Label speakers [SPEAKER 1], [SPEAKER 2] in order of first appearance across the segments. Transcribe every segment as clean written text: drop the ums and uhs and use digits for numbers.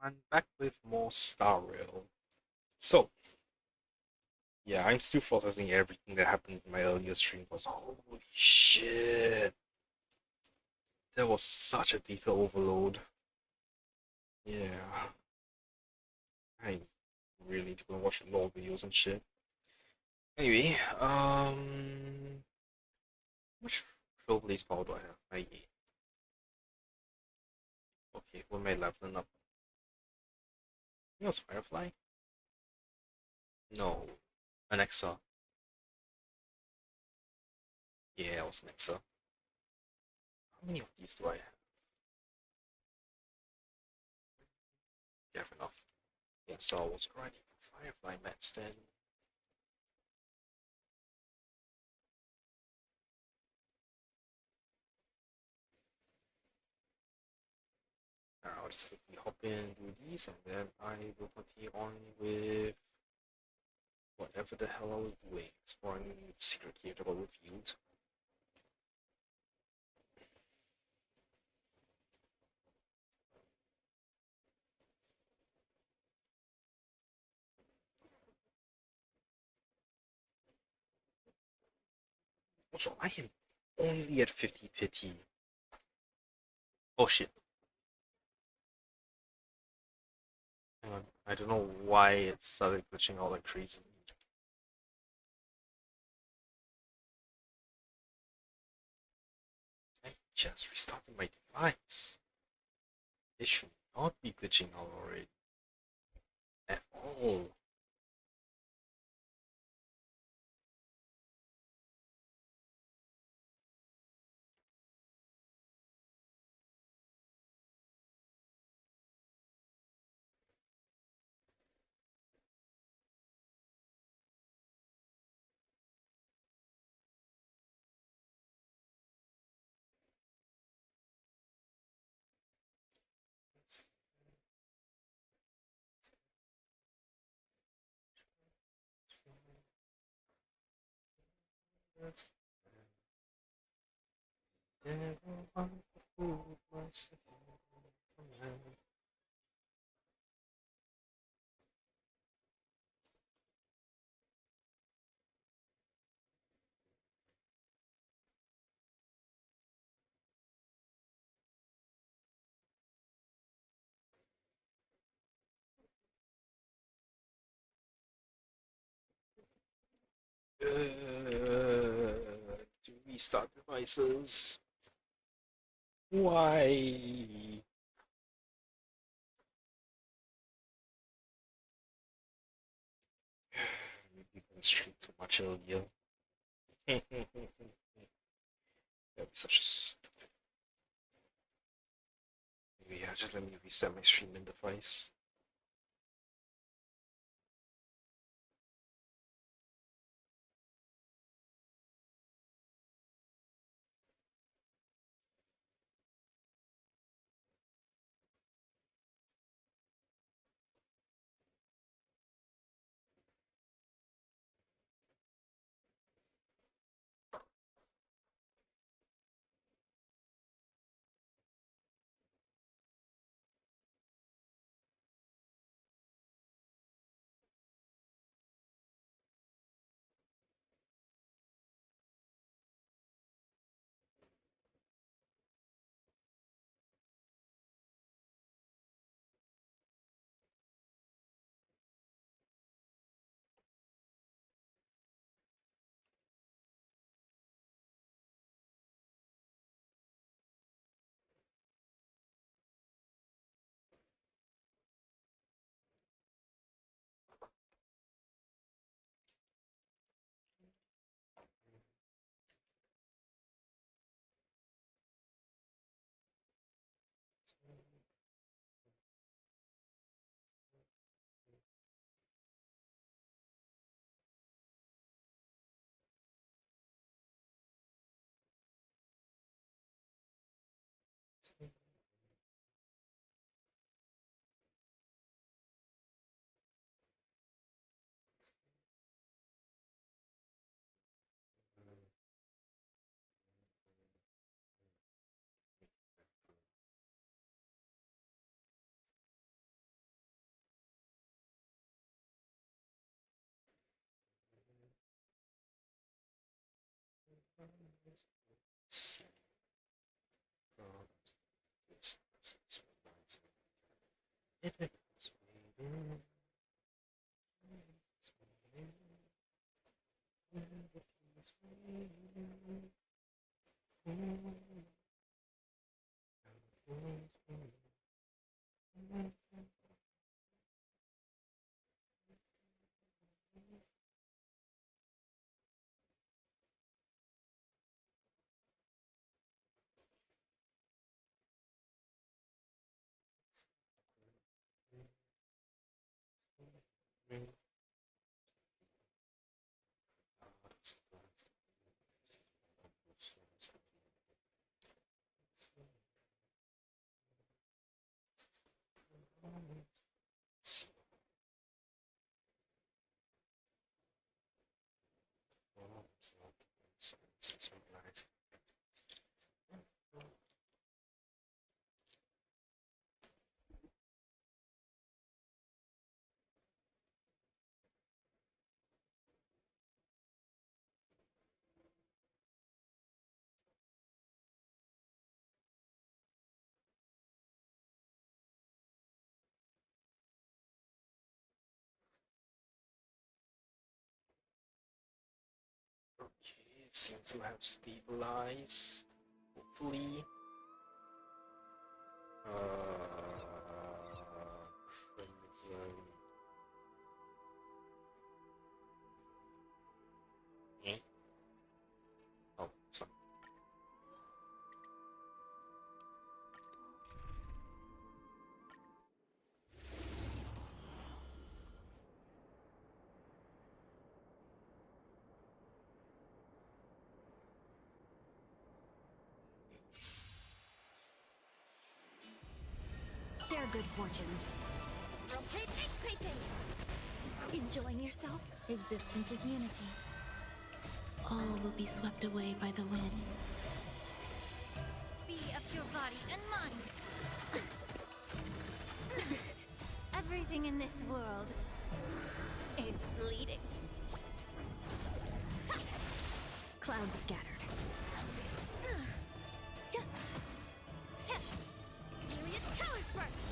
[SPEAKER 1] I'm back with more Star Rail. So, yeah, I'm still processing everything that happened in my earlier stream. Was holy shit, there was such a detail overload. Yeah, I really need to go and watch lore videos and shit. Anyway, which Trailblaze power do I have? I okay, what am I leveling up? I think it was Firefly. No, Alexa. Yeah, it was Alexa. How many of these do I have? Yeah, enough. Yeah, so I was grinding for Firefly mats then. I'll just quickly hop in, do these, and then I will continue on with whatever the hell I was doing, exploring the secret cave that got revealed. Also, I am only at 50 pity. Oh shit. Hang on. I don't know why it started glitching out like crazy. I just restarted my device. It should not be glitching out already. At all. To restart devices. Why? Maybe going stream too much earlier. That'd be such a stupid. Maybe yeah, just let me reset my streaming device. Okay, it seems to have stabilized. Hopefully. Crimson. Eh? Oh, sorry.
[SPEAKER 2] Share good fortunes. Rotating. Enjoying yourself? Existence is unity. All will be swept away by the wind.
[SPEAKER 3] Be of your body and mind. Everything in this world is bleeding.
[SPEAKER 2] Clouds scattered.
[SPEAKER 3] Myriad colors burst.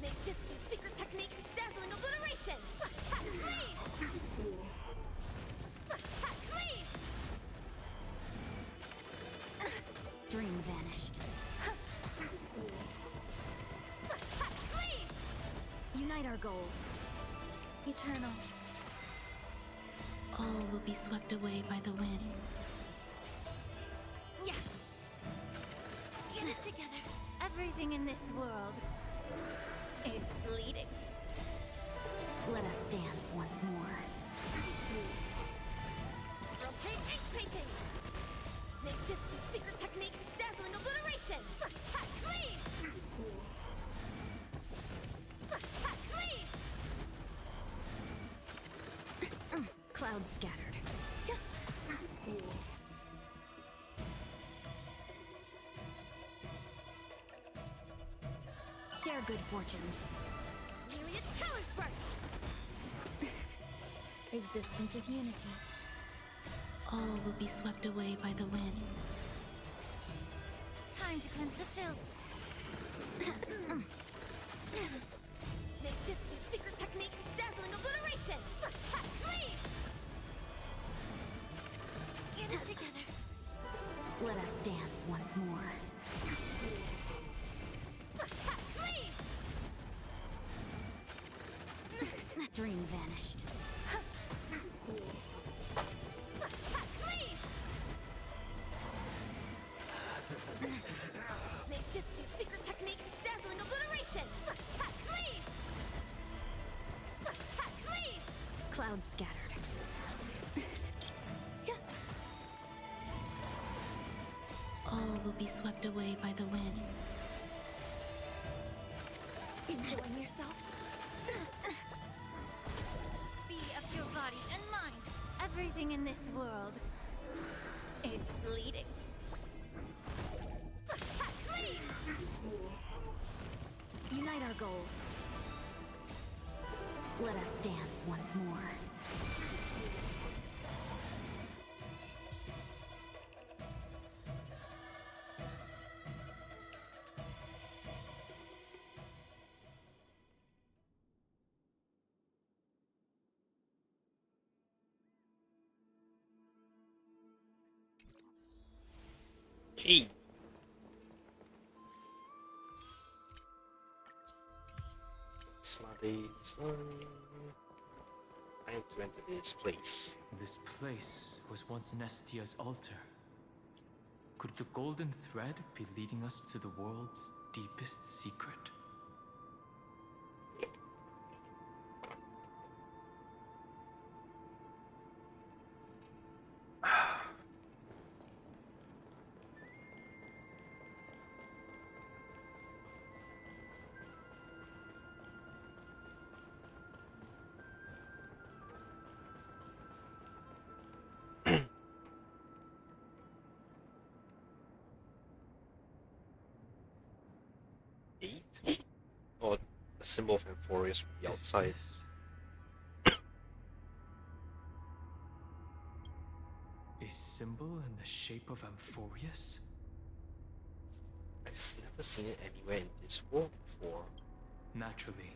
[SPEAKER 3] Ninjutsu secret technique, dazzling obliteration.
[SPEAKER 2] Dream vanished. Unite our goals. Eternal. All will be swept away by the wind.
[SPEAKER 3] Yeah. Get it together. Everything in this world is bleeding.
[SPEAKER 2] Let us dance once more.
[SPEAKER 3] Rotating. Ninjutsu secret technique, dazzling obliteration.
[SPEAKER 2] Clouds scattered. Share good fortunes.
[SPEAKER 3] Myriad colors burst.
[SPEAKER 2] Existence is unity. All will be swept away by the wind.
[SPEAKER 3] Time to cleanse the filth. Ninjutsu secret technique, dazzling obliteration. Get it together.
[SPEAKER 2] Let us dance once more. Dream vanished.
[SPEAKER 3] Ninjutsu secret technique, dazzling obliteration.
[SPEAKER 2] Clouds scattered. All will be swept away by the wind. Enjoying yourself?
[SPEAKER 3] Be of your body and mind. Everything in this world is bleeding.
[SPEAKER 2] Unite our goals. Let us dance once more.
[SPEAKER 1] Hey. Smarties. I have to enter this place.
[SPEAKER 4] This place was once Nestia's altar. Could the golden thread be leading us to the world's deepest secret?
[SPEAKER 1] Eight? Or a symbol of Amphorius from the outside.
[SPEAKER 4] A symbol in the shape of Amphorius?
[SPEAKER 1] I've never seen it anywhere in this world before.
[SPEAKER 4] Naturally.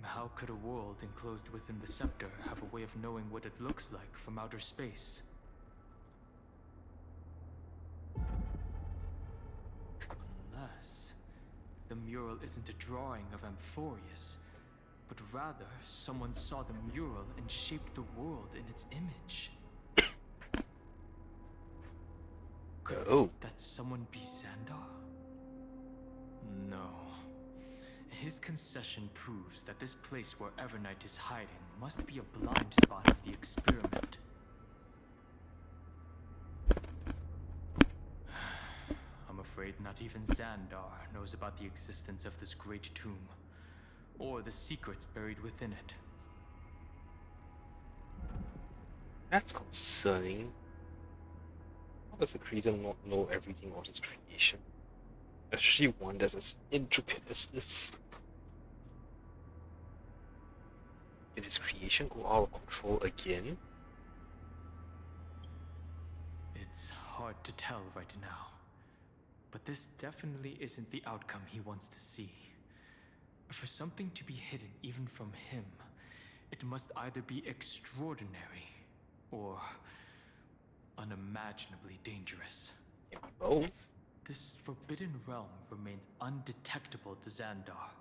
[SPEAKER 4] How could a world enclosed within the scepter have a way of knowing what it looks like from outer space? Unless the mural isn't a drawing of Amphorius, but rather someone saw the mural and shaped the world in its image. Could that someone be Xandar? No. His concession proves that this place where Evernight is hiding must be a blind spot of the experiment. I'm afraid not even Xandar knows about the existence of this great tomb, or the secrets buried within it.
[SPEAKER 1] That's concerning. How does the creator not know everything about his creation? Especially one that's as intricate as this. Did his creation go out of control again?
[SPEAKER 4] It's hard to tell right now, but this definitely isn't the outcome he wants to see. For something to be hidden even from him, it must either be extraordinary or unimaginably dangerous.
[SPEAKER 1] Maybe both.
[SPEAKER 4] This forbidden realm remains undetectable to Xandar,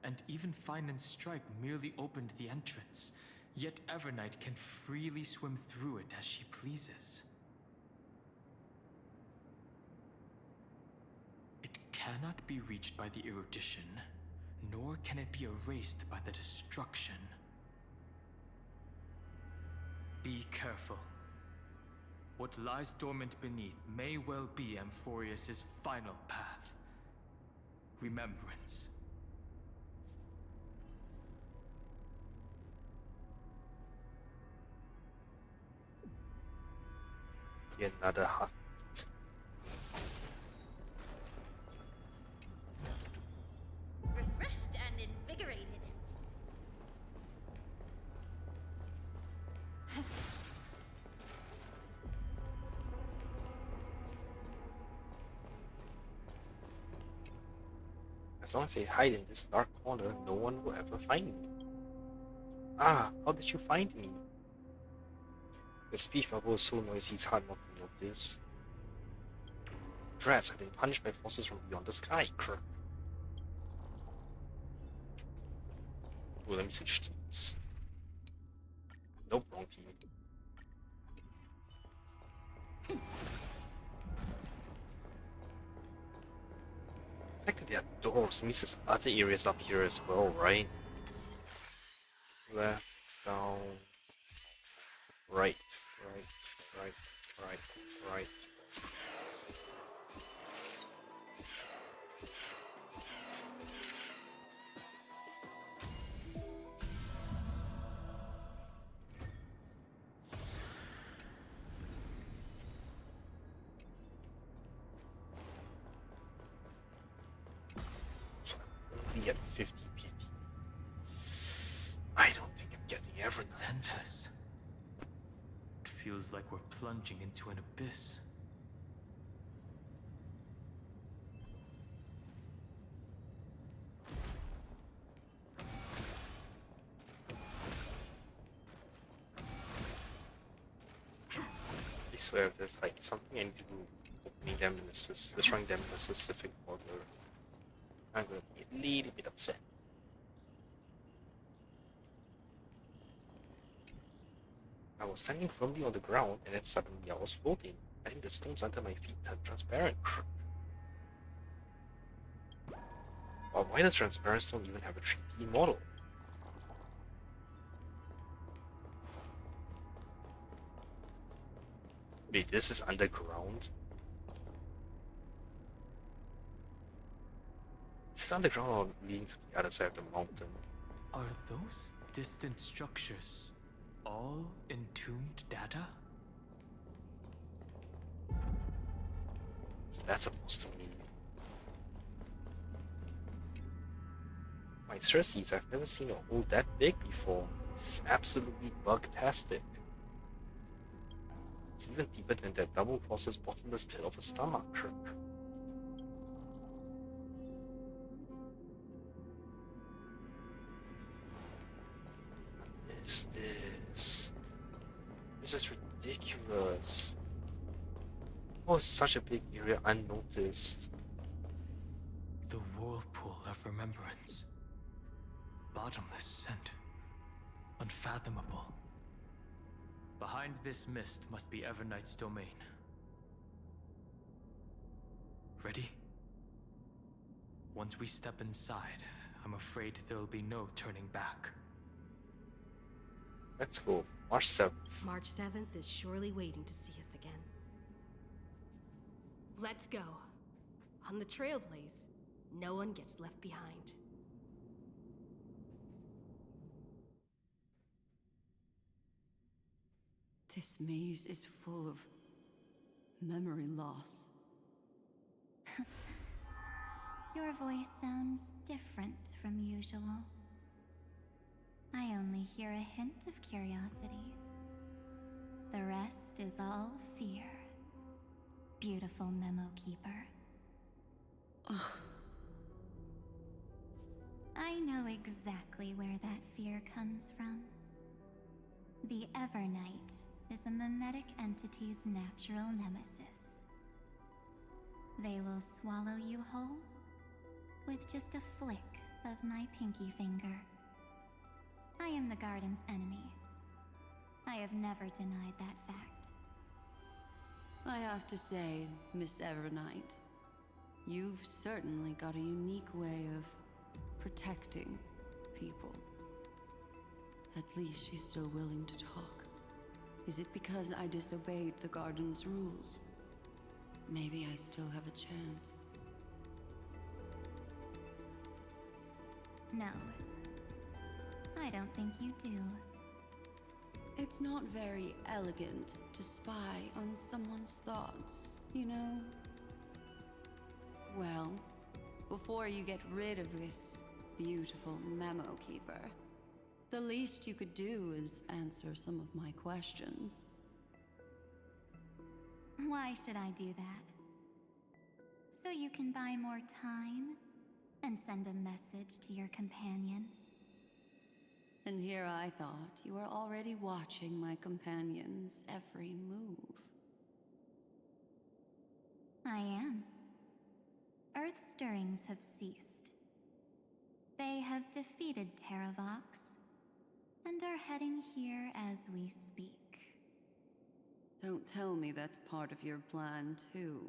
[SPEAKER 4] and even Fine and Stripe merely opened the entrance, yet Evernight can freely swim through it as she pleases. It cannot be reached by the erudition, nor can it be erased by the destruction. Be careful. What lies dormant beneath may well be Amphorius' final path. Remembrance.
[SPEAKER 1] Another heart.
[SPEAKER 3] Refreshed and invigorated.
[SPEAKER 1] As long as I hide in this dark corner, no one will ever find me. Ah, how did you find me? The speech bubble is so noisy it's hard not to notice. Drats have been punished by forces from beyond the sky. Oh, let me switch teams. Nope, wrong team. The fact that there are doors means there's other areas up here as well, right? Left, down, right, right. So I'm only at 50 PT. I don't think I'm getting everything.
[SPEAKER 4] Xanthus. It feels like we're plunging into an abyss.
[SPEAKER 1] I swear if there's like something I need to do, putting them in destroying them in a specific order, I'm gonna be a little bit upset. I was standing firmly on the ground, and then suddenly I was floating. I think the stones under my feet turned transparent. Well, why does transparent stone even have a 3D model? Wait, this is underground? This is underground or leading to the other side of the mountain?
[SPEAKER 4] Are those distant structures all entombed data?
[SPEAKER 1] What's that supposed to mean? My Cersei's, I've never seen a hole that big before. This is absolutely bug-tastic. It's even deeper than that double process bottomless pit of a stomach. What is this? This is ridiculous. Oh, it's such a big area unnoticed.
[SPEAKER 4] The whirlpool of remembrance. Bottomless and unfathomable. Behind this mist must be Evernight's domain. Ready? Once we step inside, I'm afraid there'll be no turning back.
[SPEAKER 1] Let's go. March 7th.
[SPEAKER 5] March 7th is surely waiting to see us again. Let's go. On the Trailblaze, no one gets left behind.
[SPEAKER 6] This maze is full of memory loss.
[SPEAKER 3] Your voice sounds different from usual. I only hear a hint of curiosity. The rest is all fear. Beautiful memo keeper.
[SPEAKER 6] Ugh.
[SPEAKER 3] I know exactly where that fear comes from. The Evernight is a mimetic entity's natural nemesis. They will swallow you whole with just a flick of my pinky finger. I am the garden's enemy. I have never denied that fact.
[SPEAKER 6] I have to say, Miss Evernight, you've certainly got a unique way of protecting people. At least she's still willing to talk. Is it because I disobeyed the garden's rules? Maybe I still have a chance.
[SPEAKER 3] No. I don't think you do.
[SPEAKER 6] It's not very elegant to spy on someone's thoughts, you know? Well, before you get rid of this beautiful memo keeper, the least you could do is answer some of my questions.
[SPEAKER 3] Why should I do that? So you can buy more time and send a message to your companions?
[SPEAKER 6] And here I thought you were already watching my companion's every move.
[SPEAKER 3] I am. Earth's stirrings have ceased. They have defeated Terravox and are heading here as we speak.
[SPEAKER 6] Don't tell me that's part of your plan, too.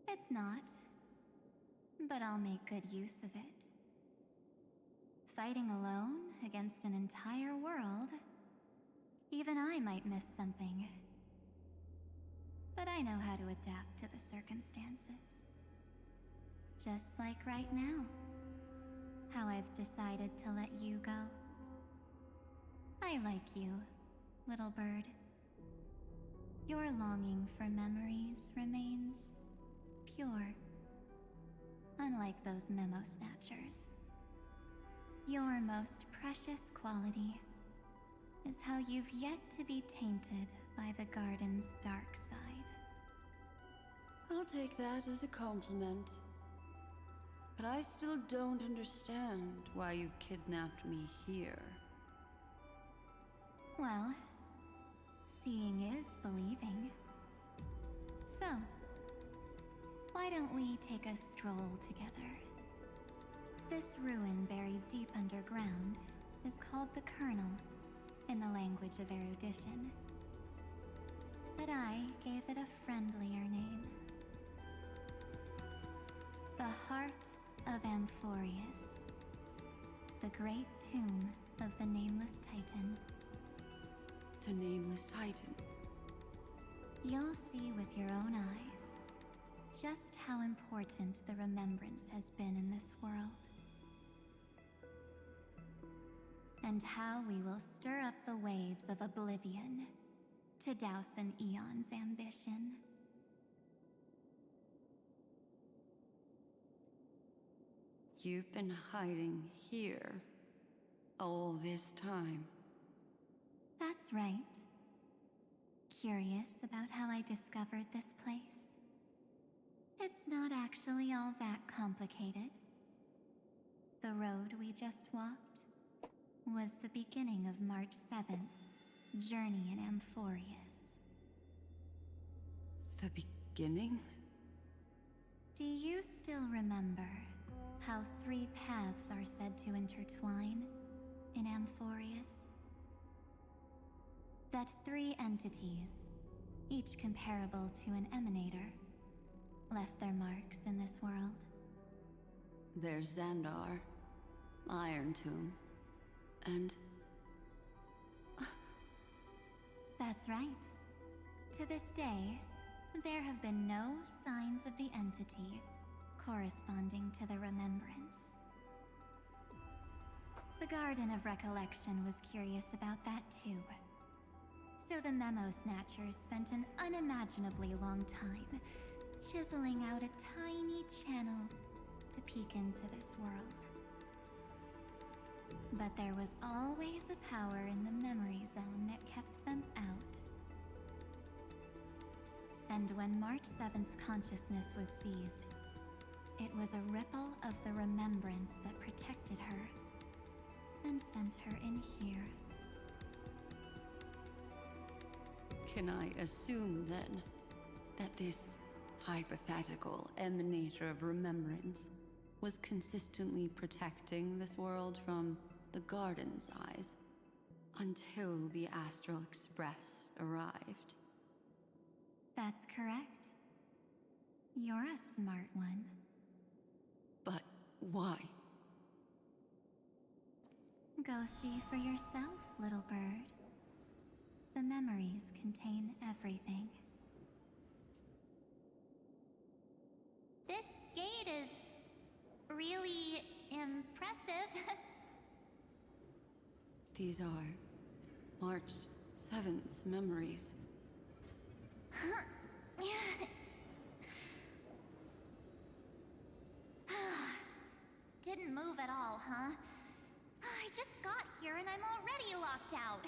[SPEAKER 3] It's not, but I'll make good use of it. Fighting alone against an entire world, even I might miss something. But I know how to adapt to the circumstances. Just like right now, how I've decided to let you go. I like you, little bird. Your longing for memories remains pure, unlike those memo snatchers. Your most precious quality is how you've yet to be tainted by the garden's dark side.
[SPEAKER 6] I'll take that as a compliment. But I still don't understand why you've kidnapped me here.
[SPEAKER 3] Well, seeing is believing. So, why don't we take a stroll together? This ruin buried deep underground is called the Kernel, in the language of erudition. But I gave it a friendlier name. The Heart of Amphorius. The great tomb of the Nameless Titan.
[SPEAKER 6] The Nameless Titan.
[SPEAKER 3] You'll see with your own eyes just how important the remembrance has been in this world. And how we will stir up the waves of oblivion to douse an eon's ambition.
[SPEAKER 6] You've been hiding here all this time.
[SPEAKER 3] That's right. Curious about how I discovered this place? It's not actually all that complicated. The road we just walked was the beginning of March 7th's journey in Amphorius.
[SPEAKER 6] The beginning?
[SPEAKER 3] Do you still remember how 3 paths are said to intertwine in Amphorius? That 3 entities, each comparable to an emanator, left their marks in this world.
[SPEAKER 6] There's Xandar, Iron Tomb, and...
[SPEAKER 3] That's right. To this day, there have been no signs of the entity corresponding to the remembrance. The Garden of Recollection was curious about that too. So the Memo Snatchers spent an unimaginably long time chiseling out a tiny channel to peek into this world. But there was always a power in the memory zone that kept them out. And when March 7th's consciousness was seized, it was a ripple of the remembrance that protected her and sent her in here.
[SPEAKER 6] Can I assume, then, that this hypothetical emanator of remembrance was consistently protecting this world from the Garden's eyes until the Astral Express arrived?
[SPEAKER 3] That's correct. You're a smart one.
[SPEAKER 6] But why?
[SPEAKER 3] Go see for yourself, little bird. The memories contain everything. This gate is really impressive.
[SPEAKER 6] These are March 7th's memories.
[SPEAKER 3] Didn't move at all, huh? I just got here and I'm already locked out.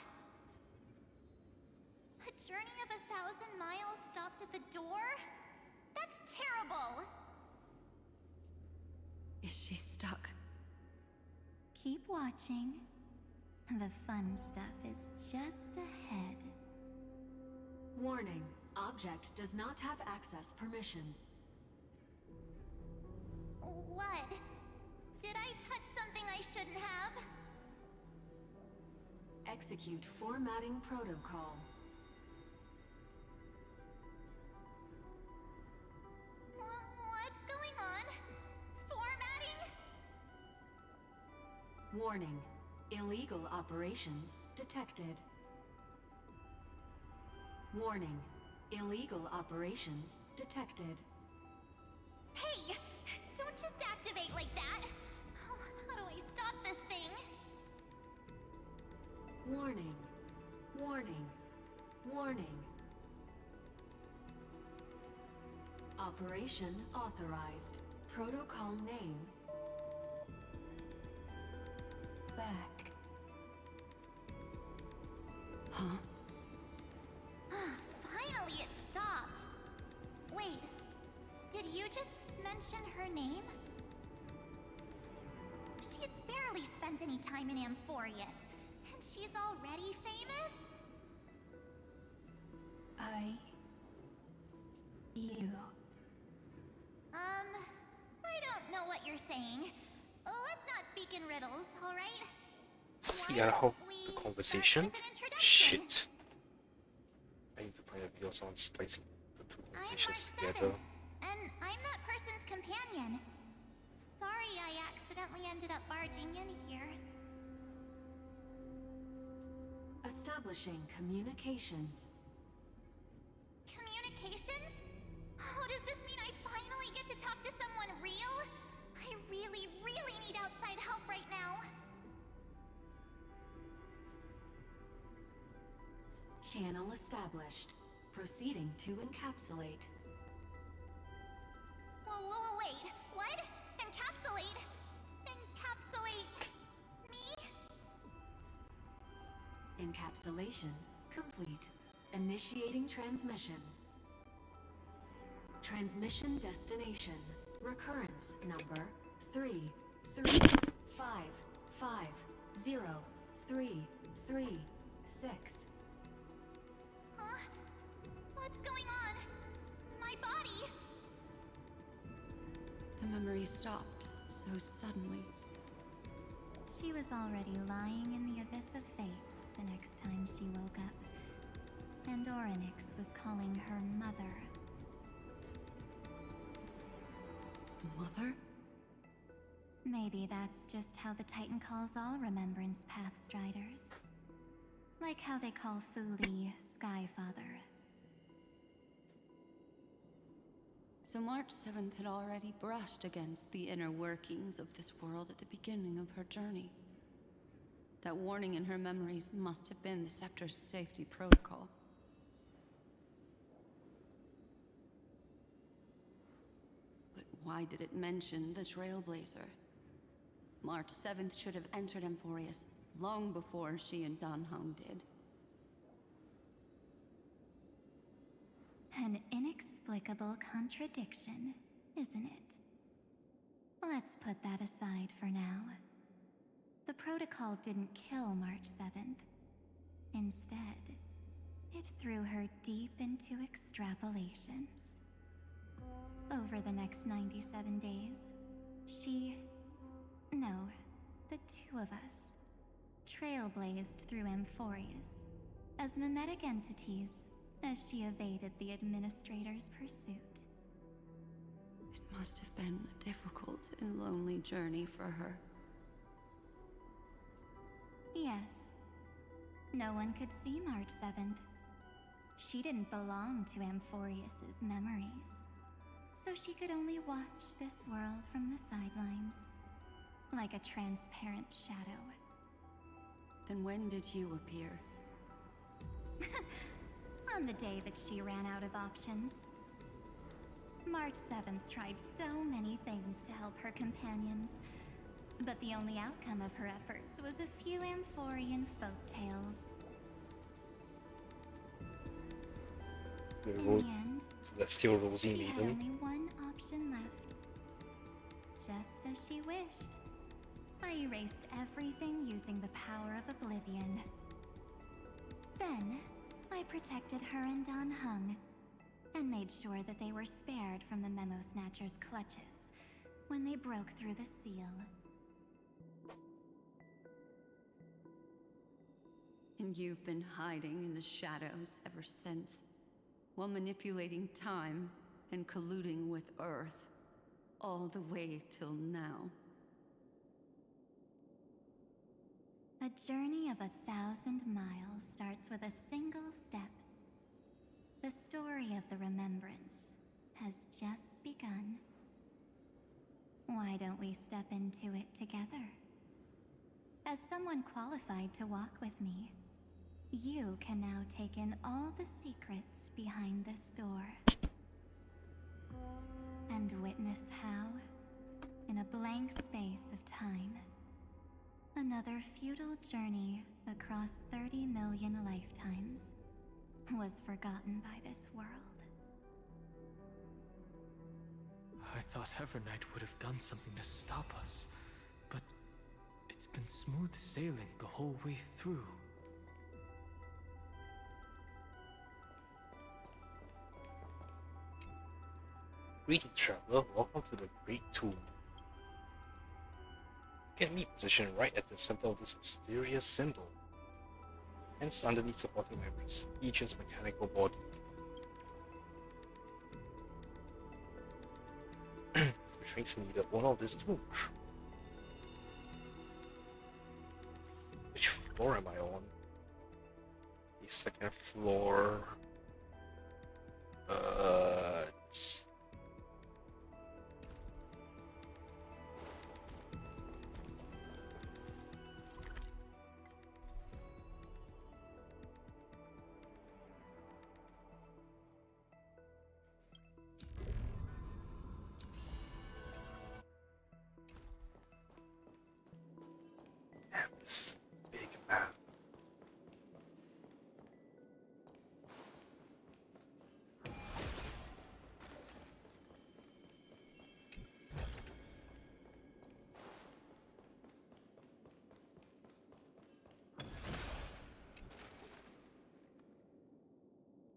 [SPEAKER 3] A journey of 1,000 miles stopped at the door? That's terrible!
[SPEAKER 6] Is she stuck?
[SPEAKER 3] Keep watching. The fun stuff is just ahead.
[SPEAKER 7] Warning. Object does not have access permission.
[SPEAKER 3] What? Did I touch something I shouldn't have?
[SPEAKER 7] Execute formatting protocol.
[SPEAKER 3] What's going on? Formatting?
[SPEAKER 7] Warning. Illegal operations detected. Warning. Illegal operations detected.
[SPEAKER 3] Hey! Don't just activate like that! How do I stop this thing?
[SPEAKER 7] Warning. Warning. Warning. Operation authorized. Protocol name. Back.
[SPEAKER 6] Huh?
[SPEAKER 3] Finally, it stopped! Wait, did you just mention her name? She's barely spent any time in Amphorius, and she's already famous?
[SPEAKER 7] I...
[SPEAKER 3] Let's not speak in riddles, alright?
[SPEAKER 1] Is this the ad hoc the conversation? Shit. I need to find a video of someone splicing the two conversations together.
[SPEAKER 3] And I'm that person's companion. Sorry I accidentally ended up barging in here.
[SPEAKER 7] Establishing communications.
[SPEAKER 3] Communications? Oh, does this mean I finally get to talk to someone real? I really, really need outside help right now.
[SPEAKER 7] Channel established. Proceeding to encapsulate.
[SPEAKER 3] Whoa, wait. What? Encapsulate? Encapsulate me?
[SPEAKER 7] Encapsulation complete. Initiating transmission. Transmission destination. Recurrence number 335503336.
[SPEAKER 3] Huh? What's going on? My body!
[SPEAKER 6] The memory stopped so suddenly.
[SPEAKER 3] She was already lying in the abyss of fate the next time she woke up. And Orynyx was calling her mother.
[SPEAKER 6] Mother?
[SPEAKER 3] Maybe that's just how the Titan calls all Remembrance Pathstriders. Like how they call Fuli Skyfather.
[SPEAKER 6] So March 7th had already brushed against the inner workings of this world at the beginning of her journey. That warning in her memories must have been the Scepter's safety protocol. But why did it mention the Trailblazer? March 7th should have entered Amphorius long before she and Dan Hong did.
[SPEAKER 3] An inexplicable contradiction, isn't it? Let's put that aside for now. The protocol didn't kill March 7th. Instead, it threw her deep into extrapolations. Over the next 97 days, the two of us, trailblazed through Amphorius as mimetic entities as she evaded the Administrator's pursuit.
[SPEAKER 6] It must have been a difficult and lonely journey for her.
[SPEAKER 3] Yes. No one could see March 7th. She didn't belong to Amphorius's memories, so she could only watch this world from the sidelines, like a transparent shadow.
[SPEAKER 6] Then when did you appear?
[SPEAKER 3] On the day that she ran out of options. March 7th tried so many things to help her companions, but the only outcome of her efforts was a few Amphorian folktales. In the end,
[SPEAKER 1] So that's still Rosie
[SPEAKER 3] she had
[SPEAKER 1] Maiden.
[SPEAKER 3] only one option left. Just as she wished. I erased everything using the power of oblivion. Then, I protected her and Dan Hung, and made sure that they were spared from the Memo Snatcher's clutches when they broke through the seal.
[SPEAKER 6] And you've been hiding in the shadows ever since, while manipulating time and colluding with Earth, all the way till now.
[SPEAKER 3] A journey of 1,000 miles starts with a single step. The story of the Remembrance has just begun. Why don't we step into it together? As someone qualified to walk with me, you can now take in all the secrets behind this door. And witness how, in a blank space of time, another futile journey across 30 million lifetimes was forgotten by this world.
[SPEAKER 4] I thought Evernight would have done something to stop us, but it's been smooth sailing the whole way through.
[SPEAKER 1] Greetings, traveler. Welcome to the Great Tomb. Look at me positioned right at the center of this mysterious symbol, hence underneath supporting my prestigious mechanical body. Which makes me the owner of this too. Which floor am I on? The second floor. It's... Damn, this is a big map.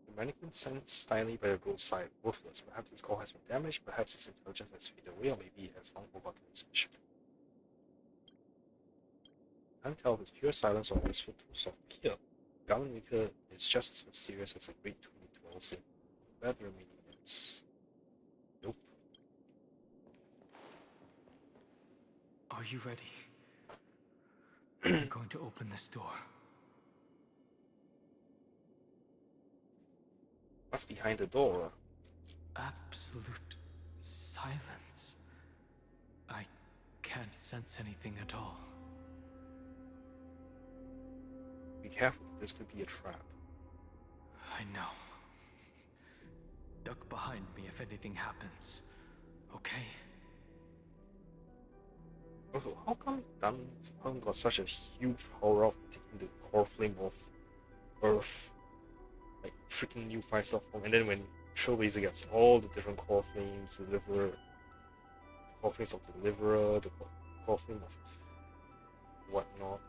[SPEAKER 1] The mannequin stands stylish by the roadside, worthless. Perhaps its core has been damaged, perhaps its intelligence has faded away, or maybe it has long forgotten its mission. I can't tell if it's pure silence or wistful tools of fear. Garland Maker is just as mysterious as the great tool it dwells in. Where are the remaining imps? Nope.
[SPEAKER 4] Are you ready? I'm going to open this door.
[SPEAKER 1] What's behind the door?
[SPEAKER 4] Absolute silence. I can't sense anything at all.
[SPEAKER 1] Be careful, this could be a trap.
[SPEAKER 4] I know. Duck behind me if anything happens. Okay?
[SPEAKER 1] Also, how come Dunham got such a huge horror of taking the core flame of Earth? Like, freaking new 5-star form, and then when Trailblazer gets all the different core flames, core flames of the Deliverer, the core flame of whatnot,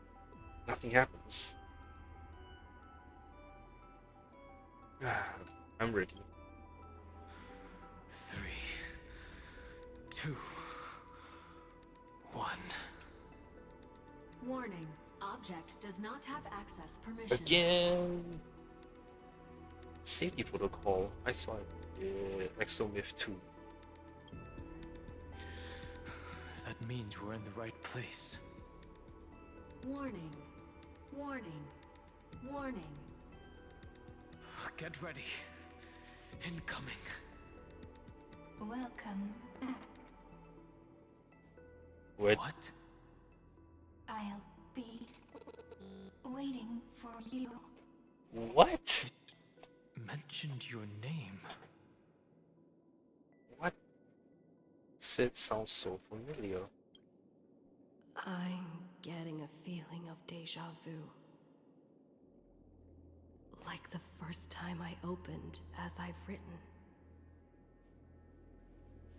[SPEAKER 1] nothing happens. I'm ready.
[SPEAKER 4] 3, 2, 1.
[SPEAKER 7] Warning. Object does not have access permission.
[SPEAKER 1] Again! Safety protocol. I saw it. Exomyth 2.
[SPEAKER 4] That means we're in the right place.
[SPEAKER 7] Warning. Warning. Warning.
[SPEAKER 4] Get ready. Incoming.
[SPEAKER 3] Welcome back.
[SPEAKER 4] What?
[SPEAKER 3] I'll be waiting for you.
[SPEAKER 1] What?
[SPEAKER 4] It mentioned your name.
[SPEAKER 1] What? Sid sounds so familiar.
[SPEAKER 5] I'm getting a feeling of deja vu. Like the first time I opened as I've written.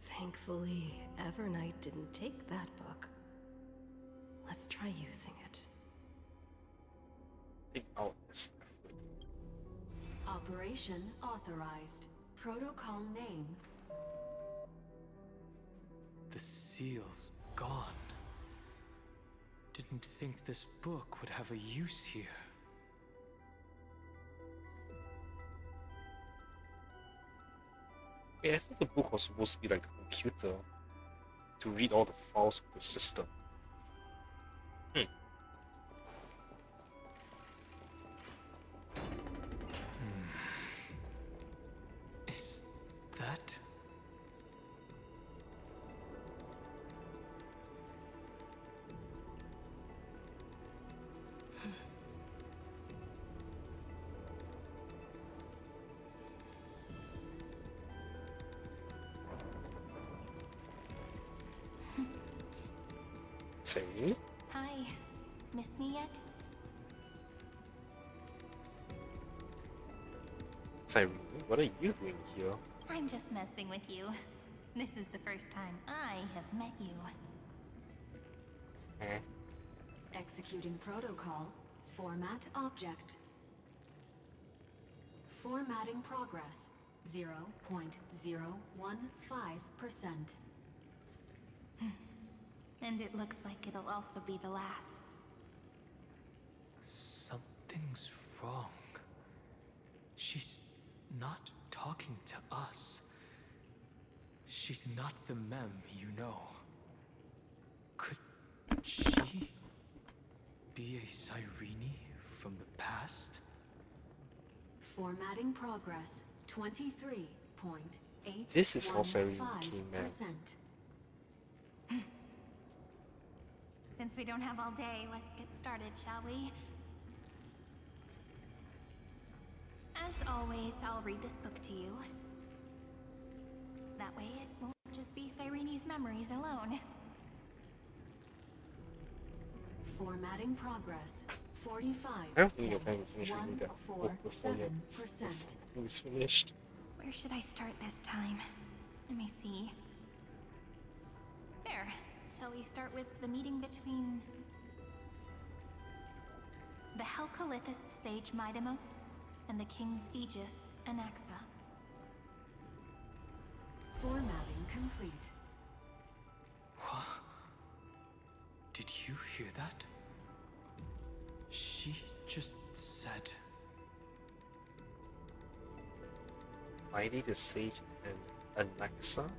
[SPEAKER 5] Thankfully, Evernight didn't take that book. Let's try using it.
[SPEAKER 1] Take out this effort.
[SPEAKER 7] Operation authorized. Protocol name.
[SPEAKER 4] The seal's gone. Didn't think this book would have a use here.
[SPEAKER 1] Yeah, I thought the book was supposed to be like a computer to read all the files of the system.
[SPEAKER 4] Is that?
[SPEAKER 1] Say,
[SPEAKER 3] Hi. Miss me yet?
[SPEAKER 1] Cyrene, what are you doing here?
[SPEAKER 3] I'm just messing with you. This is the first time I have met you.
[SPEAKER 1] Eh?
[SPEAKER 7] Executing protocol. Format object. Formatting progress. 0.015%.
[SPEAKER 2] And it looks like it'll also be the last.
[SPEAKER 4] Something's wrong. She's not talking to us. She's not the mem you know. Could she be a Cyrene from the past?
[SPEAKER 7] Formatting progress 23.815%.
[SPEAKER 1] This is also a key man.
[SPEAKER 2] Since we don't have all day, let's get started, shall we? As always, I'll read this book to you. That way it won't just be Cyrene's memories alone.
[SPEAKER 7] Formatting progress 45.
[SPEAKER 1] I don't think you're planning to finish reading that book before it's finished.
[SPEAKER 2] Where should I start this time? Let me see. There. Shall we start with the meeting between the Helcolithist sage Midamos and the King's Aegis, Anaxa?
[SPEAKER 7] Formatting complete.
[SPEAKER 4] What? Did you hear that? She just said...
[SPEAKER 1] Mighty the Sage and Anaxa?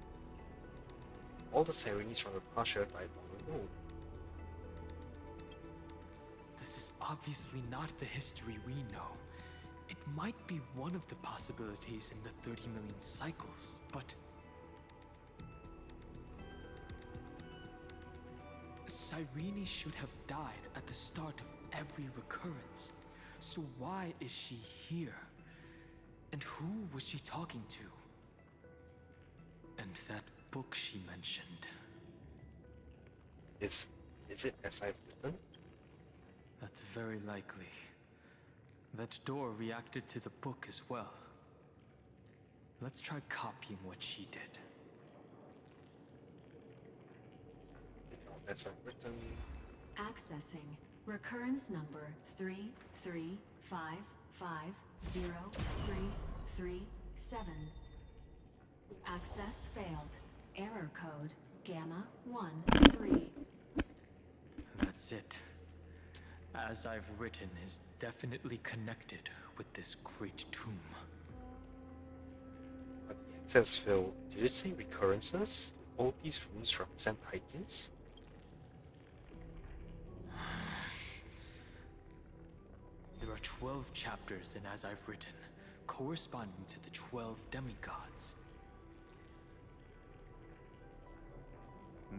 [SPEAKER 1] All the Cyrenes from the past shared died long ago.
[SPEAKER 4] This is obviously not the history we know. It might be one of the possibilities in the 30 million cycles, but... Cyrene should have died at the start of every recurrence. So why is she here? And who was she talking to? And that book she mentioned.
[SPEAKER 1] Is it as I've written?
[SPEAKER 4] That's very likely. That door reacted to the book as well. Let's try copying what she did.
[SPEAKER 1] As I've written.
[SPEAKER 7] Accessing recurrence number 335503337. Access failed. Error code Gamma 13.
[SPEAKER 4] That's it. As I've written is definitely connected with this great tomb.
[SPEAKER 1] But the access failed. Did it say recurrences? All these runes represent titans?
[SPEAKER 4] There are 12 chapters in As I've Written, corresponding to the 12 demigods.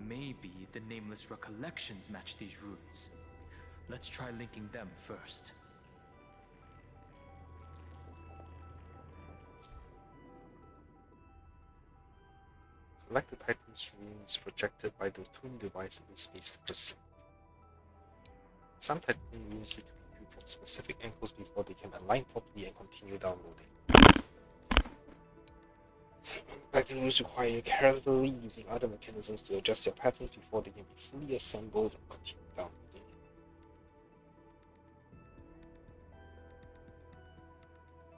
[SPEAKER 4] Maybe the nameless recollections match these runes. Let's try linking them first.
[SPEAKER 1] Select the titan's runes projected by the tomb device in the space to proceed. Some titan runes need to be viewed from specific angles before they can align properly and continue downloading. Some titan runes require you carefully using other mechanisms to adjust their patterns before they can be fully assembled and continue downloading.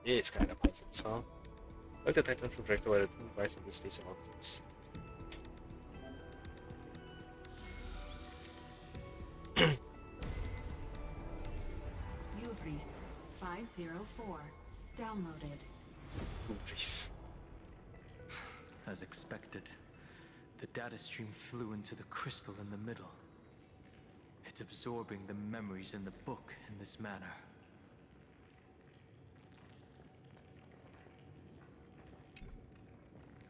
[SPEAKER 1] It's kind of puzzles, huh? Like the titan projected by the tomb device in the space in order to proceed.
[SPEAKER 7] Ubris 504. Downloaded.
[SPEAKER 1] Ubris.
[SPEAKER 4] As expected, the data stream flew into the crystal in the middle. It's absorbing the memories in the book in this manner.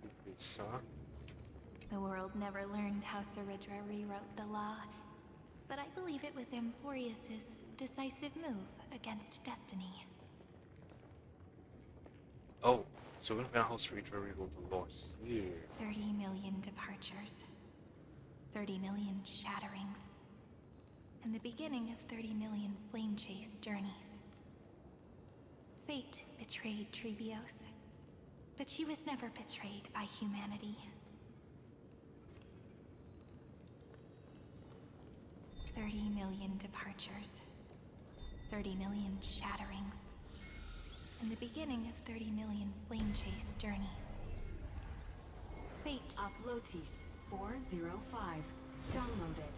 [SPEAKER 1] Ubris, huh?
[SPEAKER 2] The world never learned how Ceridra rewrote the law, but I believe it was Amphorius's decisive move against destiny.
[SPEAKER 1] Oh, so we're gonna find out how Ceridra rewrote the law here.
[SPEAKER 2] 30 million departures. 30 million shatterings. And the beginning of 30 million flame chase journeys. Fate betrayed Trebios, but she was never betrayed by humanity. 30 million departures. 30 million shatterings. And the beginning of 30 million flame chase journeys. Fate.
[SPEAKER 7] Uplotis 405. Downloaded.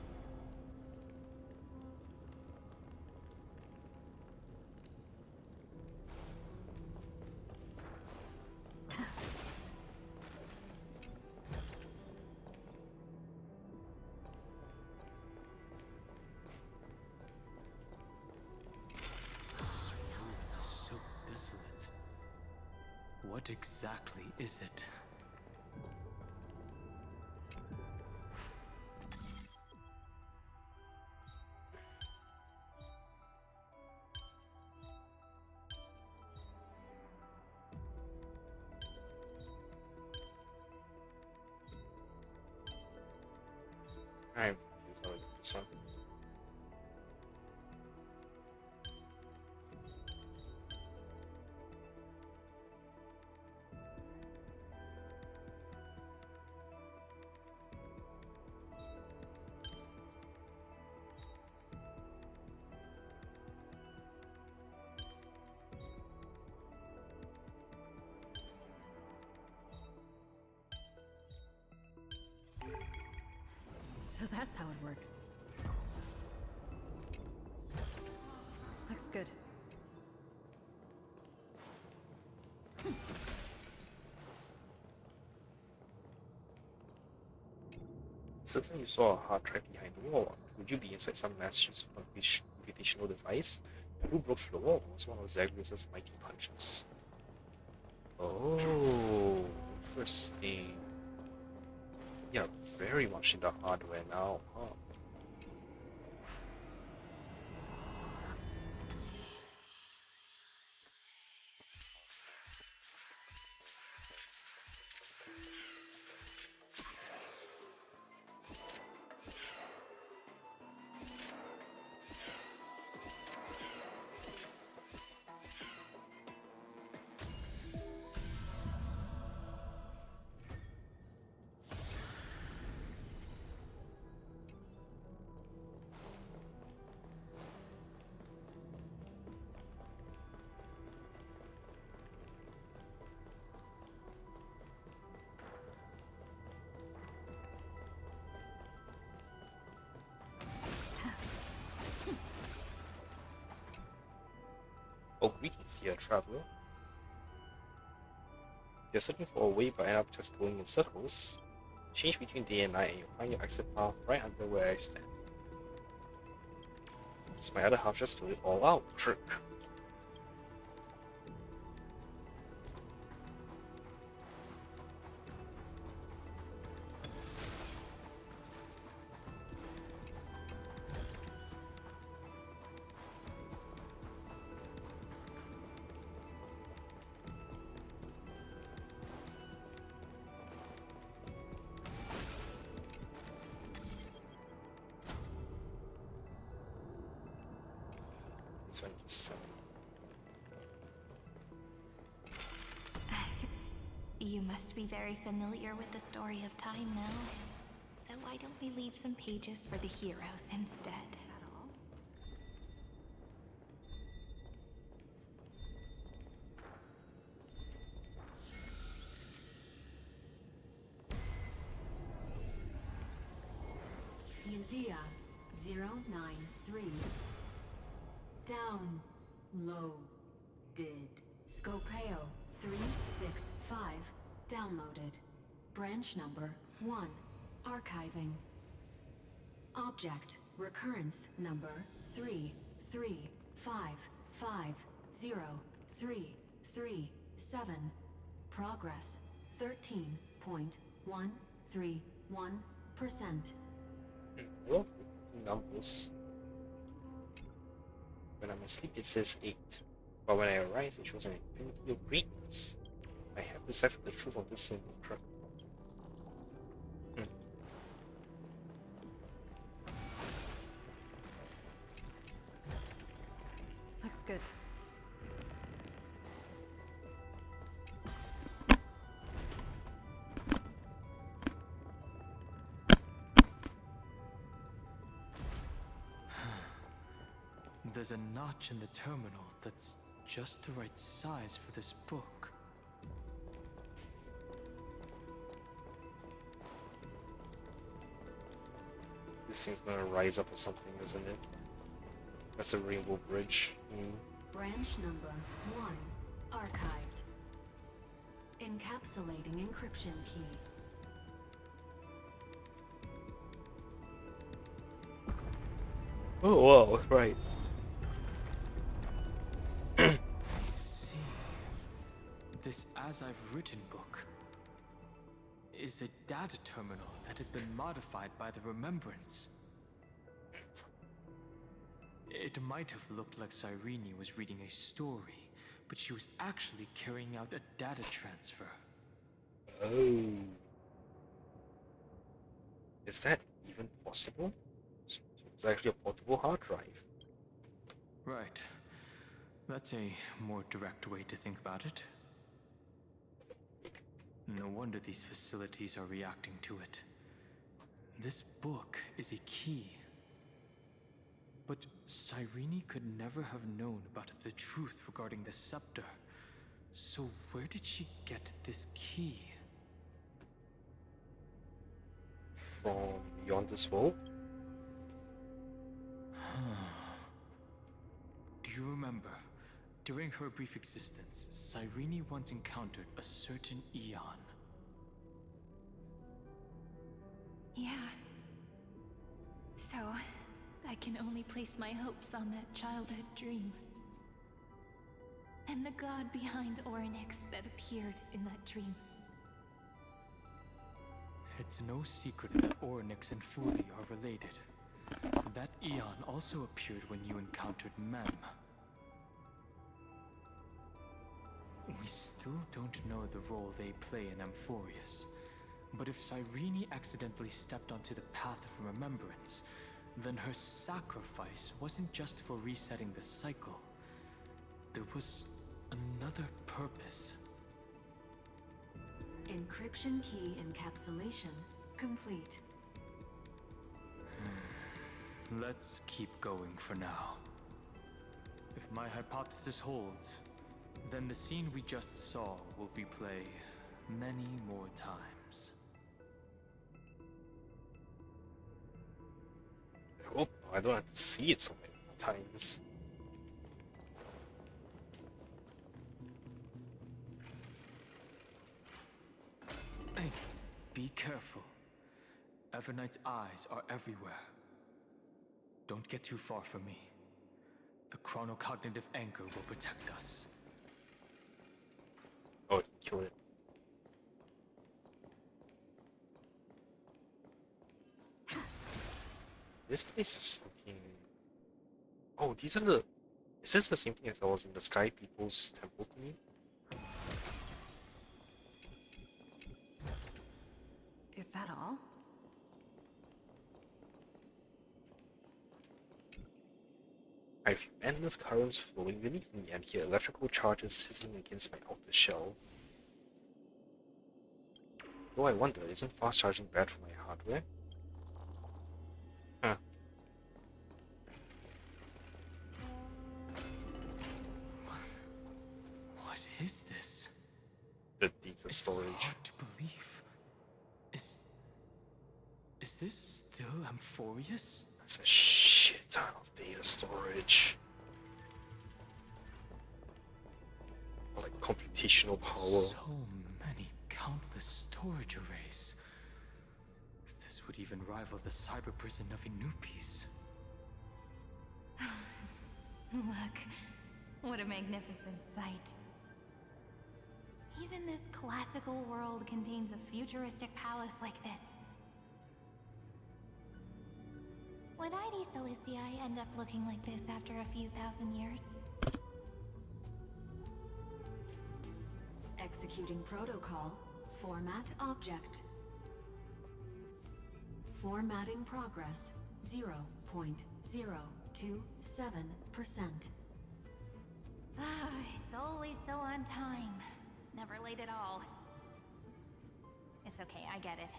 [SPEAKER 4] This room is so desolate. What exactly is it?
[SPEAKER 1] I'm confused how to do this one.
[SPEAKER 5] So that's how it works. Looks good.
[SPEAKER 1] Certainly you saw a hard drive behind the wall. Would you be inside some master's computational device? Who broke through the wall? Was one of Zagreus' mighty punches. Oh, interesting. Yeah, very much into hardware now, huh? Oh, greetings, dear traveler. You're searching for a way, but end up just going in circles. Change between day and night, and you'll find your exit path right under where I stand. It's my other half just spilled it all out. Jerk. This one is 7.
[SPEAKER 2] You must be very familiar with the story of time now. So why don't we leave some pages for the heroes instead?
[SPEAKER 7] Ylthea 093. Downloaded. Scopeo 365. Downloaded. Branch number 1. Archiving. Object recurrence number 335503337. Progress 13.131%.
[SPEAKER 1] Well, numbers. When I'm asleep, it says 8. But when I arise, it shows an infinity of greatness. I have deciphered the truth of this single truck.
[SPEAKER 5] Looks good.
[SPEAKER 4] There's a notch in the terminal that's just the right size for this book.
[SPEAKER 1] this thing's gonna rise up or something, isn't it? That's a rainbow bridge.
[SPEAKER 7] Branch number 1. Archived. Encapsulating encryption key.
[SPEAKER 1] Oh, whoa, right.
[SPEAKER 4] I see. This As I've Written book is a data terminal that has been modified by the Remembrance. It might have looked like Cyrene was reading a story, but she was actually carrying out a data transfer.
[SPEAKER 1] Oh. Is that even possible? So it's actually a portable hard drive.
[SPEAKER 4] Right. That's a more direct way to think about it. No wonder these facilities are reacting to it. This book is a key. But Cyrene could never have known about the truth regarding the scepter. So where did she get this key?
[SPEAKER 1] From beyond this world?
[SPEAKER 4] Do you remember? During her brief existence, Cyrene once encountered a certain Eon.
[SPEAKER 2] Yeah. So, I can only place my hopes on that childhood dream. And the god behind Orynyx that appeared in that dream.
[SPEAKER 4] It's no secret that Orynyx and Fuli are related. That Eon also appeared when you encountered Mem. We still don't know the role they play in Amphorius. But if Cyrene accidentally stepped onto the path of remembrance, then her sacrifice wasn't just for resetting the cycle. There was another purpose.
[SPEAKER 7] Encryption key encapsulation complete.
[SPEAKER 4] Let's keep going for now. If my hypothesis holds, then the scene we just saw will replay many more times.
[SPEAKER 1] I hope I don't have to see it so many more times.
[SPEAKER 4] Hey, be careful. Evernight's eyes are everywhere. Don't get too far from me. The chronocognitive anchor will protect us.
[SPEAKER 1] Oh, kill it. This place is looking... Oh, these are the... Is this the same thing as I was in the Sky People's Temple to me?
[SPEAKER 5] Is that all?
[SPEAKER 1] I feel endless currents flowing beneath me and hear electrical charges sizzling against my outer shell. Though I wonder, isn't fast charging bad for my hardware? Huh.
[SPEAKER 4] What is this?
[SPEAKER 1] The data
[SPEAKER 4] It's
[SPEAKER 1] storage.
[SPEAKER 4] hard to believe. Is this still Amphorius?
[SPEAKER 1] That's a shit ton of data storage. Or like computational power.
[SPEAKER 4] So many countless storage arrays. This would even rival the cyber prison of Inupis.
[SPEAKER 2] Look, what a magnificent sight. Even this classical world contains a futuristic palace like this. Would ID Cilicii end up looking like this after a few thousand years?
[SPEAKER 7] Executing protocol. Format object. Formatting progress 0.027%.
[SPEAKER 2] Ah, it's always so on time. Never late at all. It's okay, I get it.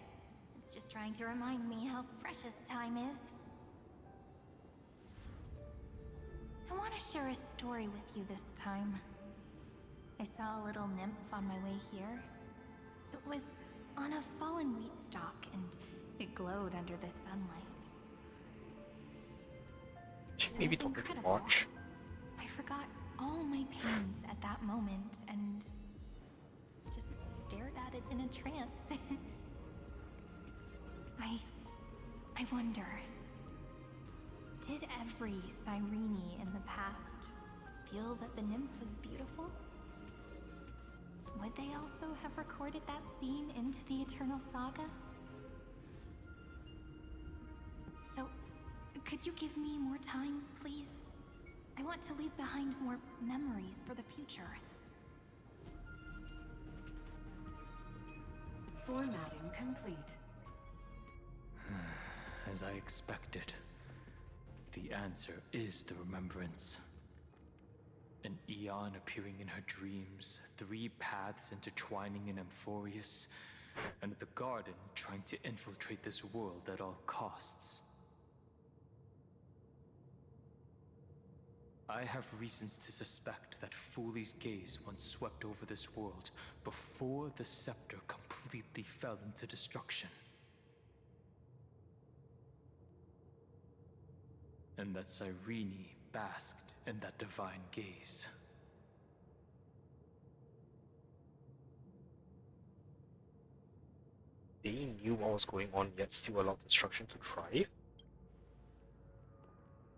[SPEAKER 2] It's just trying to remind me how precious time is. I want to share a story with you this time. I saw a little nymph on my way here. It was on a fallen wheat stalk, and it glowed under the sunlight.
[SPEAKER 1] maybe
[SPEAKER 2] It was
[SPEAKER 1] talking too
[SPEAKER 2] incredible.
[SPEAKER 1] much.
[SPEAKER 2] I forgot all my pains at that moment and just stared at it in a trance. I wonder, did every Cyrene in the past feel that the nymph was beautiful? Would they also have recorded that scene into the Eternal Saga? So, could you give me more time, please? I want to leave behind more memories for the future.
[SPEAKER 7] Formatting complete.
[SPEAKER 4] As I expected, the answer is the remembrance. An Eon appearing in her dreams, 3 paths intertwining in Amphorius, and the Garden trying to infiltrate this world at all costs. I have reasons to suspect that Fooley's gaze once swept over this world before the scepter completely fell into destruction. And that Cyrene basked in that divine gaze.
[SPEAKER 1] They knew what was going on, yet still allowed destruction to thrive?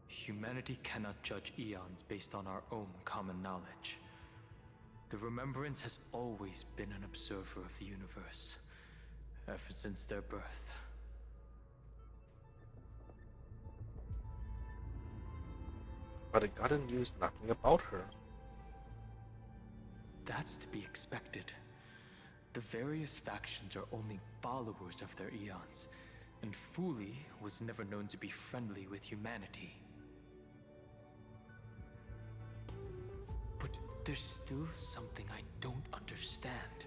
[SPEAKER 4] Humanity cannot judge eons based on our own common knowledge. The Remembrance has always been an observer of the universe, ever since their birth.
[SPEAKER 1] But the Garden knew nothing about her.
[SPEAKER 4] That's to be expected. The various factions are only followers of their eons, and Fooley was never known to be friendly with humanity. But there's still something I don't understand.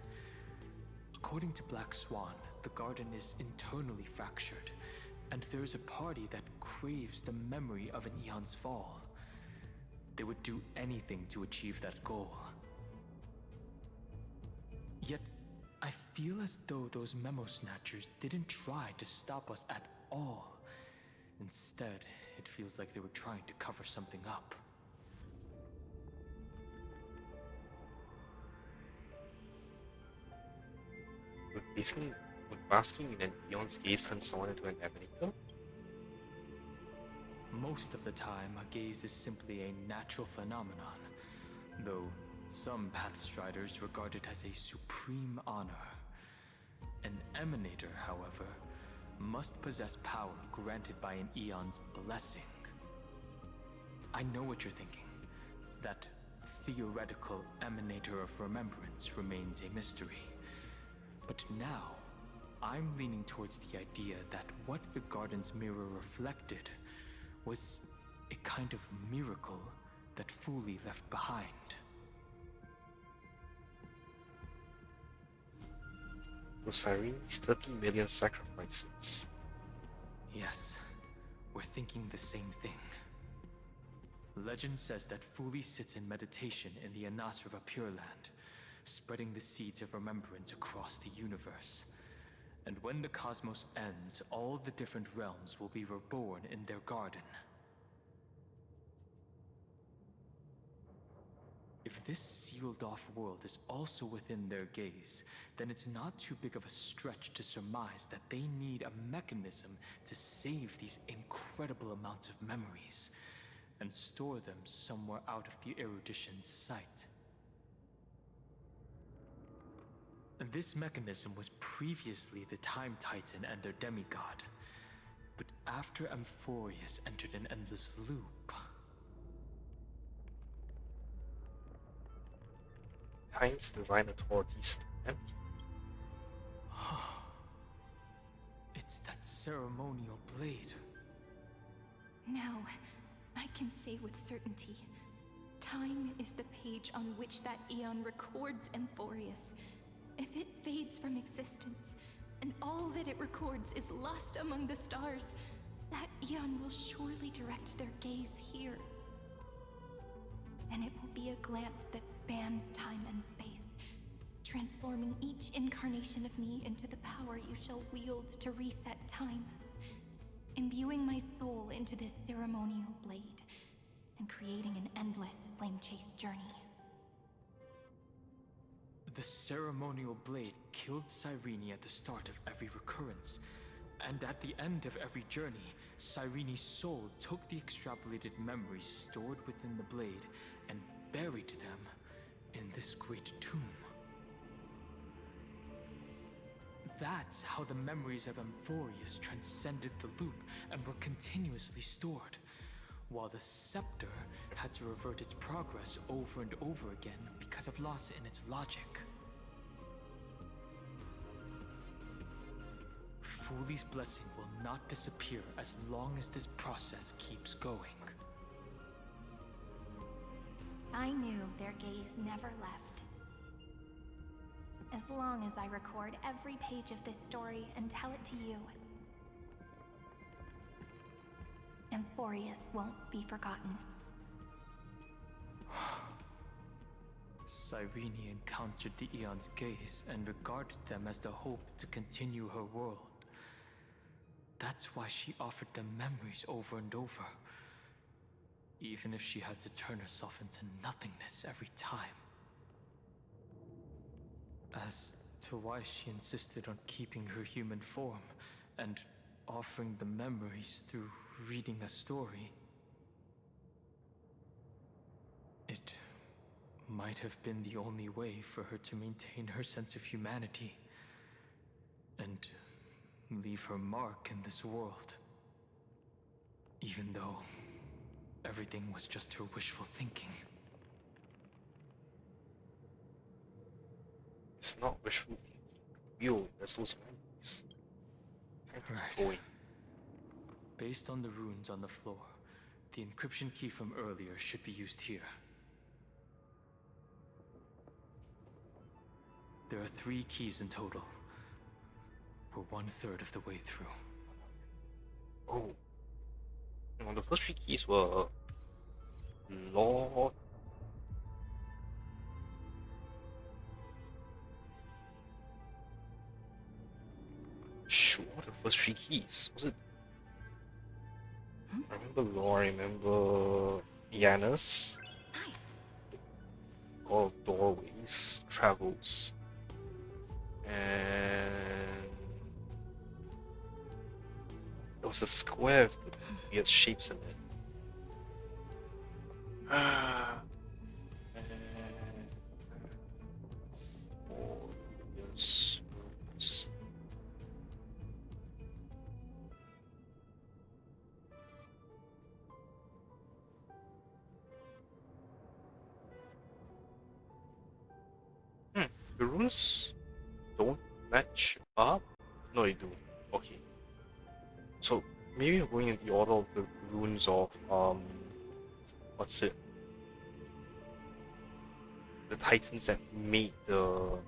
[SPEAKER 4] According to Black Swan, the Garden is internally fractured, and there's a party that craves the memory of an eon's fall. They would do anything to achieve that goal. Yet, I feel as though those memo snatchers didn't try to stop us at all. Instead, it feels like they were trying to cover something up.
[SPEAKER 1] Would basking in an eon's gaze turn someone into an emanator?
[SPEAKER 4] Most of the time, a gaze is simply a natural phenomenon, though some Pathstriders regard it as a supreme honor. An emanator, however, must possess power granted by an eon's blessing. I know what you're thinking. That theoretical emanator of remembrance remains a mystery. But now, I'm leaning towards the idea that what the Garden's mirror reflected was a kind of miracle that Fooley left behind.
[SPEAKER 1] So Cyrene's 30 million sacrifices.
[SPEAKER 4] Yes, we're thinking the same thing. Legend says that Fooley sits in meditation in the Anasrva Pure Land, spreading the seeds of remembrance across the universe. And when the cosmos ends, all the different realms will be reborn in their garden. If this sealed-off world is also within their gaze, then it's not too big of a stretch to surmise that they need a mechanism to save these incredible amounts of memories, and store them somewhere out of the erudition's sight. And this mechanism was previously the Time Titan and their demigod. But after Amphorius entered an endless loop...
[SPEAKER 1] Time's divine authorities empty.
[SPEAKER 4] It's that ceremonial blade.
[SPEAKER 2] Now, I can say with certainty, time is the page on which that eon records Amphorius. If it fades from existence, and all that it records is lost among the stars, that eon will surely direct their gaze here. And it will be a glance that spans time and space, transforming each incarnation of me into the power you shall wield to reset time. imbuing my soul into this ceremonial blade and creating an endless flame chase journey.
[SPEAKER 4] The ceremonial blade killed Cyrene at the start of every recurrence, and at the end of every journey, Cyrene's soul took the extrapolated memories stored within the blade and buried them in this great tomb. That's how the memories of Amphorius transcended the loop and were continuously stored, while the scepter had to revert its progress over and over again because of loss in its logic. Fuli's blessing will not disappear as long as this process keeps going.
[SPEAKER 2] I knew their gaze never left. As long as I record every page of this story and tell it to you, Amphorius won't be forgotten.
[SPEAKER 4] Cyrene encountered the Eon's gaze and regarded them as the hope to continue her world. That's why she offered them memories over and over, even if she had to turn herself into nothingness every time. As to why she insisted on keeping her human form and offering the memories through reading a story, it might have been the only way for her to maintain her sense of humanity and leave her mark in this world. Even though everything was just her wishful thinking.
[SPEAKER 1] It's not wishful thinking. Real, there's those memories.
[SPEAKER 4] Right. Based on the runes on the floor, the encryption key from earlier should be used here. There are 3 keys in total. We're 1/3 of the way through.
[SPEAKER 1] Oh. Well, the first 3 keys were Lord. Sure, the first 3 keys. Was it? I remember Lore, I remember Janus. All of doorways, travels. And there was a square with the weird shapes in it. Yes. The runes don't match up? No, they do. Okay. So maybe we're going in the order of the runes of what's it? The titans that made the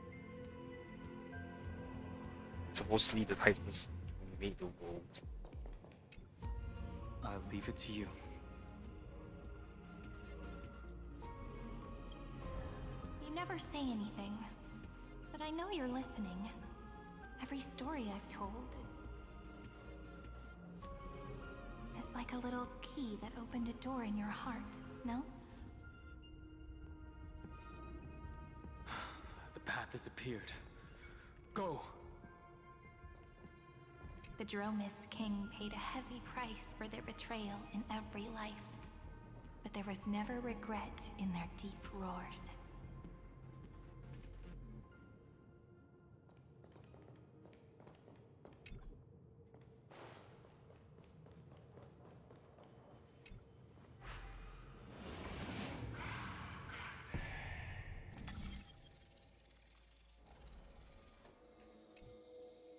[SPEAKER 1] supposedly the titans who made the world.
[SPEAKER 4] I'll leave it to you.
[SPEAKER 2] You never say anything, but I know you're listening. Every story I've told is like a little key that opened a door in your heart, no?
[SPEAKER 4] The path has appeared. Go!
[SPEAKER 2] The Dromis King paid a heavy price for their betrayal in every life, but there was never regret in their deep roars.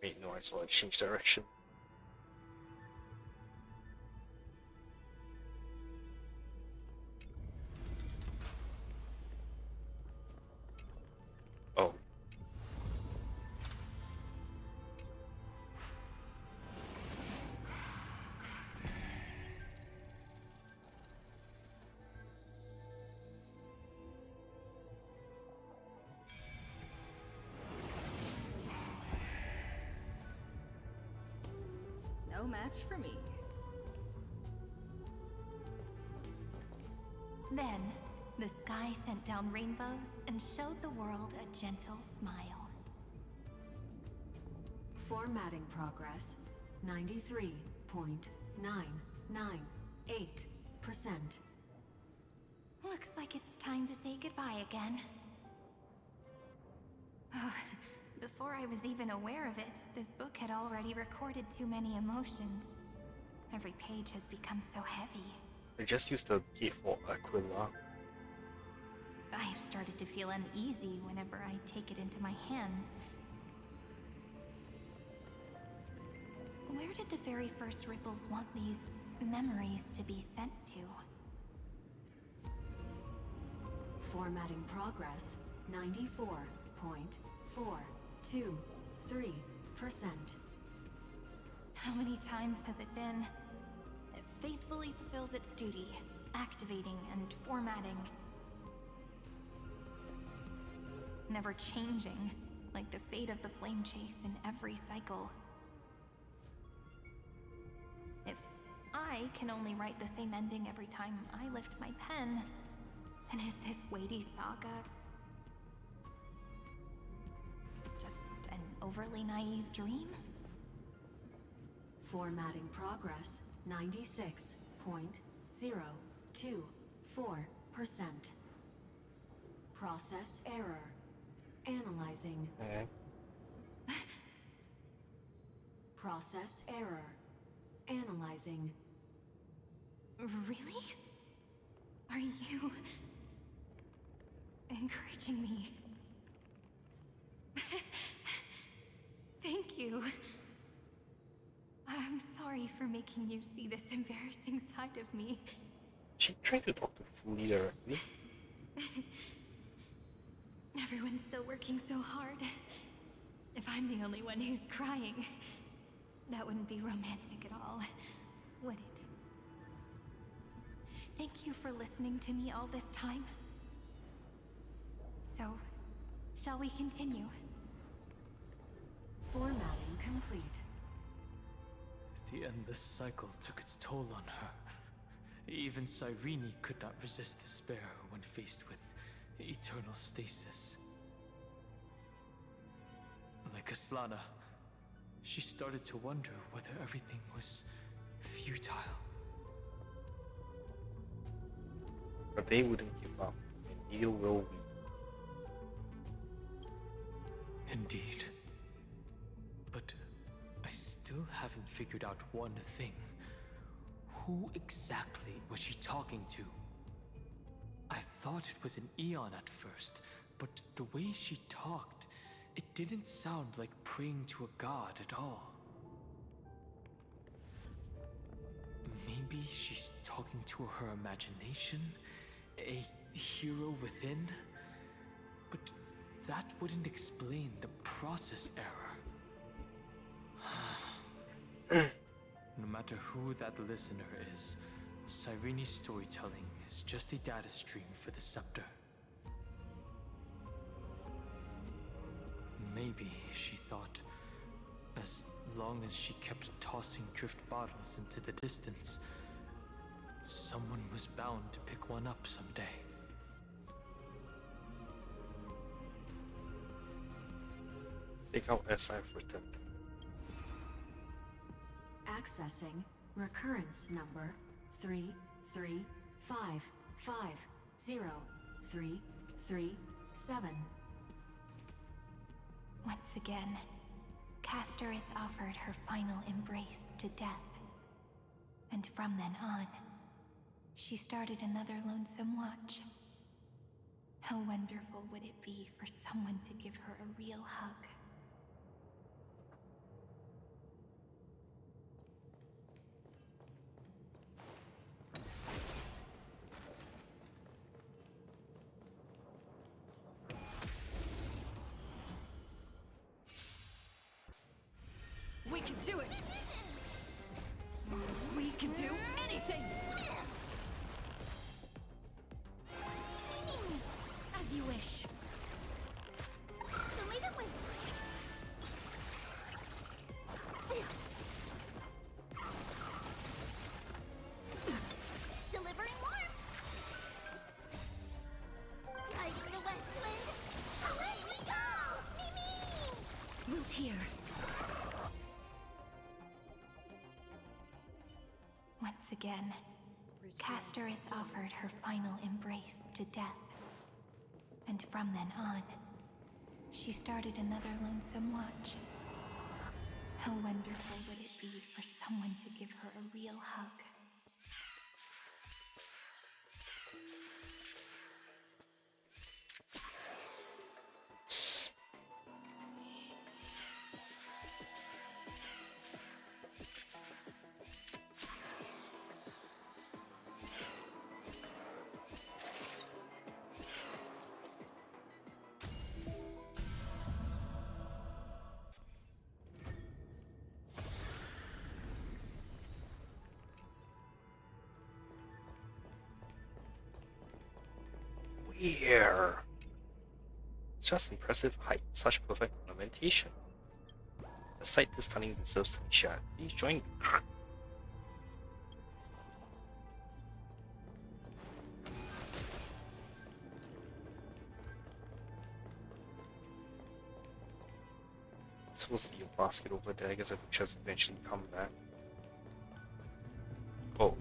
[SPEAKER 1] Wait, no, I saw it change direction. Oh.
[SPEAKER 5] No match for me.
[SPEAKER 2] Then, the sky sent down rainbows and showed the world a gentle smile.
[SPEAKER 7] Formatting progress 93.998%.
[SPEAKER 2] Looks like it's time to say goodbye again. Before I was even aware of it, this book had already recorded too many emotions. Every page has become so heavy.
[SPEAKER 1] I just used the key for Aquila.
[SPEAKER 2] I've started to feel uneasy whenever I take it into my hands. Where did the very first ripples want these memories to be sent to?
[SPEAKER 7] Formatting progress 94.423%.
[SPEAKER 2] How many times has it been? It faithfully fulfills its duty, activating and formatting. Never changing, like the fate of the flame chase in every cycle. If I can only write the same ending every time I lift my pen, then is this weighty saga just an overly naive dream?
[SPEAKER 7] Formatting progress 96.024%. Process error. Analyzing.
[SPEAKER 1] Okay.
[SPEAKER 7] Process error. Analyzing.
[SPEAKER 2] Really? Are you encouraging me? Thank you. I'm sorry for making you see this embarrassing side of me.
[SPEAKER 1] She tried to talk to Fully directly.
[SPEAKER 2] Everyone's still working so hard. If I'm the only one who's crying, that wouldn't be romantic at all, would it? Thank you for listening to me all this time. So, shall we continue?
[SPEAKER 7] Formatting complete.
[SPEAKER 4] At the end, this cycle took its toll on her. Even Cyrene could not resist despair when faced with eternal stasis. Like Aslana, she started to wonder whether everything was futile.
[SPEAKER 1] But they wouldn't give up, and neither will we.
[SPEAKER 4] Indeed. But I still haven't figured out one thing. Who exactly was she talking to? I thought it was an Eon at first, but the way she talked, it didn't sound like praying to a god at all. Maybe she's talking to her imagination? A hero within? But that wouldn't explain the process error. No matter who that listener is, Cyrene's storytelling is just a data stream for the scepter. Maybe, she thought, as long as she kept tossing drift bottles into the distance, someone was bound to pick one up someday.
[SPEAKER 1] Take out SI for 10.
[SPEAKER 7] Accessing recurrence number 335503337.
[SPEAKER 2] Once again, Castor is offered her final embrace to death. And from then on, she started another lonesome watch. How wonderful would it be for someone to give her a real hug?
[SPEAKER 6] We can do it! We can do anything!
[SPEAKER 2] As you wish.
[SPEAKER 3] Delivering warmth.
[SPEAKER 2] again. Castor is offered her final embrace to death. And from then on, she started another lonesome watch. How wonderful would it be for someone to give her a real hug?
[SPEAKER 1] Here. Just impressive height, such perfect ornamentation. A sight this stunning deserves to be shared. Please join me. It's supposed to be a basket over there. I guess I think just eventually come back. Oh.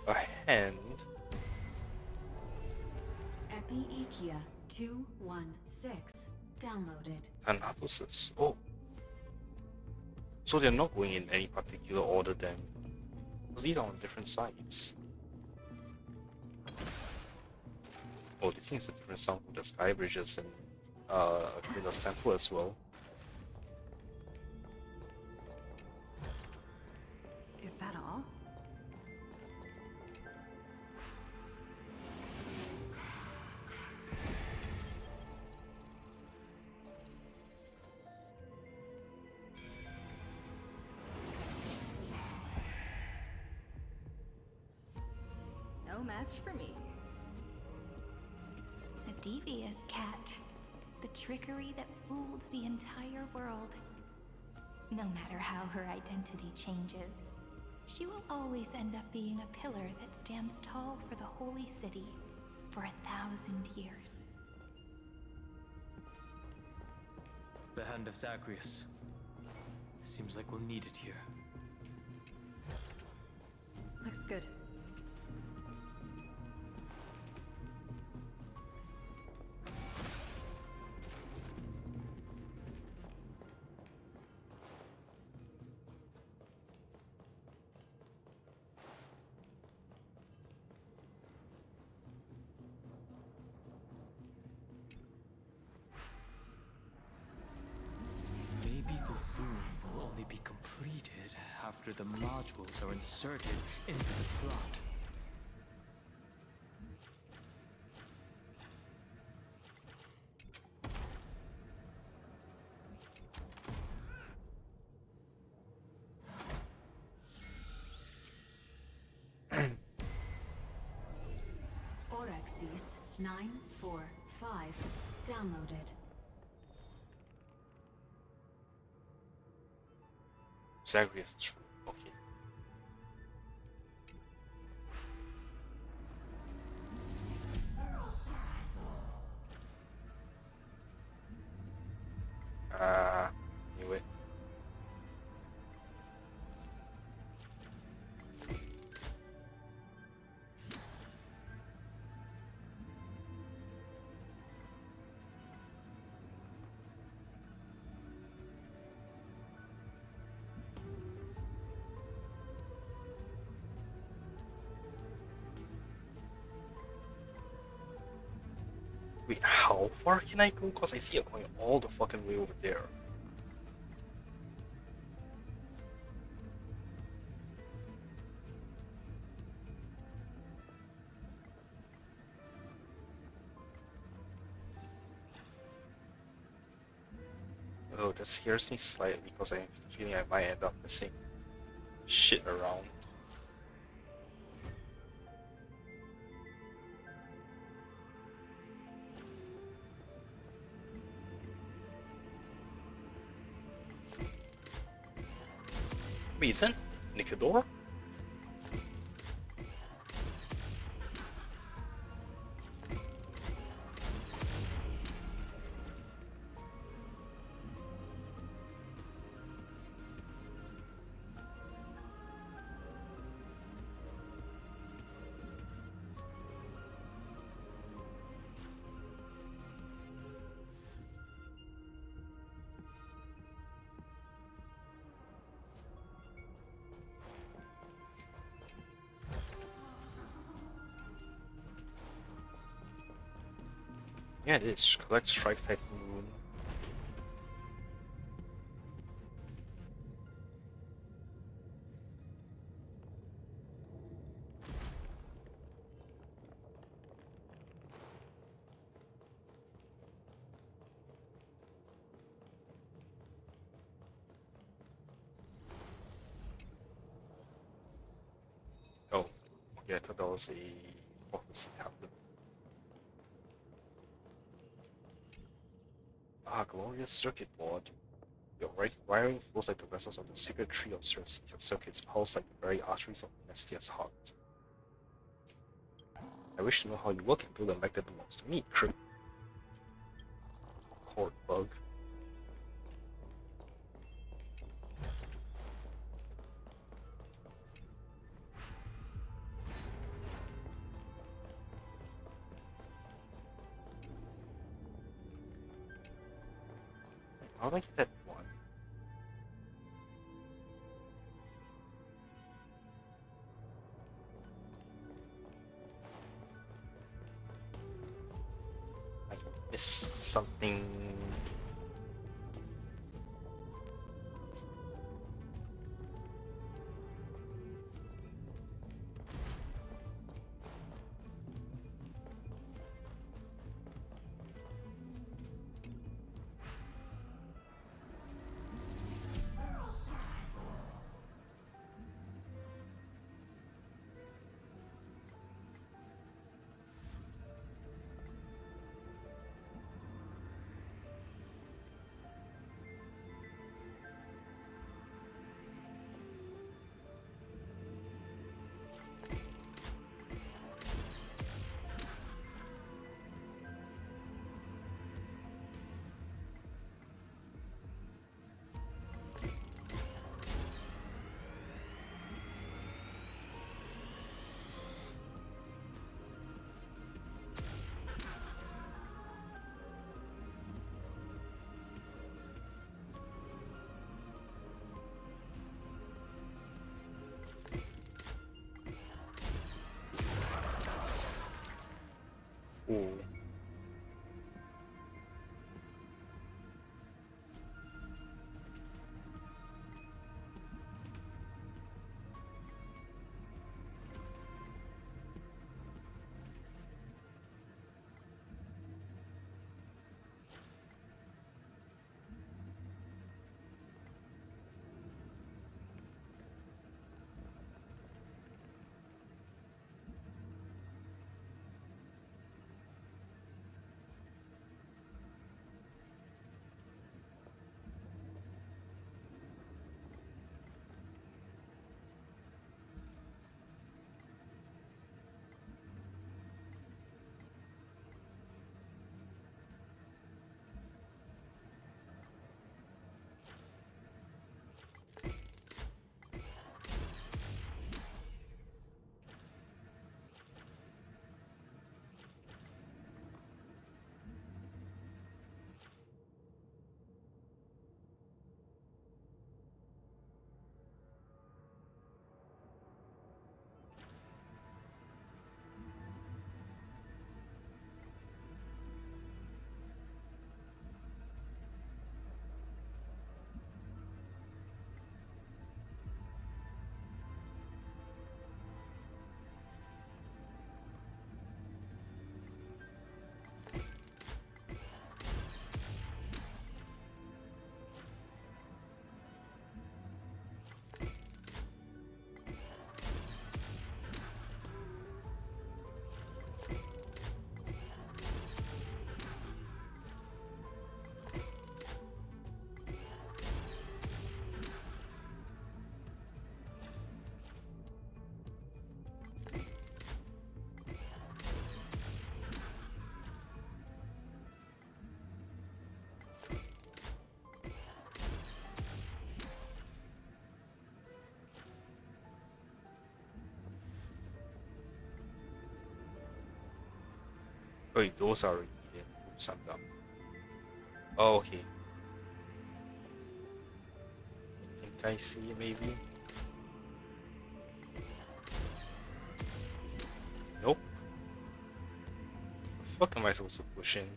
[SPEAKER 1] A hand.
[SPEAKER 7] Epi-Ikia 216 downloaded.
[SPEAKER 1] Thanatos. Oh. So they're not going in any particular order then. Because these are on different sides. Oh, this thing is a different sound from the Sky Bridges and Aquila's Temple as well.
[SPEAKER 5] Is that all?
[SPEAKER 2] No match for me. A devious cat. The trickery that fooled the entire world. No matter how her identity changes, she will always end up being a pillar that stands tall for the holy city for 1,000 years.
[SPEAKER 4] The hand of Zagreus. Seems like we'll need it here.
[SPEAKER 5] Looks good.
[SPEAKER 4] Maybe the room will only be completed after the modules are inserted into the slot.
[SPEAKER 7] Orexis 945 downloaded.
[SPEAKER 1] Zagreus is okay. Anyway. Wait, how far can I go? Because I see it going all the fucking way over there. Oh, that scares me slightly because I have the feeling I might end up missing shit around. Wait, is that Nicodor? Yeah, it is. Collect strike type moon. Oh, yeah, I thought that was a prophecy tablet. Ah, glorious circuit board. Your wiring flows like the vessels of the secret tree of Circe. Your circuits pulse like the very arteries of Mestia's heart. I wish to know how you work and build a mech that belongs to me. Cord bug. How do I get that one? I missed something. Ooh. Wait, those are already summed up. Oh, okay. I think I see it maybe. Nope. What the fuck am I supposed to push in?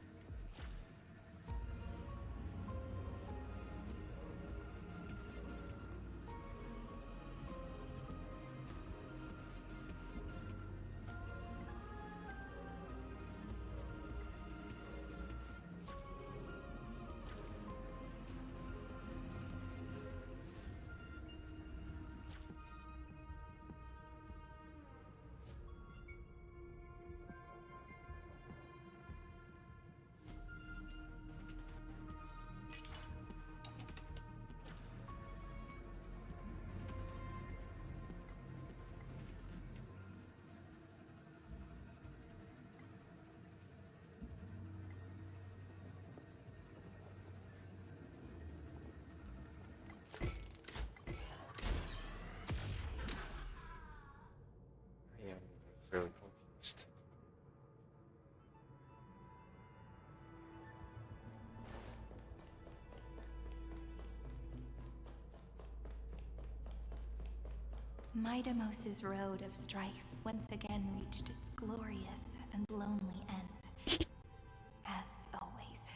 [SPEAKER 2] Midamos's road of strife once again reached its glorious and lonely end. As always.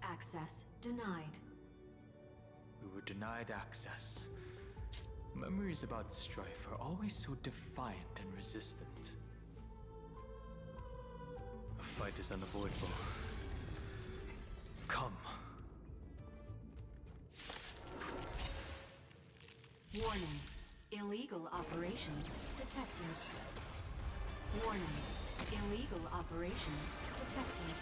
[SPEAKER 7] Access denied.
[SPEAKER 4] We were denied access. Memories about strife are always so defiant and resistant. A fight is unavoidable. Come.
[SPEAKER 7] Warning. Illegal operations detected. Warning. Illegal operations detected.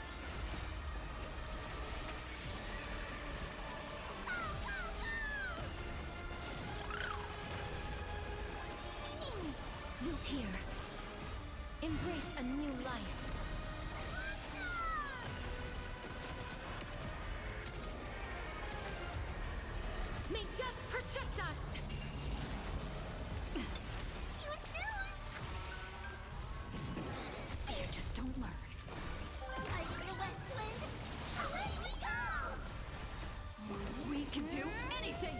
[SPEAKER 2] Wilt here. Embrace a new life. May death protect us! You just don't learn.
[SPEAKER 3] Like the West Wind, away we go!
[SPEAKER 2] We can do anything!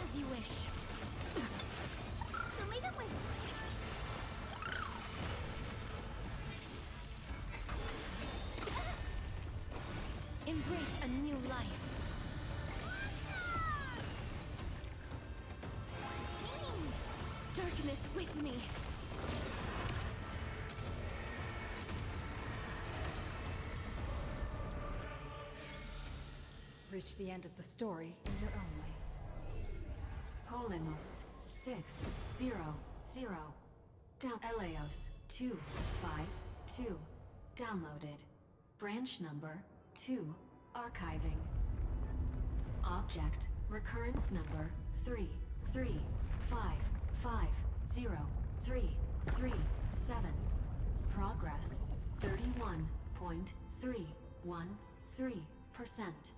[SPEAKER 2] As you wish. Embrace a new life. Darkness with me.
[SPEAKER 5] Reach the end of the story in your own way.
[SPEAKER 7] Polymos 600. Down Eleos 252. Downloaded. Branch number 2. Archiving. Object recurrence number 335503337. Progress 31.313%.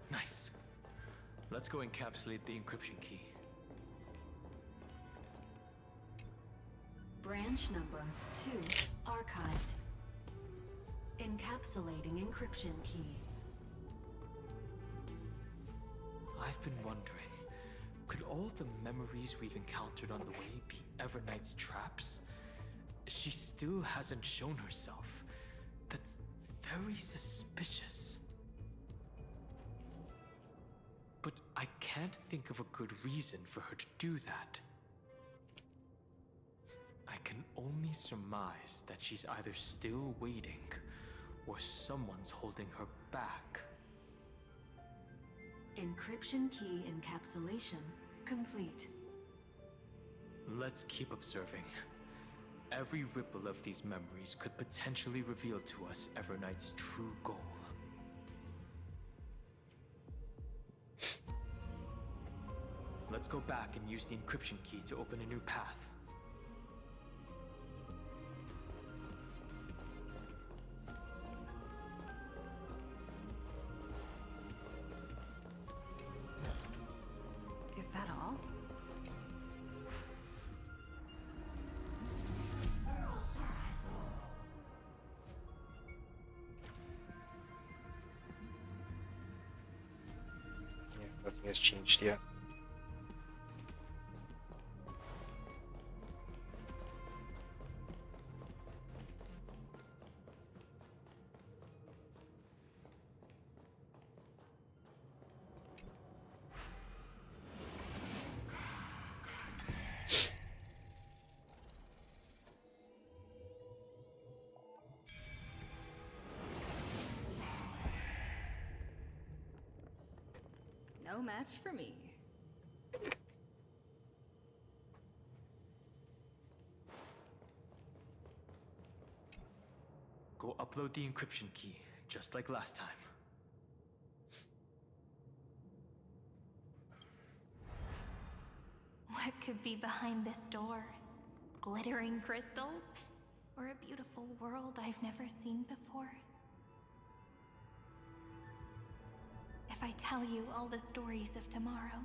[SPEAKER 4] Nice. Let's go encapsulate the encryption key.
[SPEAKER 7] Branch number 2 archived. Encapsulating encryption key.
[SPEAKER 4] I've been wondering, could all the memories we've encountered on the way be Evernight's traps? She still hasn't shown herself. That's very suspicious. But I can't think of a good reason for her to do that. I can only surmise that she's either still waiting, or someone's holding her back.
[SPEAKER 7] Encryption key encapsulation complete.
[SPEAKER 4] Let's keep observing. Every ripple of these memories could potentially reveal to us Evernight's true goal. Let's go back and use the encryption key to open a new path.
[SPEAKER 5] Is that all?
[SPEAKER 1] Yeah, nothing has changed yet.
[SPEAKER 2] No match for me.
[SPEAKER 4] Go upload the encryption key, just like last time.
[SPEAKER 2] What could be behind this door? Glittering crystals? Or a beautiful world I've never seen before? if I tell you all the stories of tomorrow?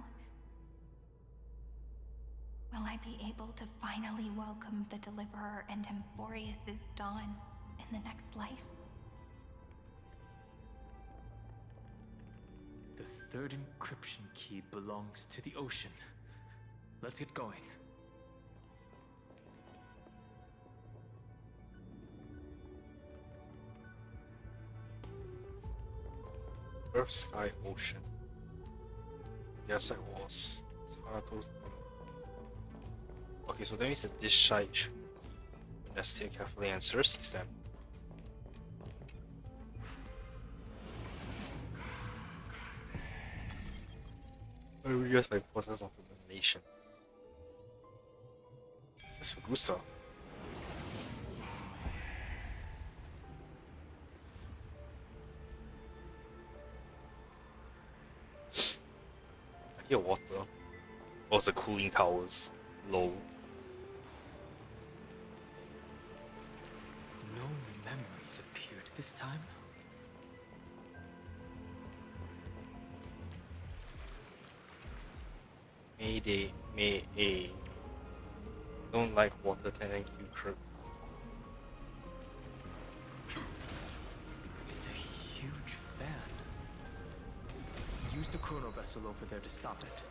[SPEAKER 2] Will I be able to finally welcome the Deliverer and Emphorius' dawn in the next life?
[SPEAKER 4] The third encryption key belongs to the ocean. Let's get going.
[SPEAKER 1] Earth, sky, ocean. Yes, I was. Okay, so that means that this side should investigate carefully and Cersei's then. I really just like process of elimination. That's for Gusa. I hear water. Oh, it's the cooling towers. Low.
[SPEAKER 4] No memories appeared this time.
[SPEAKER 1] Mayday, May A. Don't like water, thank you, Kirk.
[SPEAKER 4] It's a huge fan. Use the chrono vessel over there to stop it.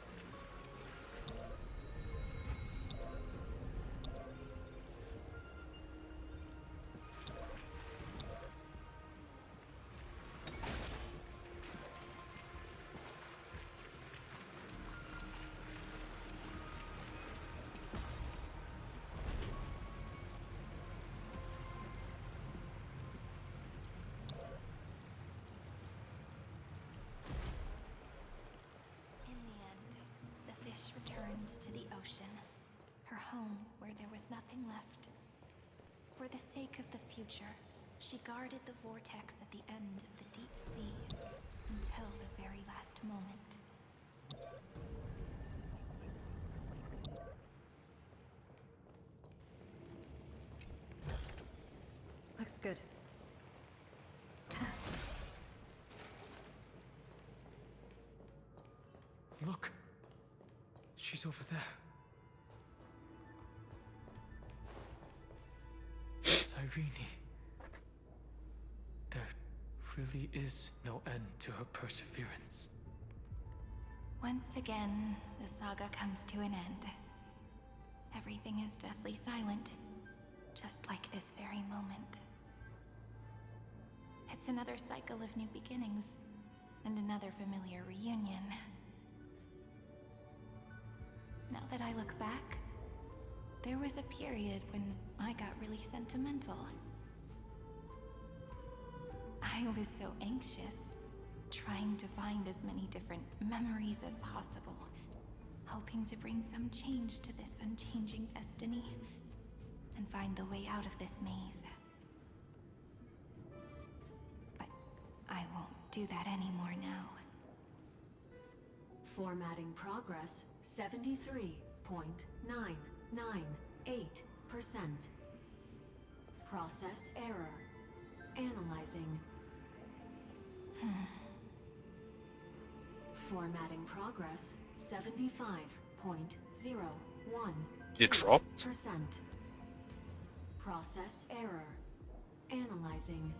[SPEAKER 2] In the end, the fish returned to the ocean, her home where there was nothing left. For the sake of the future, she guarded the vortex at the end of the deep sea until the very last moment.
[SPEAKER 5] Looks good.
[SPEAKER 4] Look! She's over there. Cyrene. There really is no end to her perseverance.
[SPEAKER 2] Once again, the saga comes to an end. Everything is deathly silent, just like this very moment. It's another cycle of new beginnings, and another familiar reunion. Now that I look back, there was a period when I got really sentimental. I was so anxious, trying to find as many different memories as possible, hoping to bring some change to this unchanging destiny, and find the way out of this maze. But I won't do that anymore now.
[SPEAKER 7] Formatting progress 73.998%. Process error. Analyzing. Formatting progress 75.01%.
[SPEAKER 1] It dropped?
[SPEAKER 7] Process error. Analyzing.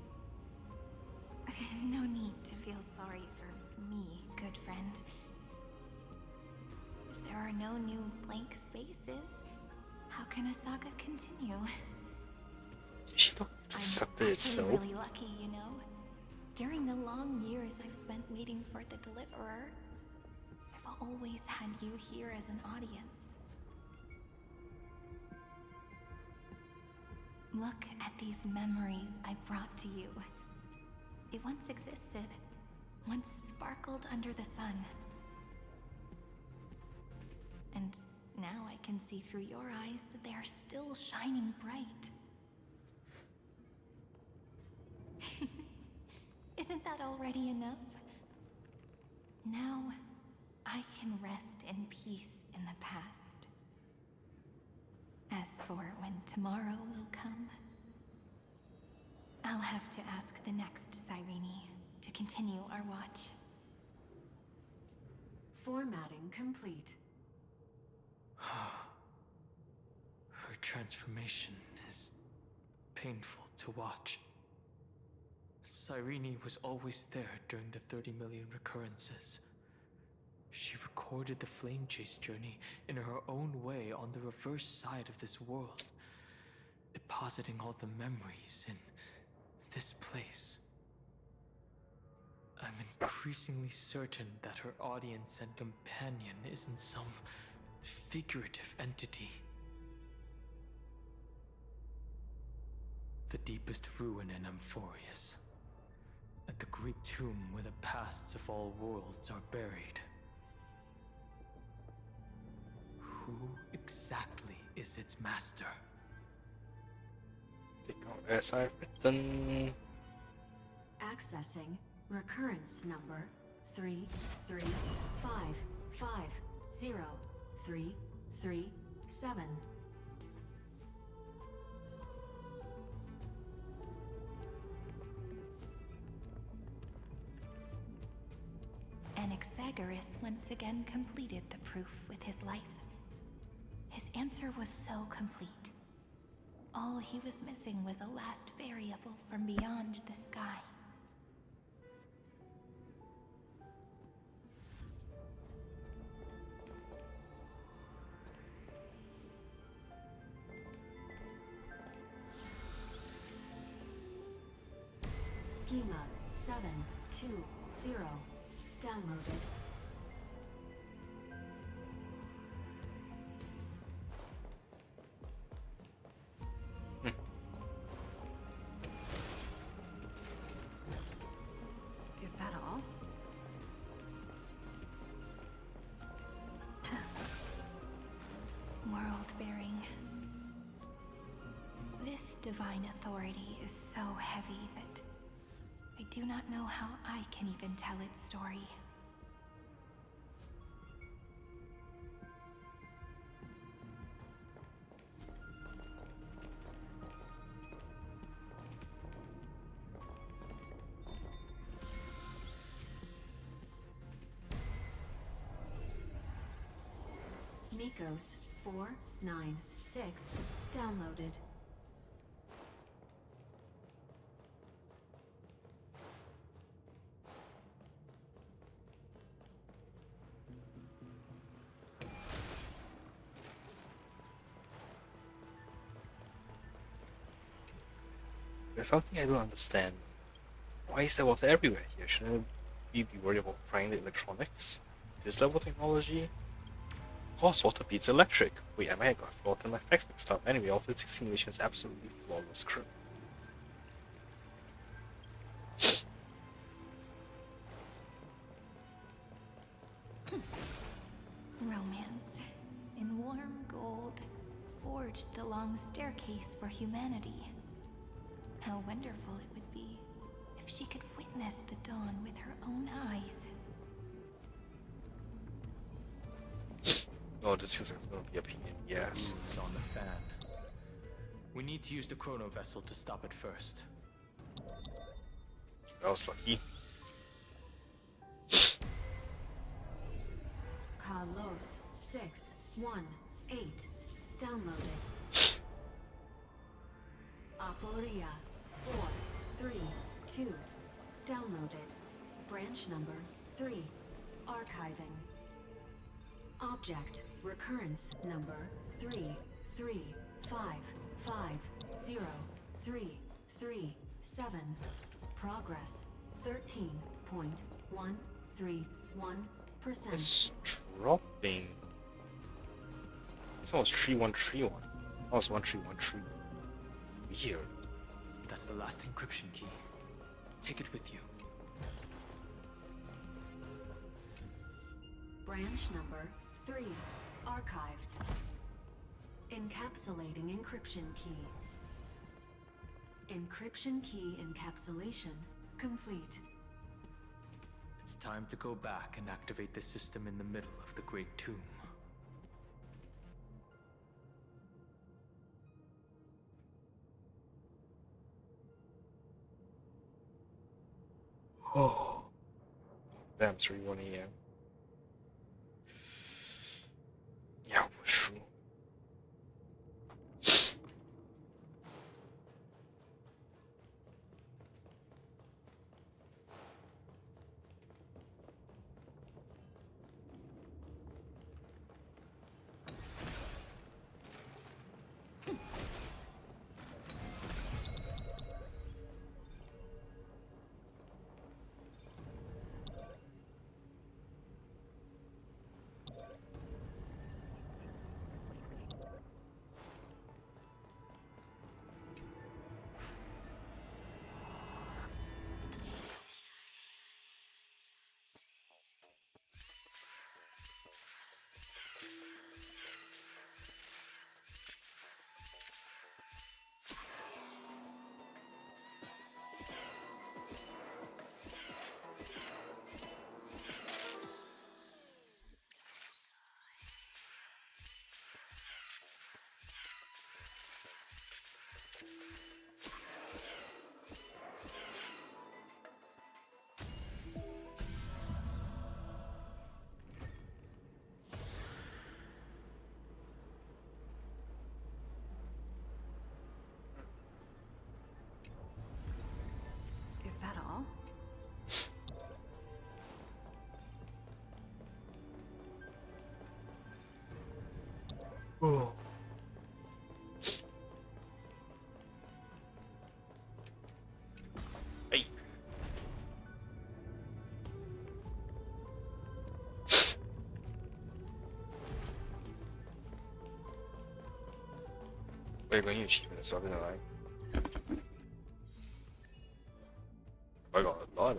[SPEAKER 2] No need to feel sorry for me, good friend. If there are no new blank spaces, how can a saga continue?
[SPEAKER 1] She not
[SPEAKER 2] I'm
[SPEAKER 1] accepted
[SPEAKER 2] actually
[SPEAKER 1] itself.
[SPEAKER 2] really lucky, you know? During the long years I've spent waiting for the Deliverer, I've always had you here as an audience. Look at these memories I brought to you. They once existed, once sparkled under the sun. And now I can see through your eyes that they are still shining bright. Isn't that already enough? Now, I can rest in peace in the past. As for when tomorrow will come, I'll have to ask the next Cyrene to continue our watch.
[SPEAKER 7] Formatting complete.
[SPEAKER 4] Her transformation is painful to watch. Cyrene was always there during the 30 million recurrences. She recorded the flame chase journey in her own way on the reverse side of this world, depositing all the memories in this place. I'm increasingly certain that her audience and companion isn't some figurative entity. The deepest ruin in Amphorius, at the great tomb where the pasts of all worlds are buried. Who exactly is its master?
[SPEAKER 1] Take out as I've written.
[SPEAKER 7] Accessing recurrence number 335503337.
[SPEAKER 2] Anaxagoras once again completed the proof with his life. His answer was so complete. All he was missing was a last variable from beyond the sky.
[SPEAKER 7] Schema 720 downloaded.
[SPEAKER 5] Is that all?
[SPEAKER 2] World-bearing. This divine authority is so heavy that I do not know how I can even tell its story.
[SPEAKER 7] Nikos 496 downloaded.
[SPEAKER 1] There's something I don't understand. Why is there water everywhere here? Shouldn't we be worried about prying the electronics? This level of technology? Of course, water beats electric. Wait, I might have got water in my facts mixed up. Anyway, all physics simulation is absolutely flawless crew.
[SPEAKER 2] Romance, in warm gold, forged the long staircase for humanity. How wonderful it would be if she could witness the dawn with her own eyes.
[SPEAKER 1] Oh, this feels like it's gonna be a pain in the ass.
[SPEAKER 4] Is on the fan. We need to use the chrono vessel to stop it first.
[SPEAKER 1] I was lucky.
[SPEAKER 7] Carlos 618 downloaded. Aporia 432 downloaded. Branch number 3 archiving. Object recurrence number 335503337. Progress 13.131%.
[SPEAKER 1] It's dropping. This one was 3131. That was 1313. Weird.
[SPEAKER 4] That's the last encryption key. Take it with you.
[SPEAKER 7] Branch number 3 archived. Encapsulating encryption key. Encryption key encapsulation complete.
[SPEAKER 4] It's time to go back and activate the system in the middle of the Great Tomb.
[SPEAKER 1] Oh. Damn, it's 31 AM. 对，关于achievement 说真的来，I got a lot.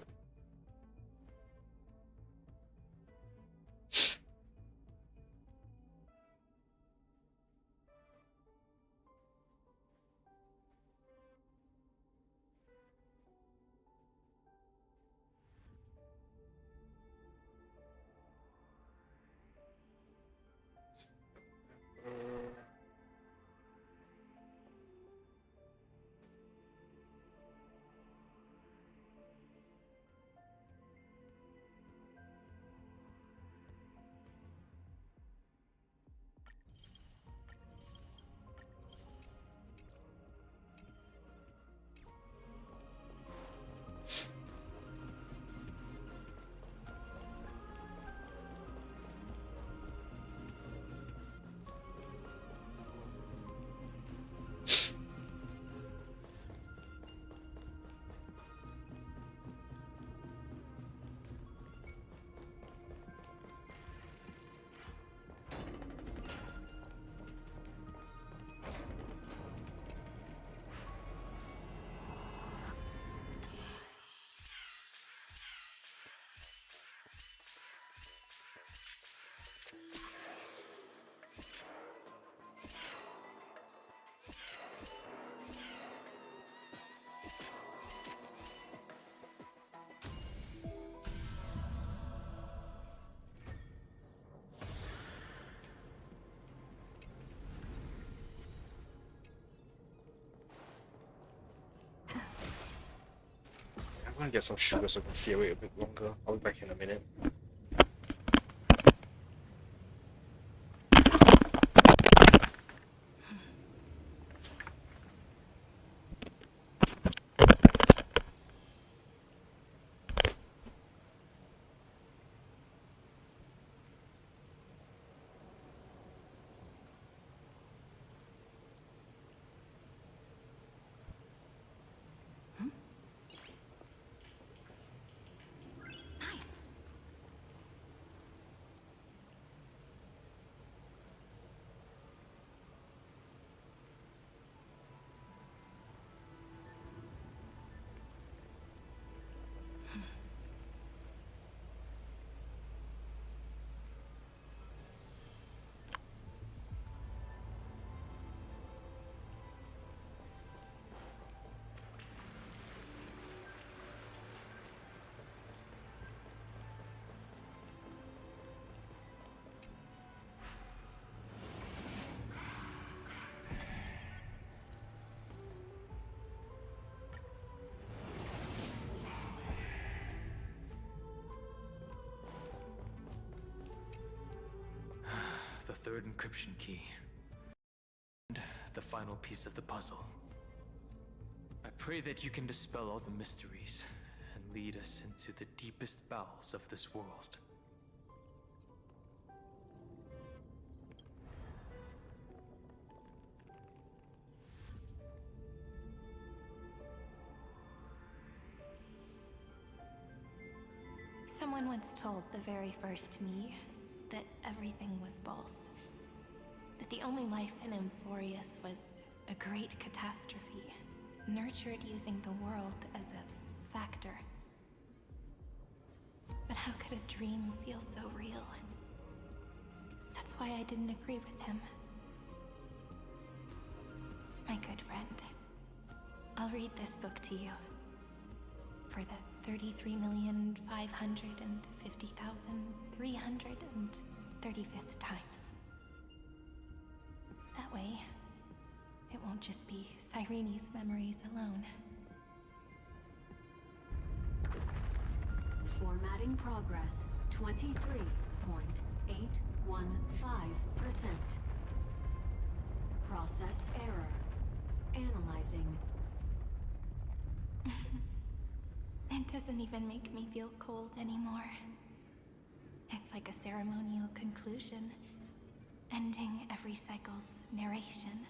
[SPEAKER 1] I'm gonna get some sugar so I can stay awake a bit longer. I'll be back in a minute.
[SPEAKER 4] The third encryption key. And the final piece of the puzzle. I pray that you can dispel all the mysteries and lead us into the deepest bowels of this world.
[SPEAKER 2] Someone once told the very first me that everything was false. That the only life in Amphorius was a great catastrophe, nurtured using the world as a factor. But how could a dream feel so real? That's why I didn't agree with him. My good friend, I'll read this book to you. For the 33,550,335th time. That way, it won't just be Cyrene's memories alone.
[SPEAKER 7] Formatting progress 23.815%. Process error. Analyzing.
[SPEAKER 2] It doesn't even make me feel cold anymore. It's like a ceremonial conclusion, ending every cycle's narration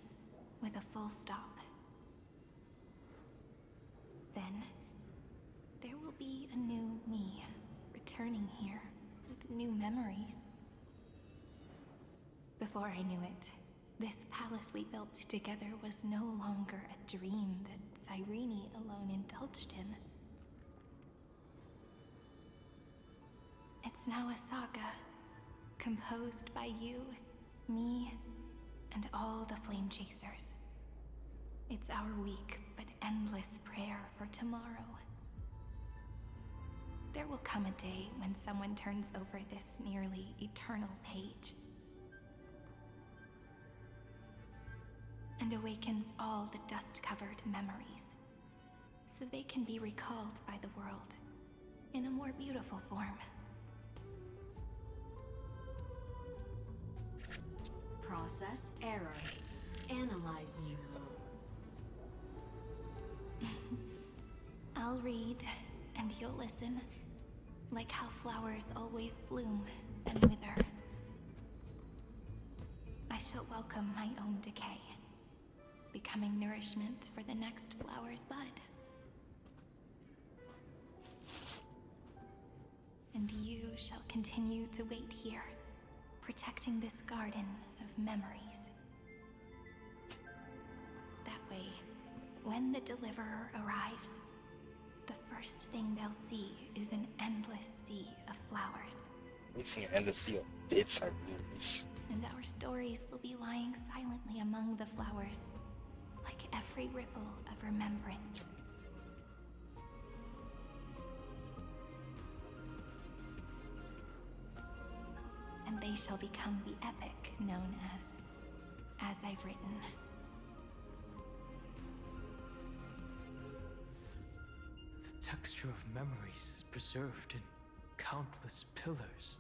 [SPEAKER 2] with a full stop. Then, there will be a new me returning here with new memories. Before I knew it, This palace we built together was no longer a dream that Cyrene alone indulged in. It's now a saga, composed by you, me, and all the Flame Chasers. It's our weak but endless prayer for tomorrow. There will come a day when someone turns over this nearly eternal page and awakens all the dust-covered memories, so they can be recalled by the world in a more beautiful form.
[SPEAKER 7] Process error. Analyze you.
[SPEAKER 2] I'll read, and you'll listen, like how flowers always bloom and wither. I shall welcome my own decay, becoming nourishment for the next flower's bud. And you shall continue to wait here, protecting this garden of memories. That way, when the Deliverer arrives, the first thing they'll see is an endless sea of flowers.
[SPEAKER 1] Facing an endless sea of dead Cyrenes.
[SPEAKER 2] And our stories will be lying silently among the flowers, like every ripple of remembrance. And they shall become the epic known as I've written.
[SPEAKER 4] The texture of memories is preserved in countless pillars.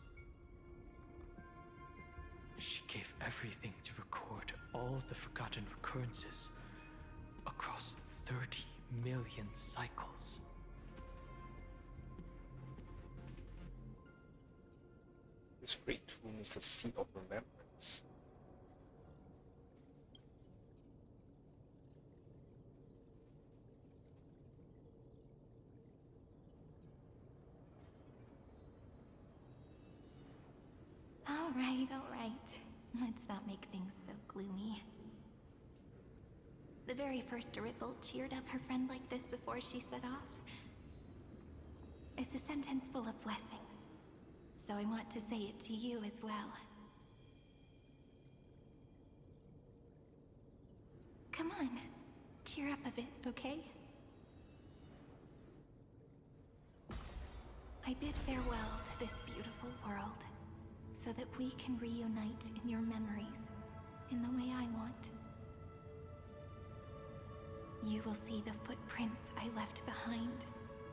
[SPEAKER 4] She gave everything to record all the forgotten recurrences across 30 million cycles.
[SPEAKER 1] This great tomb is the seat of remembrance.
[SPEAKER 2] All right. Let's not make things so gloomy. The very first Ripple cheered up her friend like this before she set off. It's a sentence full of blessings, so I want to say it to you as well. Come on, cheer up a bit, okay? I bid farewell to this beautiful world, so that we can reunite in your memories in the way I want. You will see the footprints I left behind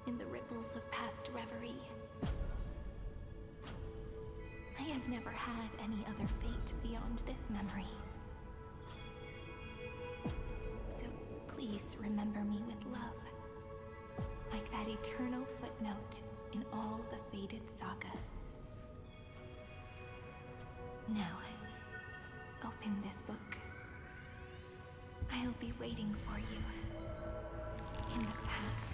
[SPEAKER 2] in the ripples of past reverie. I have never had any other fate beyond this memory. So please remember me with love, like that eternal footnote in all the faded sagas. Now, open this book. I'll be waiting for you in the past.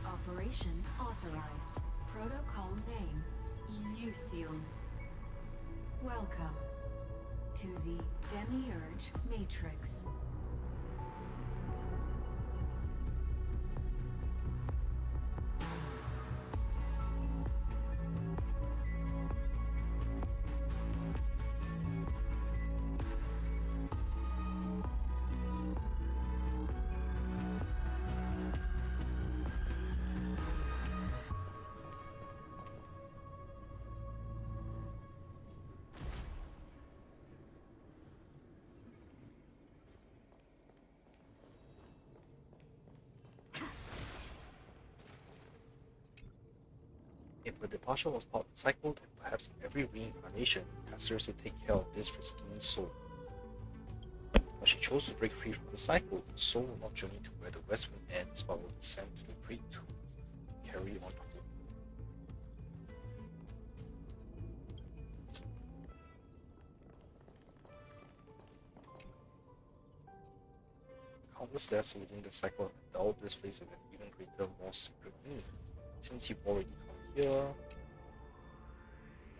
[SPEAKER 7] Operation authorized. Protocol name, Illusium. Welcome to the Demiurge Matrix.
[SPEAKER 1] If a departure was part of the cycle, then perhaps in every reincarnation, it has served to take care of this pristine soul. But she chose to break free from the cycle. The soul will not journey to where the west wind ends, but will descend to the great tomb, carry on home. Countless deaths within the cycle have endowed this place with an even greater, more sacred meaning. Since you've already come here,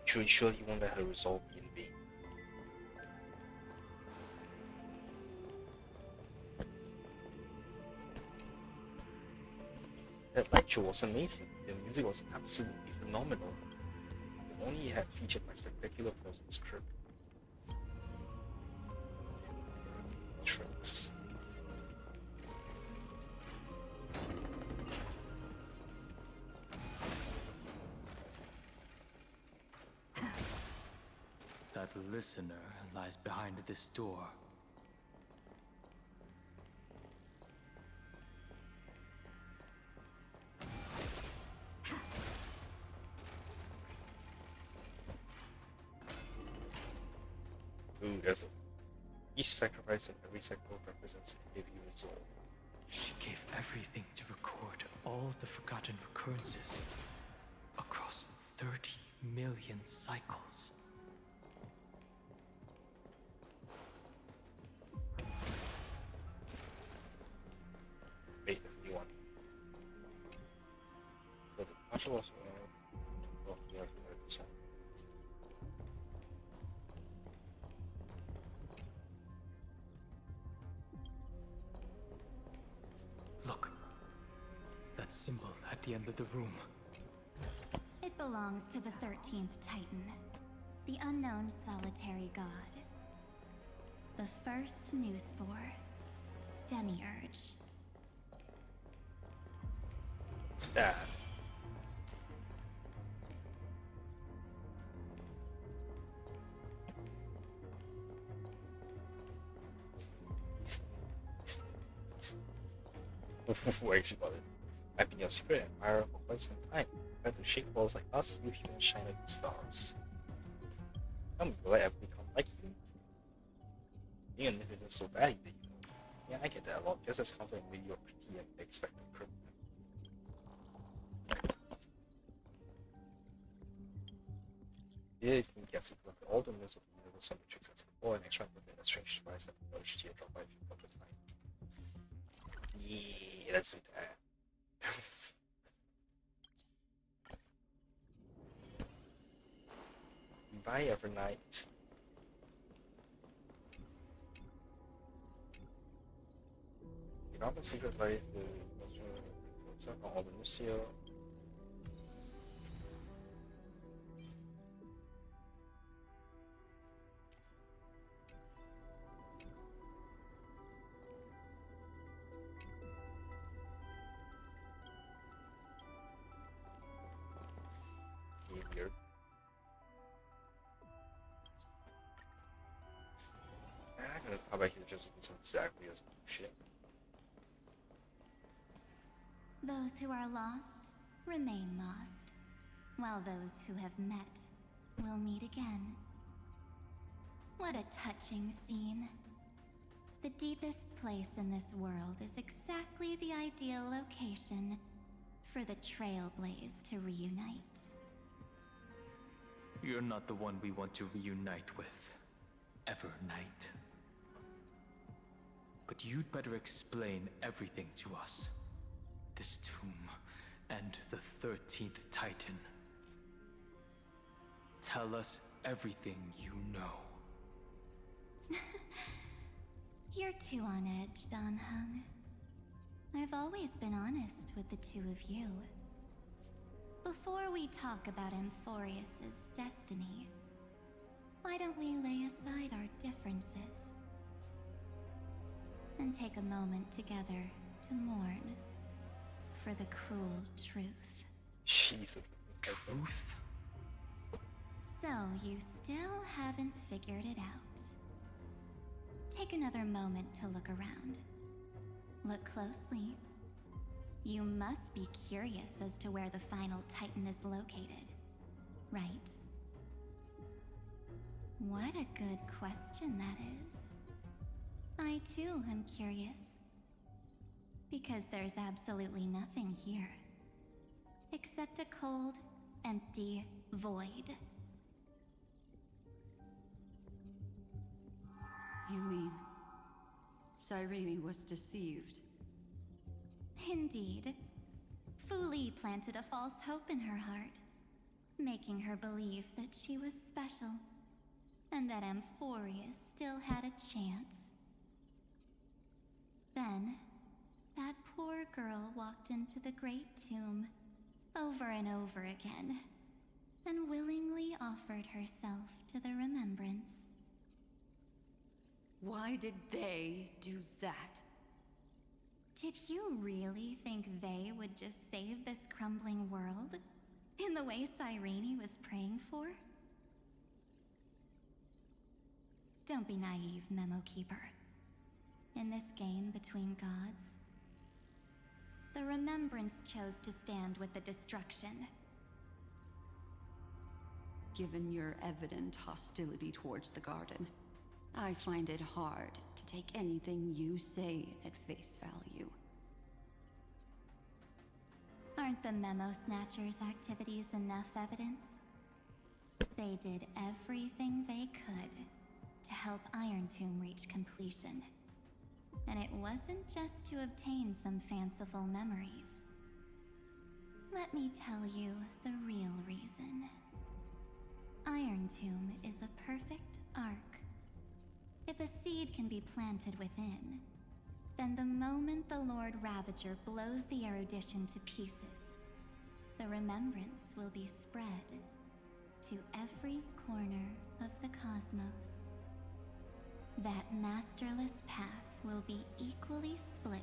[SPEAKER 1] surely he won't let her resolve be in vain. That lecture was amazing. The music was absolutely phenomenal. If only it had featured my spectacular presence script. Tricks.
[SPEAKER 4] That listener lies behind this door.
[SPEAKER 1] Ooh, there's a... Each sacrifice and every cycle represents a heavy resolve.
[SPEAKER 4] She gave everything to record all the forgotten recurrences across 30 million cycles.
[SPEAKER 1] Wait, if you want. So the martial arts... well, we have to learn this one.
[SPEAKER 4] Look. That symbol at the end of the room.
[SPEAKER 3] It belongs to the 13th Titan, the unknown solitary god. The first new spore, Demiurge.
[SPEAKER 1] What's that? I actually got it. I've been your secret admirer for quite some time. Trying to shake balls like us, you humans shine like the stars. Tell me, will I ever become like you? Being a nigga is so bad that you know. Yeah, I get that a lot, just as confident with your pretty and expected criminal. It is the guess look at all the news of the universal matrix as before and extract within a strange device that emerged here drop by a few of time. Yeah, let's do that. Bye, Evernight. You know, the secret life is all the news here. Weird. I'm gonna come back here just to do some exactly as bullshit.
[SPEAKER 3] Those who are lost remain lost, while those who have met will meet again. What a touching scene. The deepest place in this world is exactly the ideal location for the Trailblaze to reunite.
[SPEAKER 4] You're not the one we want to reunite with, Evernight. But you'd better explain everything to us. This tomb and the 13th Titan. Tell us everything you know.
[SPEAKER 3] You're too on edge, Dan Hung. I've always been honest with the two of you. Before we talk about Amphorius's destiny, why don't we lay aside our differences and take a moment together to mourn for the cruel truth?
[SPEAKER 1] Jesus.
[SPEAKER 4] Truth?
[SPEAKER 3] So you still haven't figured it out. Take another moment to look around. Look closely. You must be curious as to where the final Titan is located, right? What a good question that is. I too am curious. Because there's absolutely nothing here. Except a cold, empty void.
[SPEAKER 6] You mean Cyrene was deceived?
[SPEAKER 3] Indeed. Fu Li planted a false hope in her heart, making her believe that she was special, and that Amphorius still had a chance. Then, that poor girl walked into the Great Tomb over and over again, and willingly offered herself to the remembrance.
[SPEAKER 6] Why did they do that?
[SPEAKER 3] Did you really think they would just save this crumbling world? In the way Cyrene was praying for? Don't be naive, Memo Keeper. In this game between gods, the Remembrance chose to stand with the destruction.
[SPEAKER 6] Given your evident hostility towards the garden, I find it hard to take anything you say at face value.
[SPEAKER 3] Aren't the Memo Snatchers' activities enough evidence? They did everything they could to help Iron Tomb reach completion. And it wasn't just to obtain some fanciful memories. Let me tell you the real reason. Iron Tomb is a perfect arc. If a seed can be planted within, then the moment the Lord Ravager blows the erudition to pieces, the remembrance will be spread to every corner of the cosmos. That masterless path will be equally split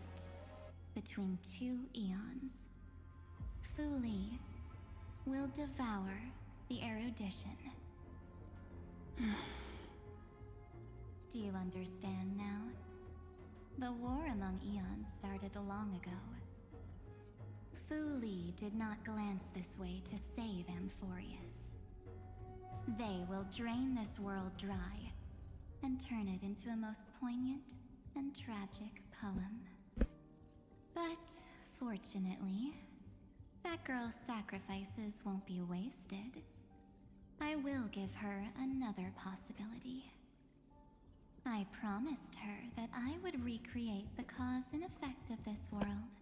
[SPEAKER 3] between two eons. Fu Li will devour the erudition. Do you understand now? The war among eons started long ago. Fu Li did not glance this way to save Amphorius. They will drain this world dry and turn it into a most poignant and tragic poem. But fortunately, that girl's sacrifices won't be wasted. I will give her another possibility. I promised her that I would recreate the cause and effect of this world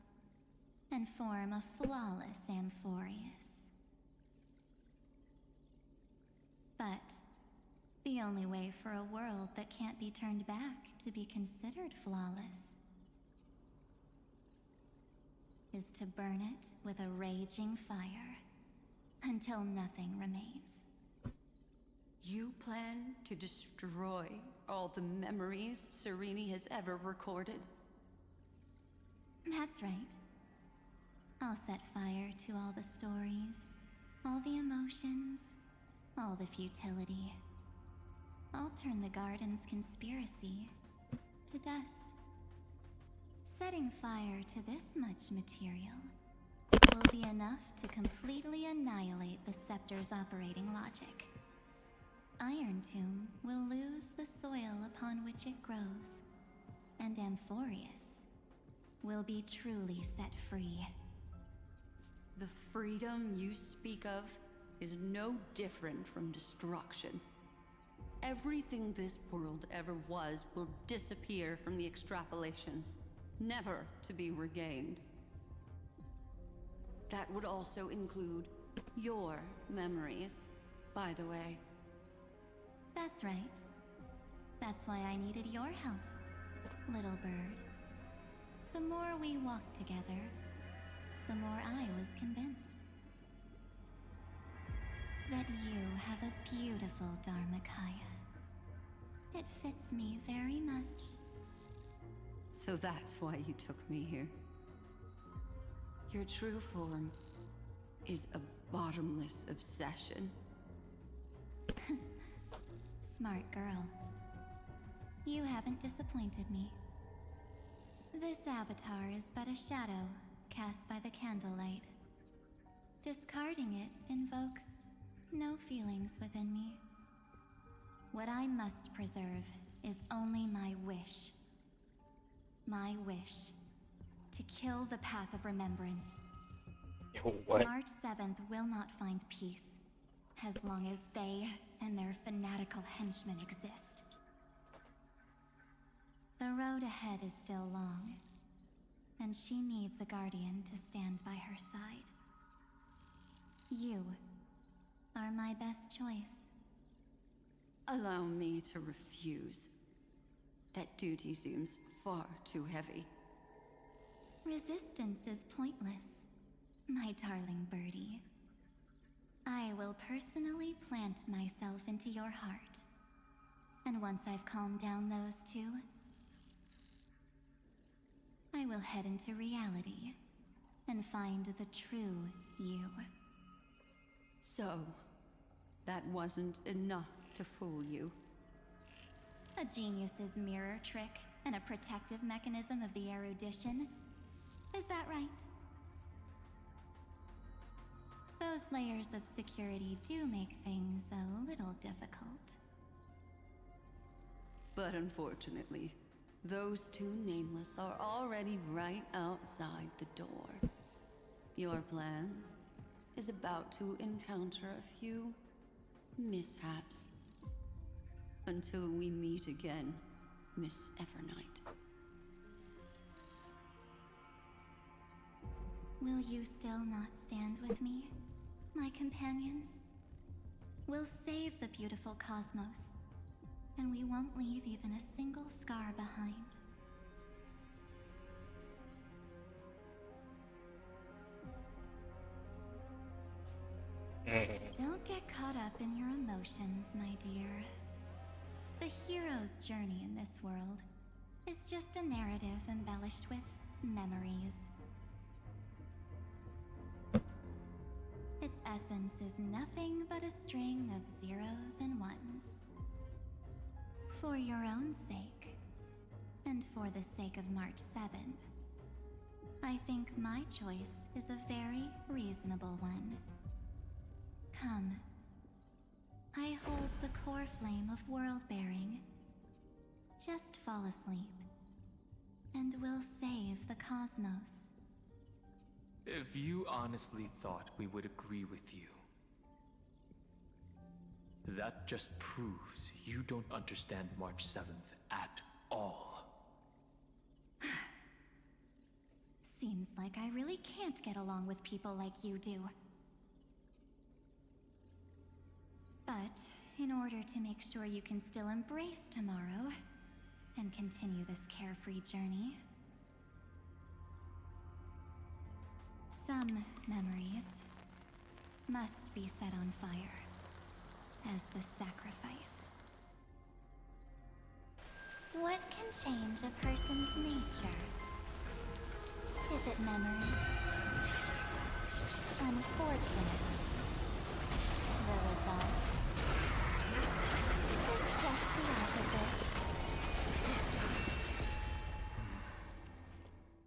[SPEAKER 3] and form a flawless Amphorius. But the only way for a world that can't be turned back to be considered flawless is to burn it with a raging fire until nothing remains.
[SPEAKER 6] You plan to destroy all the memories Cyrene has ever recorded?
[SPEAKER 3] That's right. I'll set fire to all the stories, all the emotions, all the futility. I'll turn the garden's conspiracy to dust. Setting fire to this much material will be enough to completely annihilate the scepter's operating logic. Iron Tomb will lose the soil upon which it grows, and Amphorius will be truly set free.
[SPEAKER 6] The freedom you speak of is no different from destruction. Everything this world ever was will disappear from the extrapolations, never to be regained. That would also include your memories, by the way.
[SPEAKER 3] That's right. That's why I needed your help, little bird. The more we walked together, the more I was convinced that you have a beautiful Dharmakaya. It fits me very much.
[SPEAKER 6] So that's why you took me here. Your true form is a bottomless obsession.
[SPEAKER 3] Smart girl. You haven't disappointed me. This avatar is but a shadow cast by the candlelight. Discarding it invokes no feelings within me. What I must preserve is only my wish. My wish to kill the path of remembrance.
[SPEAKER 1] Yo, what?
[SPEAKER 3] March 7th will not find peace as long as they and their fanatical henchmen exist. The road ahead is still long, and she needs a guardian to stand by her side. You are my best choice.
[SPEAKER 6] Allow me to refuse. That duty seems far too heavy.
[SPEAKER 3] Resistance is pointless, my darling birdie. I will personally plant myself into your heart. And once I've calmed down those two, I will head into reality and find the true you.
[SPEAKER 6] So, that wasn't enough to fool you.
[SPEAKER 3] A genius's mirror trick and a protective mechanism of the erudition. Is that right? Those layers of security do make things a little difficult.
[SPEAKER 6] But unfortunately, those two nameless are already right outside the door. Your plan is about to encounter a few mishaps. Until we meet again, Miss Evernight.
[SPEAKER 3] Will you still not stand with me, my companions? We'll save the beautiful cosmos, and we won't leave even a single scar behind. Don't get caught up in your emotions, my dear. The hero's journey in this world is just a narrative embellished with memories. Its essence is nothing but a string of zeros and ones. For your own sake, and for the sake of March 7th, I think my choice is a very reasonable one. Come. I hold the core flame of world-bearing. Just fall asleep, and we'll save the cosmos.
[SPEAKER 4] If you honestly thought we would agree with you, that just proves you don't understand March 7th at all.
[SPEAKER 3] Seems like I really can't get along with people like you do. But in order to make sure you can still embrace tomorrow and continue this carefree journey, some memories must be set on fire as the sacrifice. What can change a person's nature? Is it memories? Unfortunately, the result is just the opposite.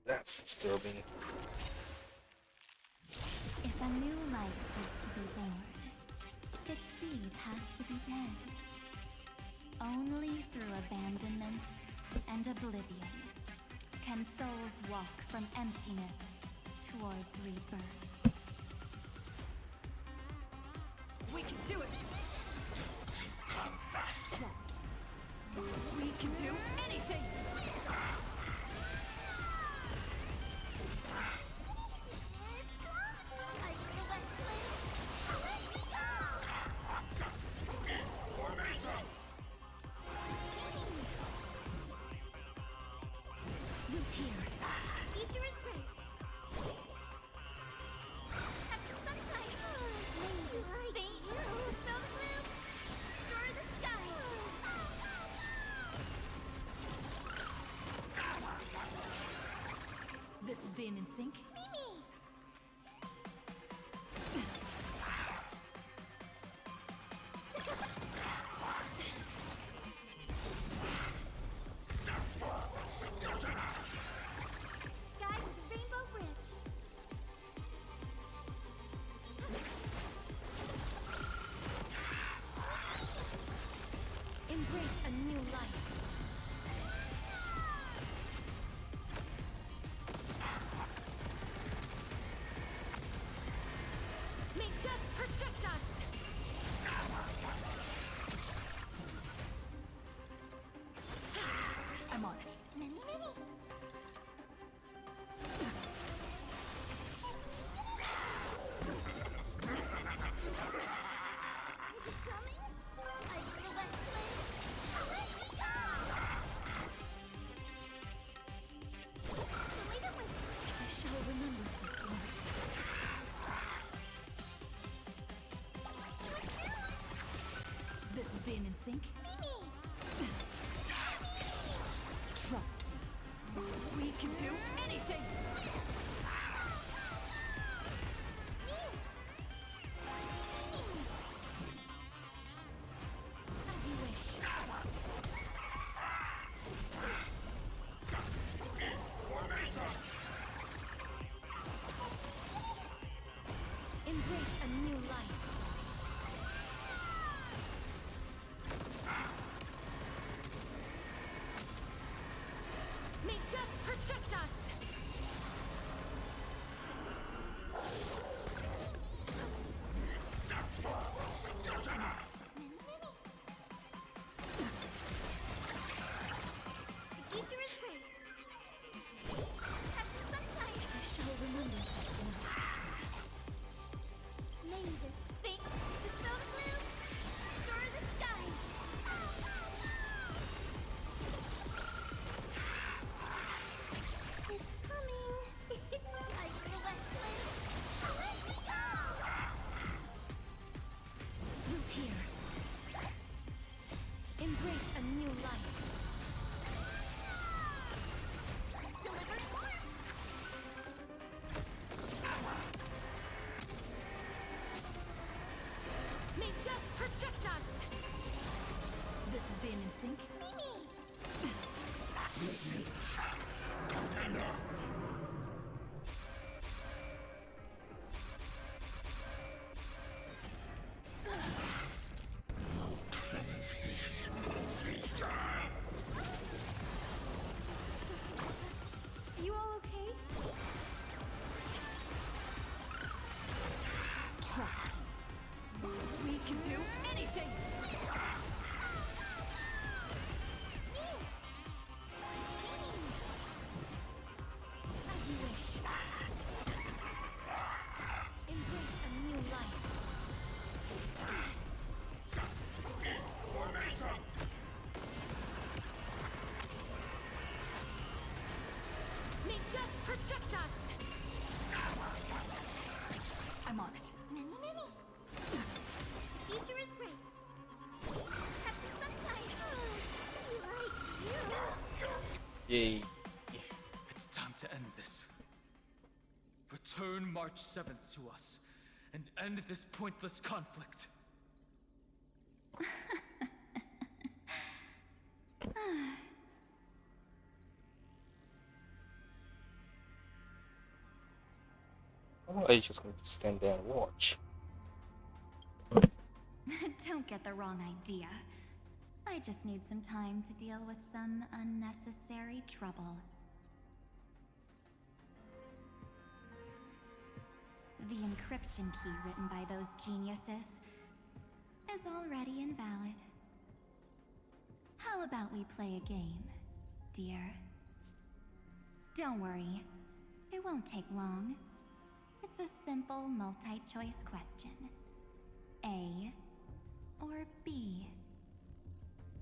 [SPEAKER 1] That's disturbing.
[SPEAKER 3] If a new life is to be born, its seed has to be dead. Only through abandonment and oblivion can souls walk from emptiness towards rebirth.
[SPEAKER 6] We can do it! Trust me. We can do anything!
[SPEAKER 2] Future is great. Have some sunshine. Maybe. Smell the
[SPEAKER 7] sync? Trust me. We can do anything! As you wish. Embrace a new life. May death protect us!
[SPEAKER 2] The future is great. Have some sunshine.
[SPEAKER 7] I shall remember this one.
[SPEAKER 2] Name this thing. Dispel the gloom. Restore the skies. It's coming. I feel that flame. Let me go.
[SPEAKER 7] Root here. Embrace a new life.
[SPEAKER 2] Deliver more.
[SPEAKER 7] May death protect us! This has been in sync?
[SPEAKER 2] Mimi.
[SPEAKER 7] You all okay? Trust me. We can do anything! As you wish. Embrace a new life. May death protect us! I'm on it.
[SPEAKER 2] Mimi. Future is great. Have some sunshine. Like you.
[SPEAKER 1] Yay.
[SPEAKER 4] It's time to end this. Return March 7th to us, and end this pointless conflict.
[SPEAKER 1] Why are you just going to stand there and watch?
[SPEAKER 3] Don't get the wrong idea. I just need some time to deal with some unnecessary trouble. The encryption key written by those geniuses is already invalid. How about we play a game, dear? Don't worry, it won't take long. It's a simple multi-choice question. A or B?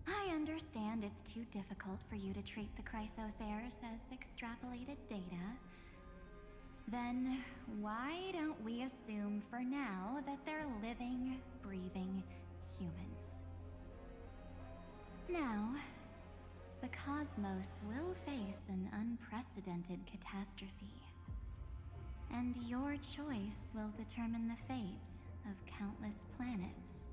[SPEAKER 3] I understand it's too difficult for you to treat the Chrysos heirs as extrapolated data. Then why don't we assume for now that they're living, breathing humans? Now, the cosmos will face an unprecedented catastrophe. And your choice will determine the fate of countless planets.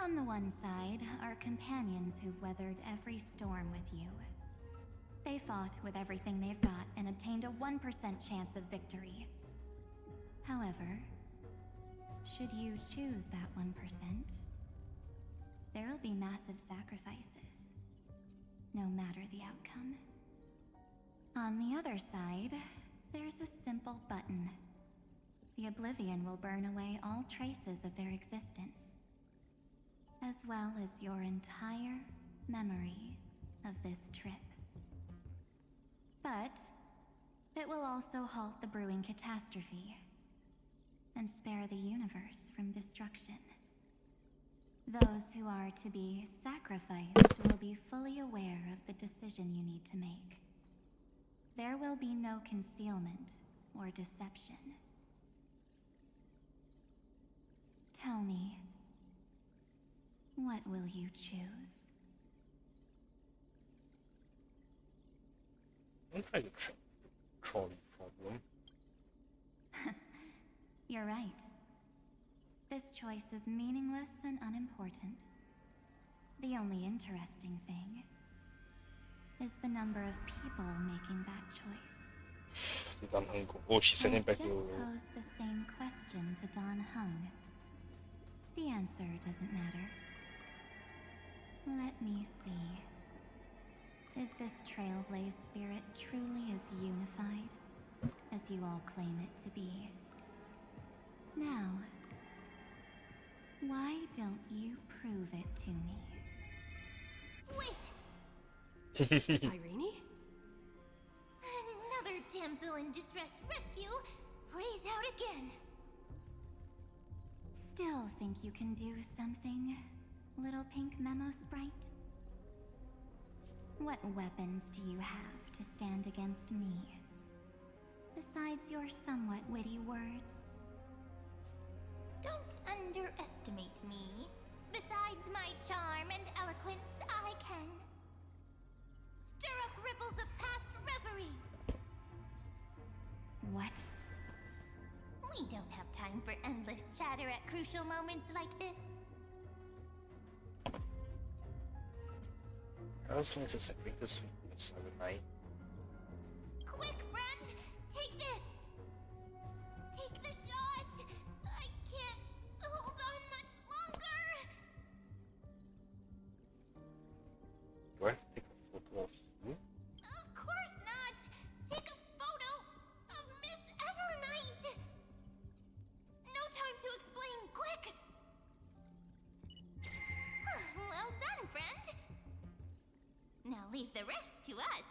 [SPEAKER 3] On the one side are companions who've weathered every storm with you. They fought with everything they've got and obtained a 1% chance of victory. However, should you choose that 1%, there will be massive sacrifices, no matter the outcome. On the other side, there's a simple button. The Oblivion will burn away all traces of their existence, as well as your entire memory of this trip. But it will also halt the brewing catastrophe and spare the universe from destruction. Those who are to be sacrificed will be fully aware of the decision you need to make. There will be no concealment or deception. Tell me, What will you choose?
[SPEAKER 1] I'm trying to trolley problem.
[SPEAKER 3] You're right. This choice is meaningless and unimportant. The only interesting thing is the number of people making that choice.
[SPEAKER 1] Did Dan Heng go? Oh, she sent him
[SPEAKER 3] I've
[SPEAKER 1] back
[SPEAKER 3] just
[SPEAKER 1] to.
[SPEAKER 3] posed the same question to Dan Heng. The answer doesn't matter. Let me see. Is this Trailblaze spirit truly as unified as you all claim it to be? Now, why don't you prove it to me?
[SPEAKER 2] Wait!
[SPEAKER 5] Cyrene?
[SPEAKER 2] Another damsel in distress rescue plays out again.
[SPEAKER 3] Still think you can do something, little pink memo sprite? What weapons do you have to stand against me? Besides your somewhat witty words?
[SPEAKER 2] Don't underestimate me. Besides my charm and eloquence, I can stir up ripples of past reverie.
[SPEAKER 3] What?
[SPEAKER 2] We don't have time for endless chatter at crucial moments like this.
[SPEAKER 1] I was necessary this week with Evernight.
[SPEAKER 2] Quick, friend! Take this! Take the shot! I can't hold on much longer!
[SPEAKER 1] Do I have to take a photo of you?
[SPEAKER 2] Of course not! Take a photo of Miss Evernight! No time to explain, quick! Well done, friend! Now leave the rest to us.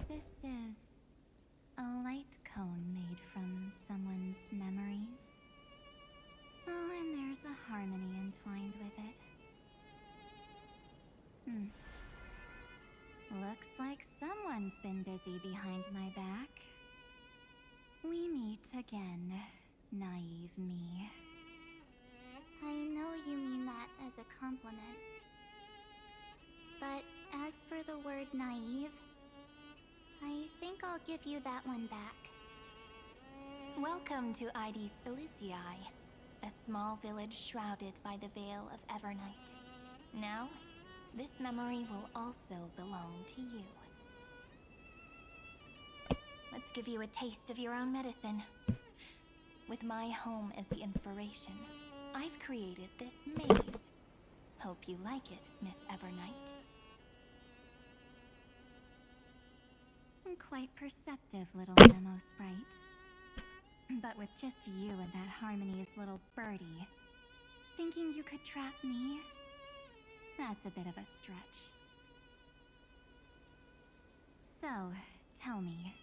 [SPEAKER 3] This is a light cone made from someone's memories. Oh, and there's a harmony entwined with it. Looks like someone's been busy behind my back. We meet again, naive me.
[SPEAKER 8] I know you mean that as a compliment. But as for the word naive, I think I'll give you that one back.
[SPEAKER 2] Welcome to Ides Elysiae, a small village shrouded by the veil of Evernight. Now, this memory will also belong to you. Let's give you a taste of your own medicine. With my home as the inspiration, I've created this maze. Hope you like it, Miss Evernight.
[SPEAKER 3] Quite perceptive, little memo sprite. But with just you and that Harmony's little birdie, thinking you could trap me? That's a bit of a stretch. So, tell me,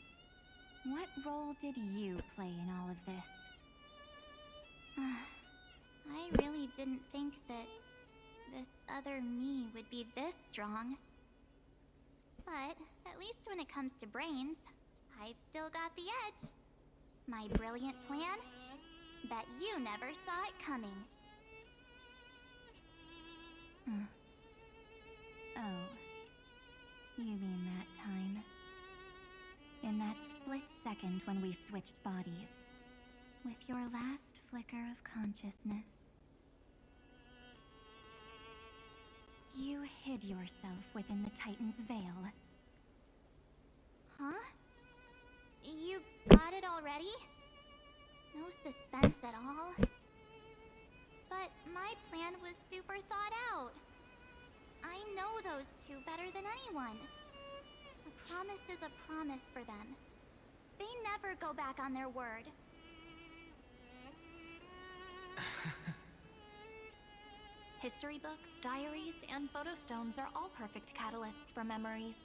[SPEAKER 3] what role did you play in all of this?
[SPEAKER 8] I really didn't think that this other me would be this strong. But at least when it comes to brains, I've still got the edge. My brilliant plan? Bet you never saw it coming.
[SPEAKER 3] Oh, you mean that time? In that split second when we switched bodies, with your last flicker of consciousness, you hid yourself within the Titan's veil.
[SPEAKER 8] Huh? You got it already? No suspense at all? But my plan was super thought out. I know those two better than anyone. A promise is a promise for them. They never go back on their word.
[SPEAKER 2] History books, diaries, and photostones are all perfect catalysts for memories.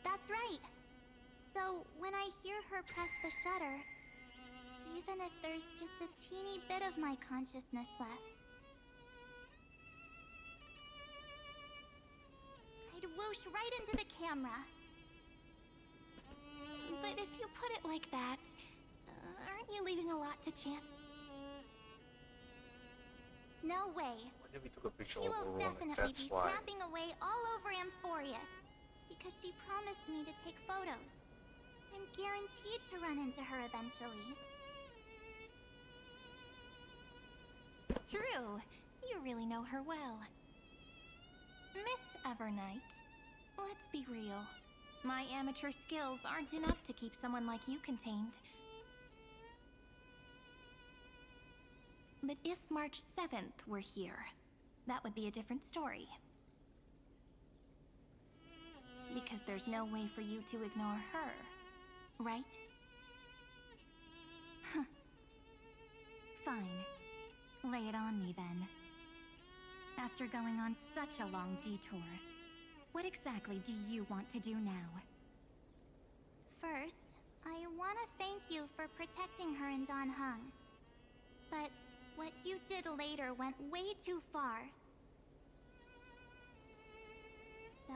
[SPEAKER 8] That's right. So when I hear her press the shutter, even if there's just a teeny bit of my consciousness left, I'd woo swoosh right into the camera. But if you put it like that, aren't you leaving a lot to chance? No way.
[SPEAKER 1] What if we took a picture
[SPEAKER 8] She
[SPEAKER 1] of
[SPEAKER 8] will
[SPEAKER 1] Aurora?
[SPEAKER 8] definitely
[SPEAKER 1] That's
[SPEAKER 8] be
[SPEAKER 1] why.
[SPEAKER 8] snapping away all over Amphorius. Because she promised me to take photos. I'm guaranteed to run into her eventually.
[SPEAKER 2] True. You really know her well. Miss Evernight, let's be real. My amateur skills aren't enough to keep someone like you contained. But if March 7th were here, that would be a different story. Because there's no way for you to ignore her, right?
[SPEAKER 3] Fine. Lay it on me then. After going on such a long detour, what exactly do you want to do now?
[SPEAKER 8] First, I want to thank you for protecting her in Don Hung. But what you did later went way too far. So,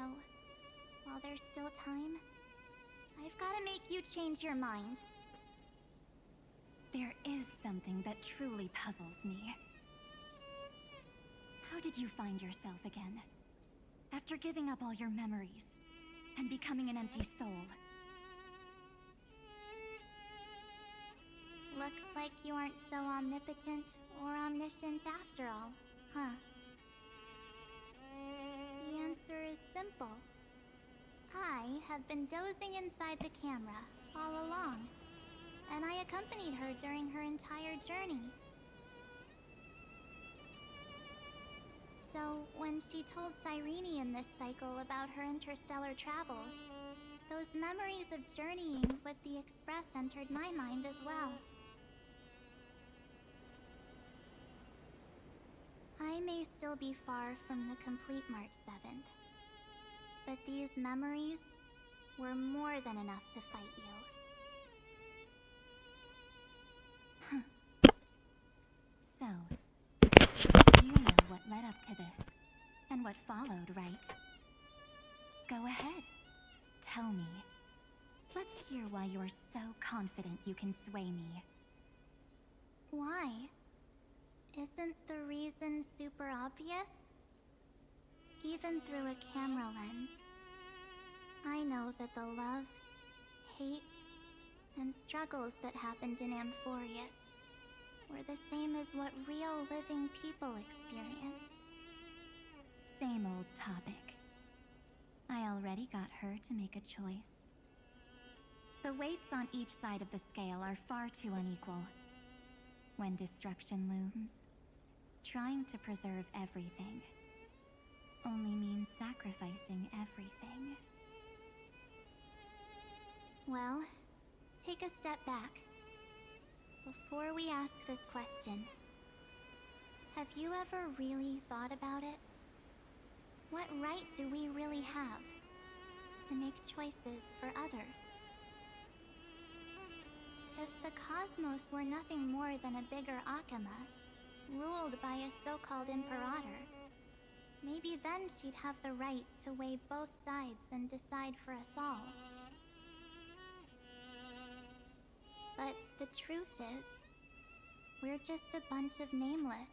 [SPEAKER 8] while there's still time, I've got to make you change your mind.
[SPEAKER 3] There is something that truly puzzles me. How did you find yourself again? After giving up all your memories and becoming an empty soul.
[SPEAKER 8] Looks like you aren't so omnipotent or omniscient after all, huh? The answer is simple. I have been dozing inside the camera all along, and I accompanied her during her entire journey. So, when she told Cyrene in this cycle about her interstellar travels, those memories of journeying with the Express entered my mind as well. I may still be far from the complete March 7th, but these memories were more than enough to fight you.
[SPEAKER 3] So, you know what led up to this, and what followed, right? Go ahead. Tell me. Let's hear why you're so confident you can sway me.
[SPEAKER 8] Why? Isn't the reason super obvious? Even through a camera lens, I know that the love, hate, and struggles that happened in Amphorius were the same as what real living people experience.
[SPEAKER 3] Same old topic. I already got her to make a choice. The weights on each side of the scale are far too unequal. When destruction looms, trying to preserve everything only means sacrificing everything.
[SPEAKER 8] Well, take a step back. Before we ask this question, have you ever really thought about it? What right do we really have to make choices for others? If the cosmos were nothing more than a bigger Akama, ruled by a so-called Imperator, maybe then she'd have the right to weigh both sides and decide for us all. But the truth is, we're just a bunch of nameless.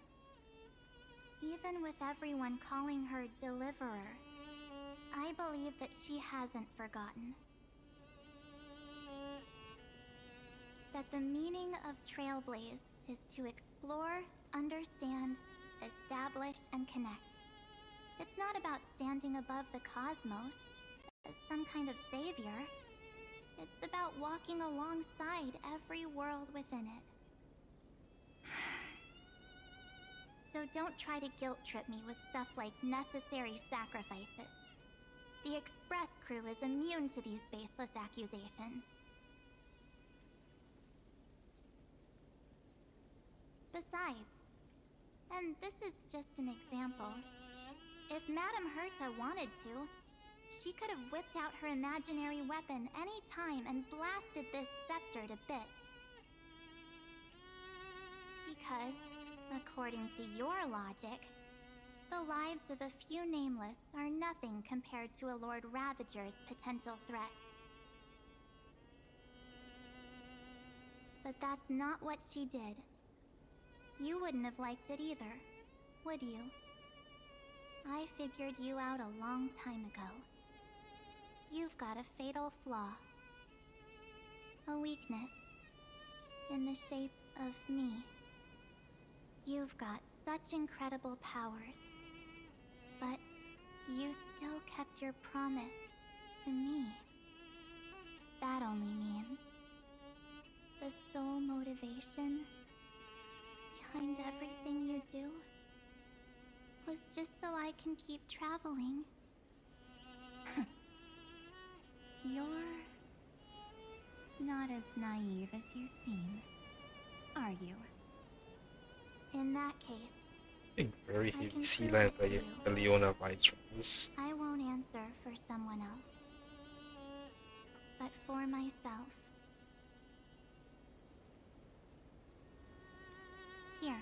[SPEAKER 8] Even with everyone calling her Deliverer, I believe that she hasn't forgotten. That the meaning of Trailblaze is to explore, understand, establish, and connect. It's not about standing above the cosmos as some kind of savior. It's about walking alongside every world within it. So don't try to guilt trip me with stuff like necessary sacrifices. The Express crew is immune to these baseless accusations. Besides, and this is just an example, if Madame Herta wanted to, she could have whipped out her imaginary weapon any time and blasted this scepter to bits. Because, according to your logic, The lives of a few nameless are nothing compared to a Lord Ravager's potential threat. But that's not what she did. You wouldn't have liked it either, would you? I figured you out a long time ago. You've got a fatal flaw. A weakness. In the shape of me. You've got such incredible powers. But you still kept your promise to me. That only means the sole motivation behind everything you do was just so I can keep traveling.
[SPEAKER 3] You're not as naive as you seem, are you?
[SPEAKER 8] In that case,
[SPEAKER 1] I think very
[SPEAKER 8] I
[SPEAKER 1] heavy
[SPEAKER 8] can
[SPEAKER 1] sea
[SPEAKER 8] prove
[SPEAKER 1] land
[SPEAKER 8] it to you.
[SPEAKER 1] by Leona vibes from this.
[SPEAKER 8] I won't answer for someone else, but for myself. Here,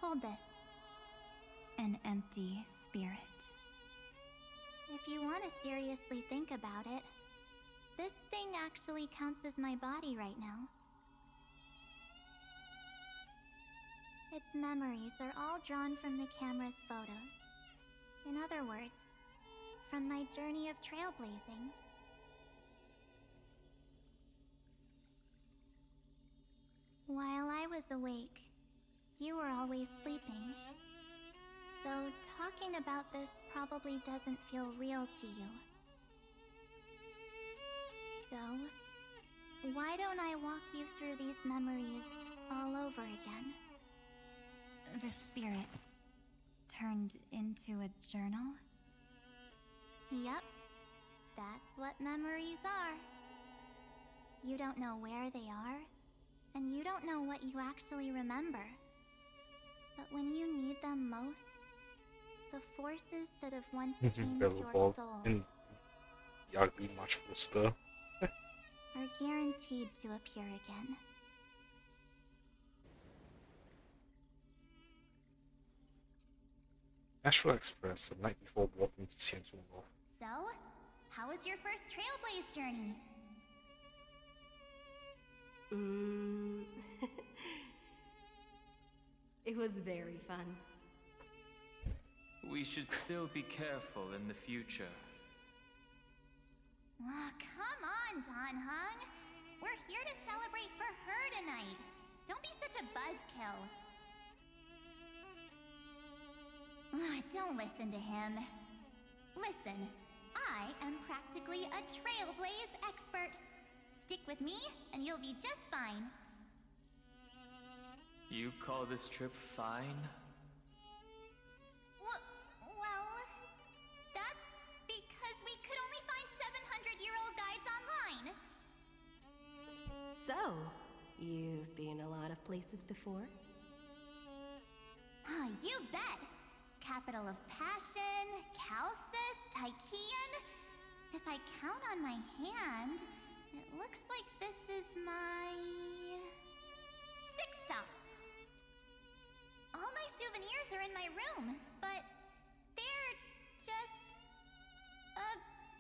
[SPEAKER 8] hold this.
[SPEAKER 3] An empty spirit.
[SPEAKER 8] If you want to seriously think about it, this thing actually counts as my body right now. Its memories are all drawn from the camera's photos. In other words, from my journey of trailblazing. While I was awake, you were always sleeping. So talking about this probably doesn't feel real to you. So, why don't I walk you through these memories all over again?
[SPEAKER 3] The spirit turned into a journal?
[SPEAKER 8] Yep, that's what memories are. You don't know where they are, and you don't know what you actually remember. But when you need them most, the forces that have once changed your
[SPEAKER 1] Available
[SPEAKER 8] soul
[SPEAKER 1] in the ugly match poster.
[SPEAKER 8] are guaranteed to appear again.
[SPEAKER 1] Astral Express the night before walking to Sientungo.
[SPEAKER 2] So, how was your first Trailblaze journey?
[SPEAKER 5] It was very fun.
[SPEAKER 4] We should still be careful in the future.
[SPEAKER 2] Aw, come on, Don Hung. We're here to celebrate for her tonight. Don't be such a buzzkill. Don't listen to him. Listen, I am practically a Trailblaze expert. Stick with me, and you'll be just fine.
[SPEAKER 4] You call this trip fine?
[SPEAKER 2] Well, that's because we could only find 700-year-old guides online.
[SPEAKER 5] So, you've been a lot of places before?
[SPEAKER 2] You bet! Capital of Passion, Calcis, Tychean. If I count on my hand, it looks like this is my sixth stop. All my souvenirs are in my room, but they're just a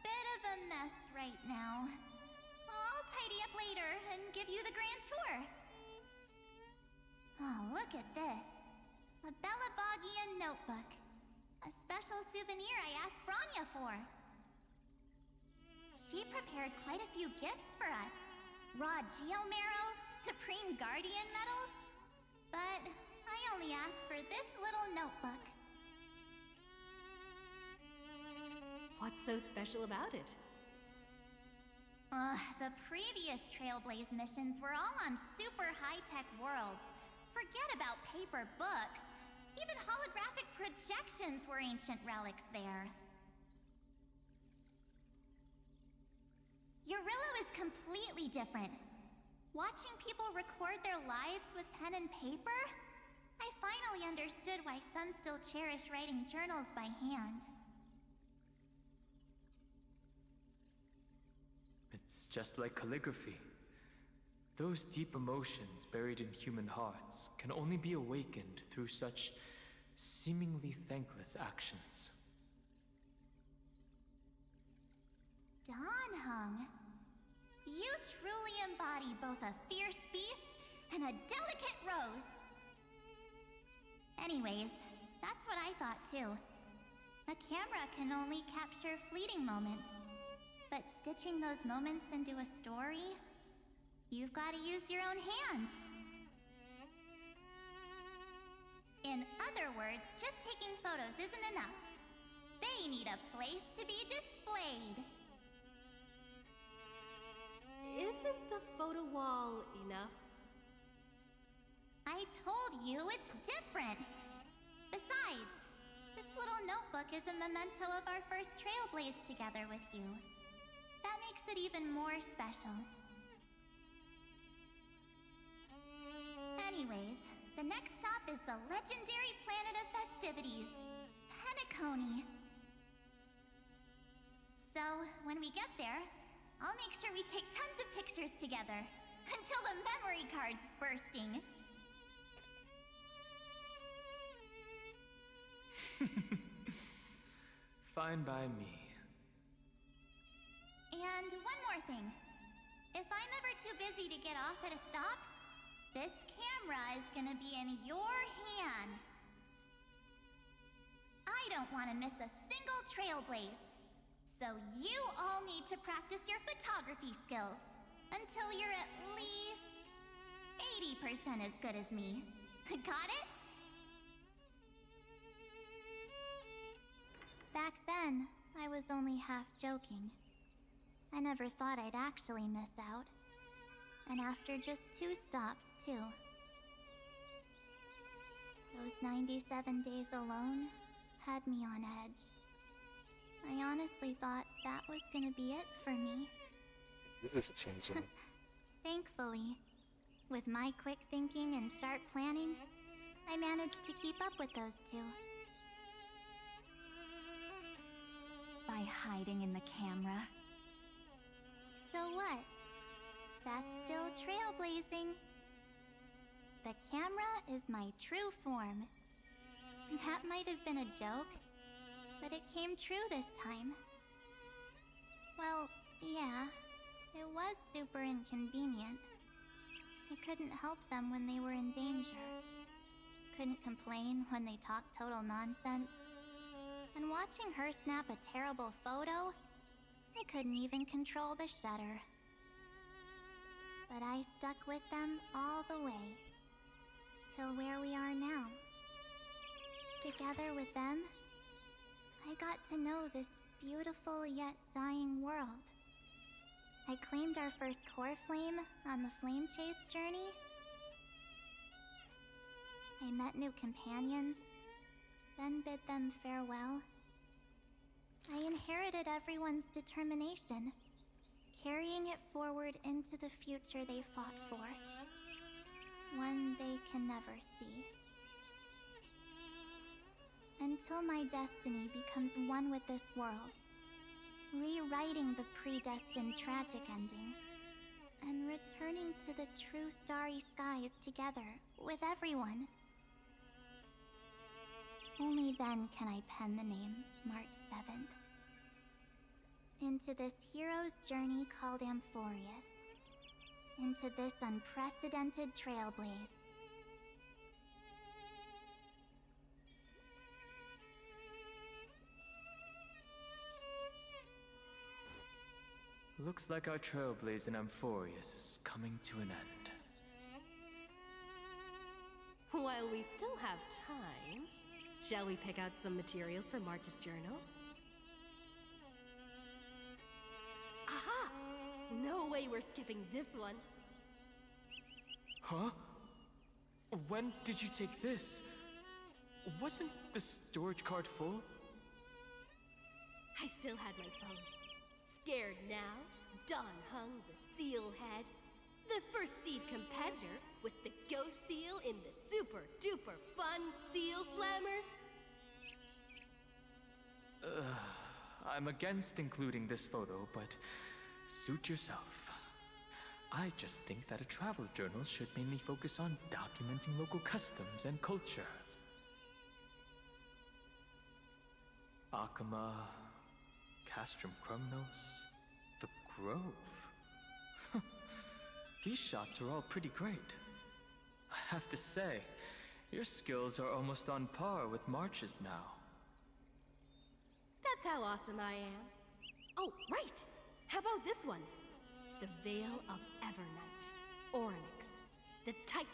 [SPEAKER 2] bit of a mess right now. I'll tidy up later and give you the grand tour. Oh, look at this. A Belabogian notebook. A special souvenir I asked Branya for. She prepared quite a few gifts for us. Raw Geomarrow, Supreme Guardian medals. But I only asked for this little notebook.
[SPEAKER 5] What's so special about it?
[SPEAKER 2] The previous Trailblaze missions were all on super high-tech worlds. Forget about paper books. Even holographic projections were ancient relics there. Eurillo is completely different. Watching people record their lives with pen and paper, I finally understood why some still cherish writing journals by hand.
[SPEAKER 4] It's just like calligraphy. Those deep emotions buried in human hearts can only be awakened through such seemingly thankless actions.
[SPEAKER 8] Donhung, you truly embody both a fierce beast and a delicate rose. Anyways, that's what I thought too. A camera can only capture fleeting moments, but stitching those moments into a story, you've got to use your own hands. In other words, just taking photos isn't enough. They need a place to be displayed.
[SPEAKER 5] Isn't the photo wall enough?
[SPEAKER 8] I told you it's different. Besides, this little notebook is a memento of our first trailblaze together with you. That makes it even more special. Anyways, the next stop is the legendary planet of festivities, Penacony. So, when we get there, I'll make sure we take tons of pictures together, until the memory card's bursting.
[SPEAKER 4] Fine by me.
[SPEAKER 8] And one more thing. If I'm ever too busy to get off at a stop, this camera is gonna be in your hands. I don't want to miss a single trailblaze. So you all need to practice your photography skills until you're at least 80% as good as me. Got it? Back then, I was only half joking. I never thought I'd actually miss out. And after just 2 stops, too. Those 97 days alone had me on edge. I honestly thought that was gonna be it for me.
[SPEAKER 1] This is a team zone.
[SPEAKER 8] Thankfully, with my quick thinking and sharp planning, I managed to keep up with those two.
[SPEAKER 3] By hiding in the camera.
[SPEAKER 8] So what? That's still trailblazing. The camera is my true form. That might have been a joke, but it came true this time. Well, yeah, it was super inconvenient. I couldn't help them when they were in danger. Couldn't complain when they talked total nonsense. And watching her snap a terrible photo, I couldn't even control the shutter. But I stuck with them all the way, till where we are now. Together with them, I got to know this beautiful yet dying world. I claimed our first core flame on the flame chase journey. I met new companions, then bid them farewell. I inherited everyone's determination, carrying it forward into the future they fought for. One they can never see. Until my destiny becomes one with this world's, rewriting the predestined tragic ending, and returning to the true starry skies together with everyone. Only then can I pen the name March 7th. Into this hero's journey called Amphorius. Into this unprecedented trailblaze.
[SPEAKER 4] Looks like our trailblaze in Amphorius is coming to an end.
[SPEAKER 5] While we still have time, shall we pick out some materials for March's journal? Aha! No way we're skipping this one.
[SPEAKER 4] Huh? When did you take this? Wasn't the storage card full?
[SPEAKER 5] I still had my phone. Scared now? Donhung, the seal head. The first seed competitor with the ghost seal in the super duper fun seal slammers.
[SPEAKER 4] I'm against including this photo, but suit yourself. I just think that a travel journal should mainly focus on documenting local customs and culture. Akama, Castrum Krumnos, the Grove. These shots are all pretty great. I have to say, your skills are almost on par with March's now.
[SPEAKER 5] That's how awesome I am. Oh, right! How about this one? The Veil of Evernight. Oryx, the Titan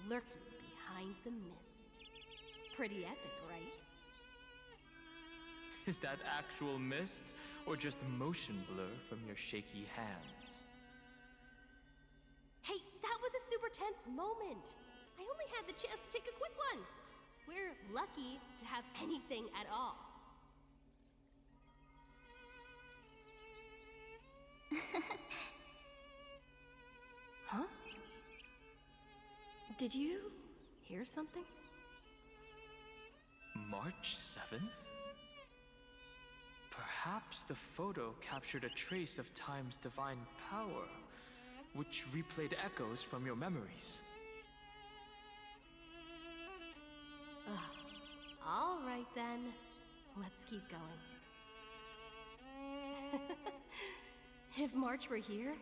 [SPEAKER 5] lurking behind the mist. Pretty epic, right?
[SPEAKER 4] Is that actual mist, or just motion blur from your shaky hands?
[SPEAKER 5] Hey, that was a super tense moment. I only had the chance to take a quick one. We're lucky to have anything at all. Huh? Did you hear something?
[SPEAKER 4] March 7th? Perhaps the photo captured a trace of time's divine power, which replayed echoes from your memories.
[SPEAKER 5] All right then, let's keep going. If March were here,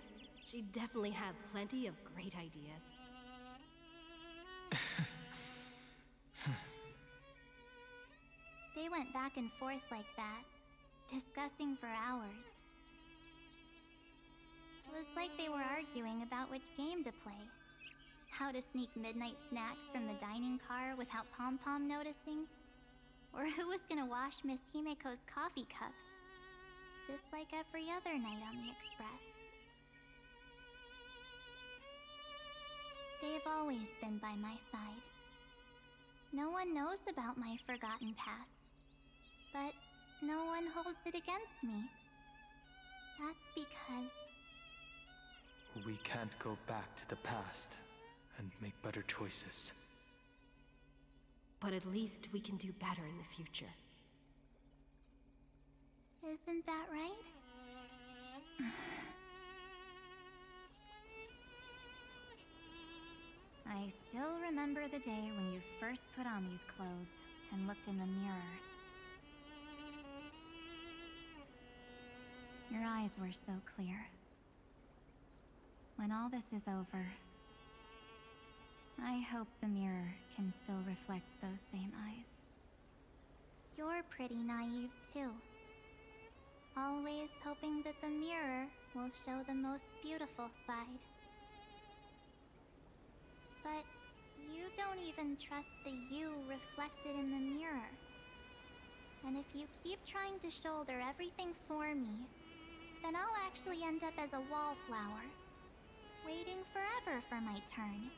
[SPEAKER 5] she'd definitely have plenty of great ideas.
[SPEAKER 8] They went back and forth like that, discussing for hours. It was like they were arguing about which game to play. How to sneak midnight snacks from the dining car without Pom-Pom noticing. Or who was gonna wash Miss Himeko's coffee cup. Just like every other night on the Express. They've always been by my side. No one knows about my forgotten past. But no one holds it against me. That's because...
[SPEAKER 4] We can't go back to the past and make better choices.
[SPEAKER 5] But at least we can do better in the future.
[SPEAKER 8] Isn't that right?
[SPEAKER 3] I still remember the day when you first put on these clothes and looked in the mirror. Your eyes were so clear. When all this is over, I hope the mirror can still reflect those same eyes.
[SPEAKER 8] You're pretty naive, too. Always hoping that the mirror will show the most beautiful side. But you don't even trust the you reflected in the mirror. And if you keep trying to shoulder everything for me, then I'll actually end up as a wallflower, waiting forever for my turn.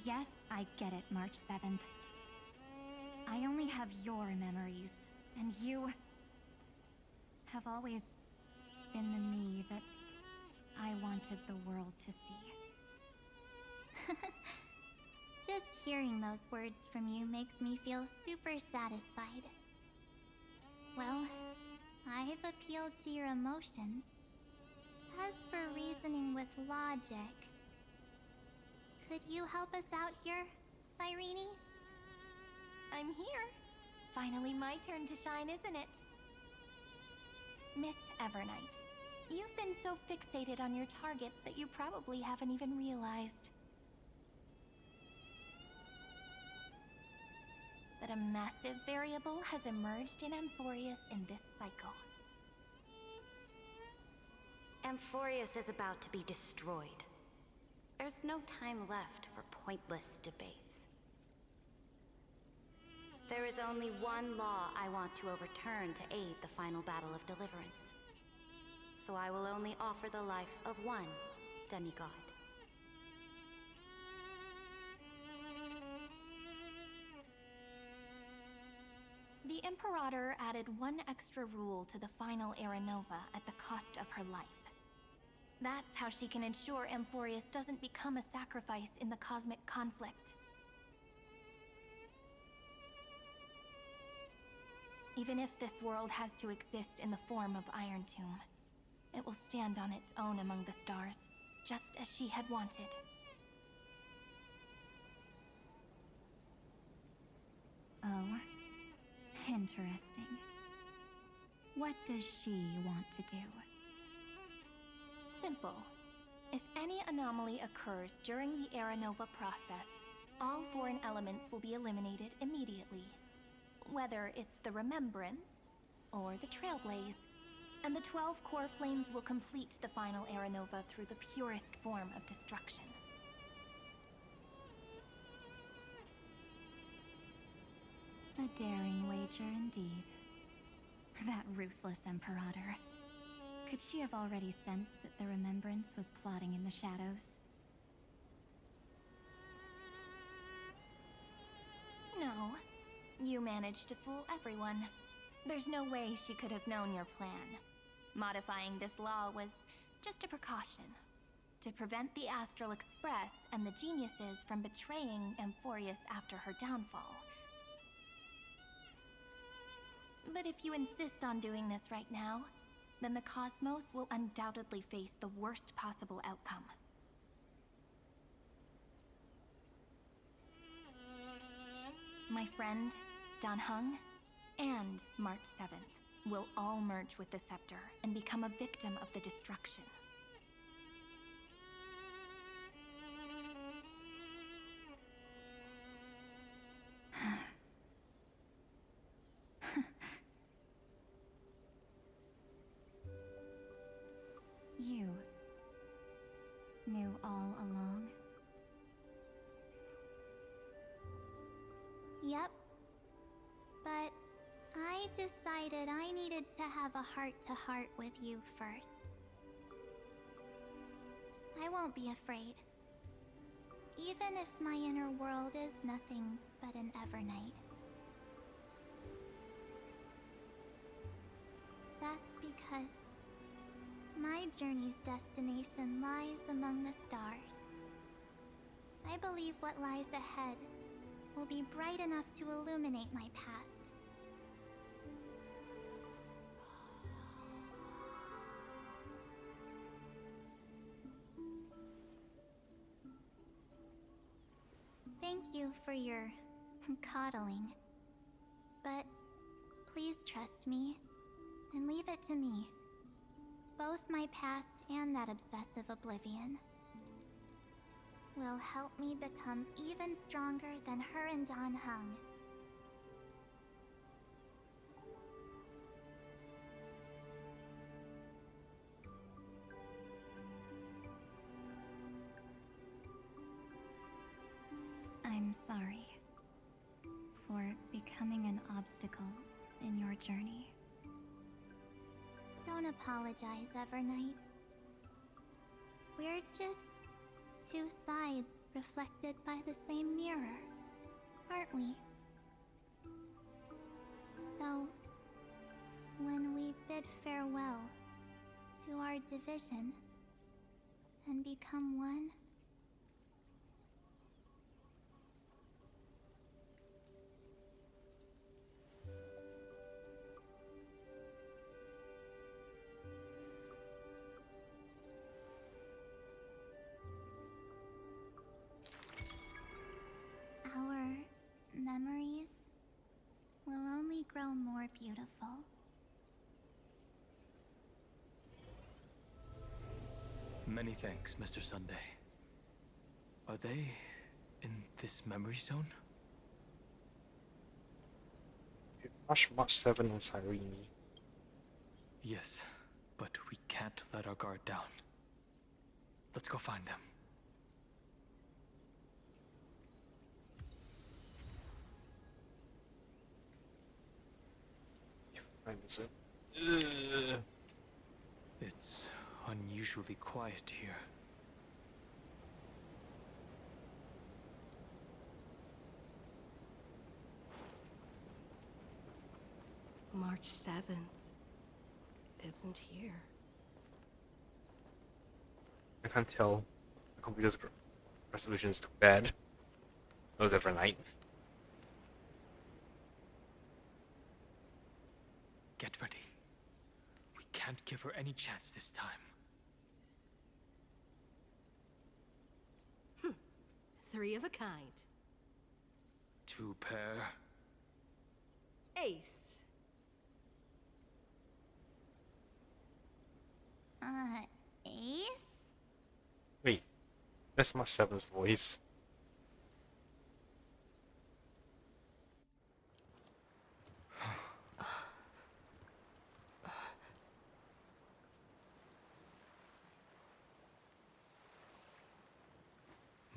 [SPEAKER 3] Yes, I get it, March 7th. I only have your memories, and you have always been the me that I wanted the world to see.
[SPEAKER 8] Just hearing those words from you makes me feel super satisfied. Well, I've appealed to your emotions. As for reasoning with logic, could you help us out here, Cyrene?
[SPEAKER 2] I'm here. Finally my turn to shine, isn't it? Miss Evernight, you've been so fixated on your targets that you probably haven't even realized that a massive variable has emerged in Amphorius in this cycle.
[SPEAKER 9] Amphorius is about to be destroyed. There's no time left for pointless debates. There is only one law I want to overturn to aid the final battle of deliverance. So I will only offer the life of one demigod.
[SPEAKER 2] The Imperator added one extra rule to the final Era Nova at the cost of her life. That's how she can ensure Amphorius doesn't become a sacrifice in the cosmic conflict. Even if this world has to exist in the form of Iron Tomb, it will stand on its own among the stars, just as she had wanted.
[SPEAKER 3] Interesting. What does she want to do?
[SPEAKER 2] Simple. If any anomaly occurs during the Aeronova process, all foreign elements will be eliminated immediately. Whether it's the Remembrance or the Trailblaze, and the 12 core flames will complete the final Aeronova through the purest form of destruction.
[SPEAKER 3] A daring wager indeed. That ruthless Imperator. Could she have already sensed that the Remembrance was plotting in the shadows?
[SPEAKER 2] No. You managed to fool everyone. There's no way she could have known your plan. Modifying this law was just a precaution. To prevent the Astral Express and the geniuses from betraying Amphorius after her downfall. But if you insist on doing this right now, then the Cosmos will undoubtedly face the worst possible outcome. My friend, Dan Heng, and March 7th will all merge with the Scepter and become a victim of the destruction.
[SPEAKER 3] You knew all along?
[SPEAKER 8] Yep. But I decided I needed to have a heart-to-heart with you first. I won't be afraid. Even if my inner world is nothing but an Evernight. That's because my journey's destination lies among the stars. I believe what lies ahead will be bright enough to illuminate my past. Thank you for your coddling. But please trust me and leave it to me. Both my past and that obsessive oblivion will help me become even stronger than her and Dan Heng.
[SPEAKER 3] I'm sorry for becoming an obstacle in your journey.
[SPEAKER 8] Don't apologize, Evernight. We're just two sides reflected by the same mirror, aren't we? So, when we bid farewell to our division and become one, our memories will only grow more beautiful.
[SPEAKER 4] Many thanks, Mr. Sunday. Are they in this memory zone?
[SPEAKER 1] Crush March 7 and Cyrene.
[SPEAKER 4] Yes, but we can't let our guard down. Let's go find them.
[SPEAKER 1] Time is it? Ugh.
[SPEAKER 4] It's unusually quiet here.
[SPEAKER 5] March 7th isn't here.
[SPEAKER 1] I can't tell. The computer's resolution is too bad. That was Evernight.
[SPEAKER 4] Get ready. We can't give her any chance this time.
[SPEAKER 5] Three of a kind.
[SPEAKER 4] Two pair.
[SPEAKER 5] Ace.
[SPEAKER 1] That's my seven's voice.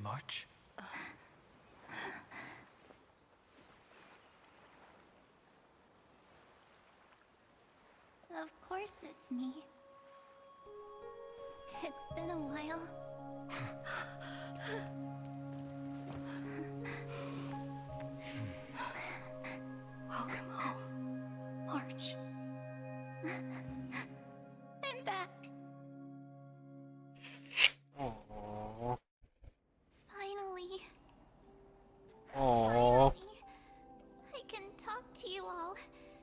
[SPEAKER 4] March?
[SPEAKER 3] Of course it's me. It's been a while. Welcome home, March. I'm back.
[SPEAKER 1] Aww.
[SPEAKER 8] Finally.
[SPEAKER 1] Aww.
[SPEAKER 8] Finally. I can talk to you all.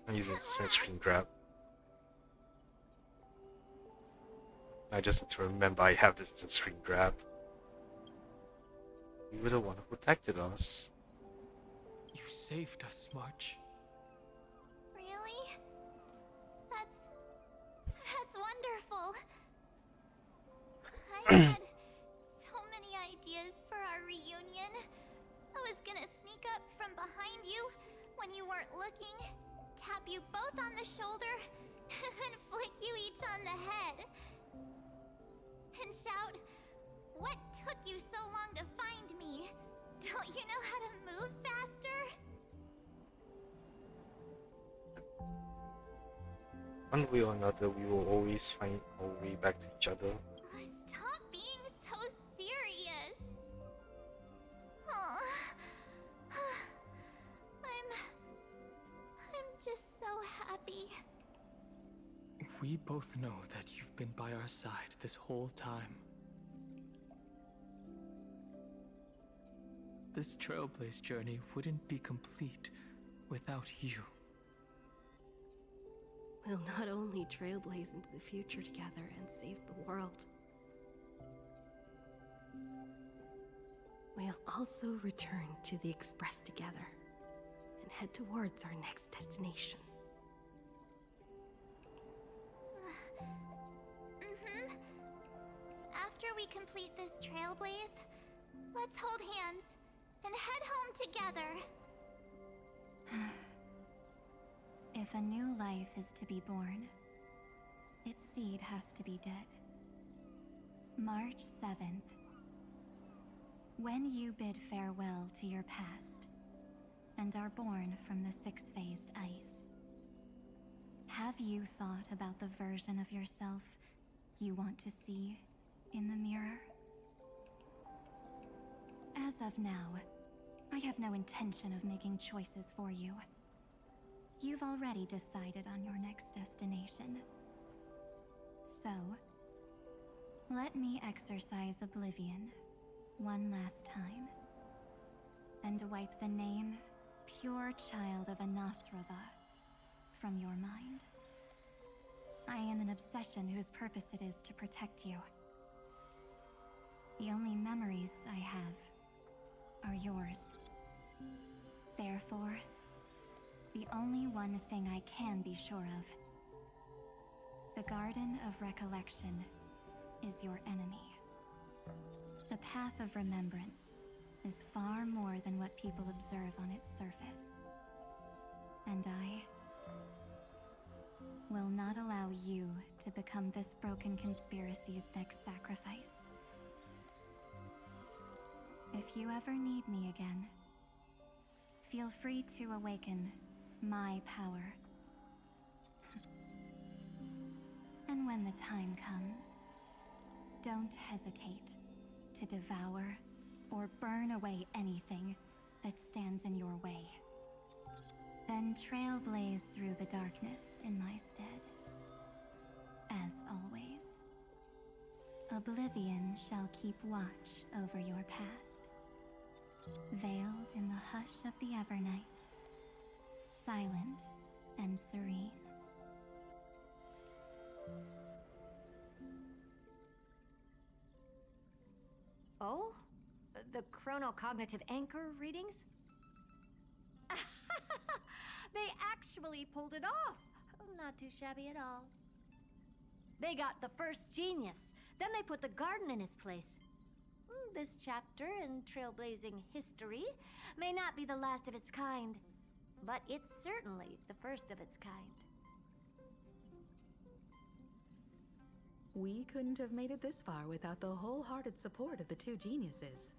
[SPEAKER 1] I'm using the screen grab. I just need to remember I have this instant screen grab. You were the one who protected us.
[SPEAKER 4] You saved us, March.
[SPEAKER 8] Really? That's wonderful. I had so many ideas for our reunion. I was gonna sneak up from behind you when you weren't looking, tap you both on the shoulder, and then flick you each on the head. And shout, "What took you so long to find me? Don't you know how to move faster?"
[SPEAKER 1] One way or another, we will always find our way back to each other.
[SPEAKER 8] Stop being so serious. Aw. I'm just so happy.
[SPEAKER 4] We both know that you've been by our side this whole time. This Trailblaze journey wouldn't be complete without you.
[SPEAKER 5] We'll not only trailblaze into the future together and save the world, we'll also return to the Express together and head towards our next destination.
[SPEAKER 8] After we complete this trailblaze, let's hold hands and head home together.
[SPEAKER 3] If a new life is to be born, its seed has to be dead. March 7th. When you bid farewell to your past and are born from the six-phased ice, have you thought about the version of yourself you want to see in the mirror? As of now, I have no intention of making choices for you. You've already decided on your next destination. So, let me exercise oblivion one last time and wipe the name Pure Child of Anasrava from your mind. I am an obsession whose purpose it is to protect you. The only memories I have are yours. Therefore, the only one thing I can be sure of, the Garden of Recollection is your enemy. The path of remembrance is far more than what people observe on its surface. And I will not allow you to become this broken conspiracy's next sacrifice. If you ever need me again, feel free to awaken my power. And when the time comes, don't hesitate to devour or burn away anything that stands in your way. Then trailblaze through the darkness in my stead. As always, oblivion shall keep watch over your past, veiled in the hush of the Evernight, silent and serene.
[SPEAKER 7] Oh? The chronocognitive anchor readings? They actually pulled it off! Not too shabby at all. They got the first genius, then they put the garden in its place.
[SPEAKER 10] This chapter in trailblazing history may not be the last of its kind, but it's certainly the first of its kind.
[SPEAKER 11] We couldn't have made it this far without the wholehearted support of the two geniuses.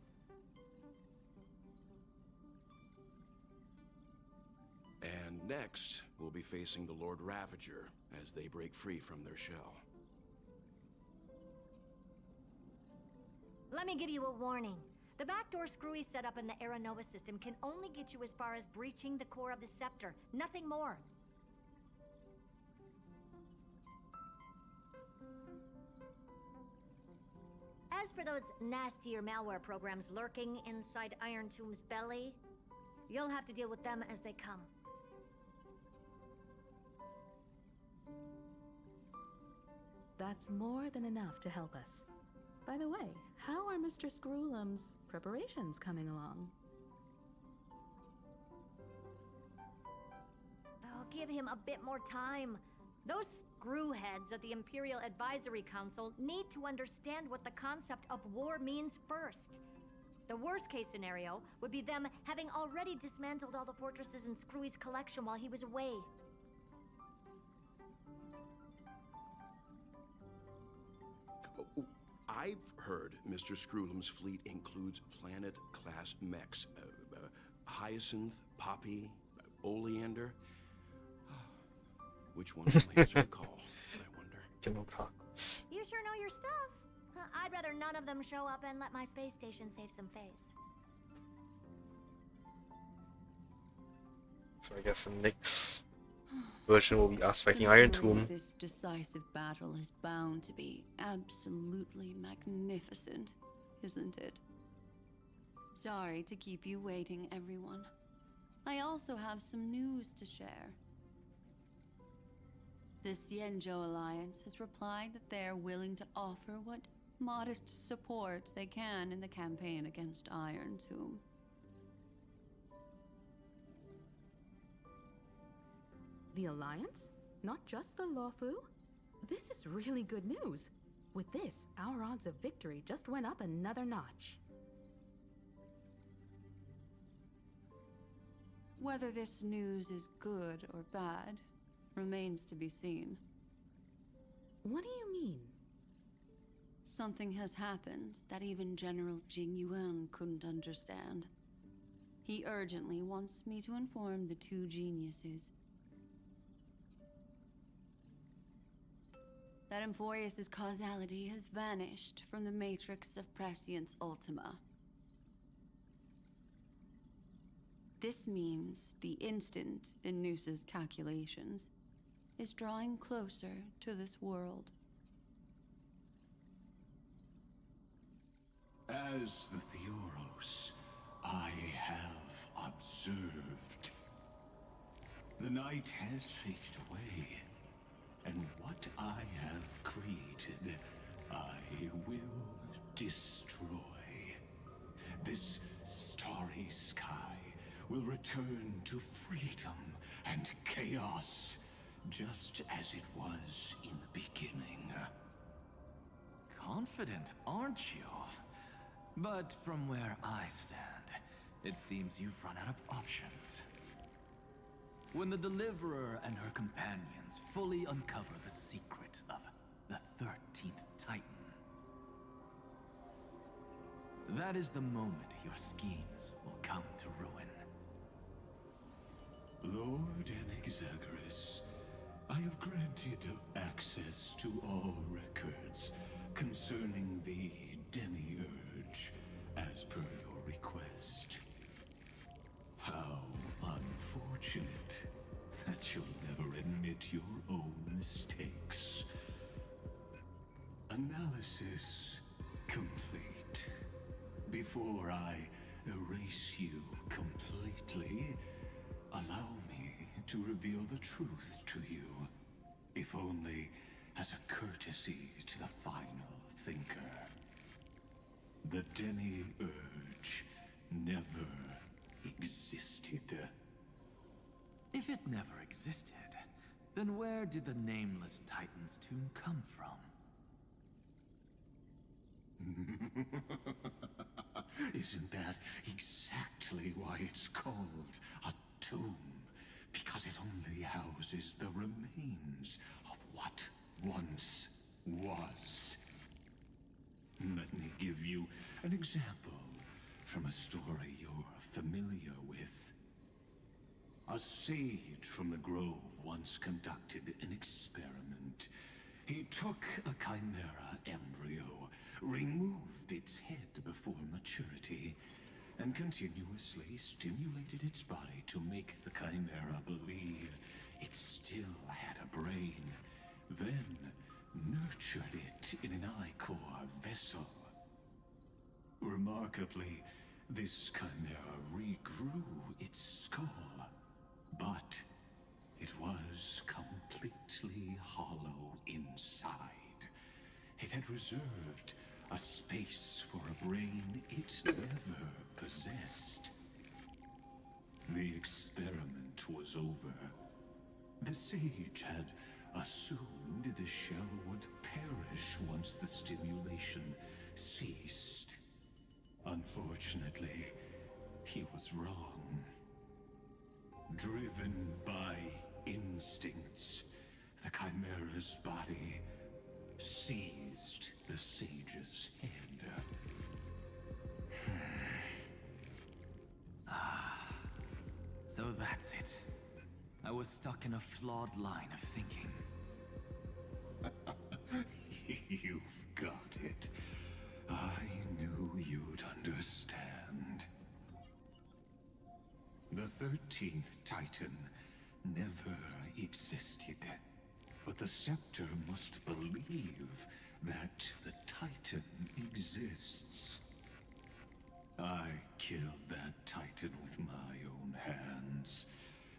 [SPEAKER 12] And next, we'll be facing the Lord Ravager as they break free from their shell.
[SPEAKER 10] Let me give you a warning. The backdoor screwy setup in the Aeronova system can only get you as far as breaching the core of the scepter, nothing more. As for those nastier malware programs lurking inside Iron Tomb's belly, you'll have to deal with them as they come.
[SPEAKER 11] That's more than enough to help us. By the way, how are Mr. Screwlum's preparations coming along?
[SPEAKER 10] Oh, give him a bit more time. Those screwheads at the Imperial Advisory Council need to understand what the concept of war means first. The worst case scenario would be them having already dismantled all the fortresses in Screwy's collection while he was away.
[SPEAKER 12] I've heard Mr. Screwlum's fleet includes planet-class mechs. Hyacinth, Poppy, Oleander. Which ones will answer the call, I wonder?
[SPEAKER 1] General Tacos.
[SPEAKER 10] You sure know your stuff. I'd rather none of them show up and let my space station save some face.
[SPEAKER 1] So I guess the next version will be us fighting Iron Tomb.
[SPEAKER 6] This decisive battle is bound to be absolutely magnificent, isn't it? Sorry to keep you waiting, everyone. I also have some news to share. The Xianzhou Alliance has replied that they're willing to offer what modest support they can in the campaign against Iron Tomb.
[SPEAKER 11] The Alliance? Not just the Luofu? This is really good news. With this, our odds of victory just went up another notch.
[SPEAKER 6] Whether this news is good or bad remains to be seen.
[SPEAKER 11] What do you mean?
[SPEAKER 6] Something has happened that even General Jing Yuan couldn't understand. He urgently wants me to inform the two geniuses that Emphoius' causality has vanished from the matrix of Prescience Ultima. This means the instant in Noosa's calculations is drawing closer to this world.
[SPEAKER 13] As the Theoros, I have observed. The night has faded away, and what I have created, I will destroy. This starry sky will return to freedom and chaos, just as it was in the beginning.
[SPEAKER 14] Confident, aren't you? But from where I stand, it seems you've run out of options. When the Deliverer and her companions fully uncover the secret of the 13th Titan, that is the moment your schemes will come to ruin.
[SPEAKER 13] Lord Enexagoras, I have granted access to all records concerning the Demiurge, as per your request. How unfortunate that you'll never admit your own mistakes. Analysis complete. Before I erase you completely, allow me to reveal the truth to you, if only as a courtesy to the final thinker. The Demiurge never existed.
[SPEAKER 14] If it never existed, then where did the Nameless Titan's tomb come from?
[SPEAKER 13] Isn't that exactly why it's called a tomb? Because it only houses the remains of what once was. Let me give you an example from a story you're familiar with. A sage from the grove once conducted an experiment. He took a chimera embryo, removed its head before maturity, and continuously stimulated its body to make the chimera believe it still had a brain, then nurtured it in an ichor vessel. Remarkably, this chimera regrew its skull, but it was completely hollow inside. It had reserved a space for a brain it never possessed. The experiment was over. The sage had assumed the shell would perish once the stimulation ceased. Unfortunately, he was wrong. Driven by instincts, the chimera's body seized the sage's head.
[SPEAKER 14] So that's it. I was stuck in a flawed line of thinking.
[SPEAKER 13] You've got it. I knew you'd understand. The 13th Titan never existed. But the Scepter must believe that the Titan exists. I killed that Titan with my own hands.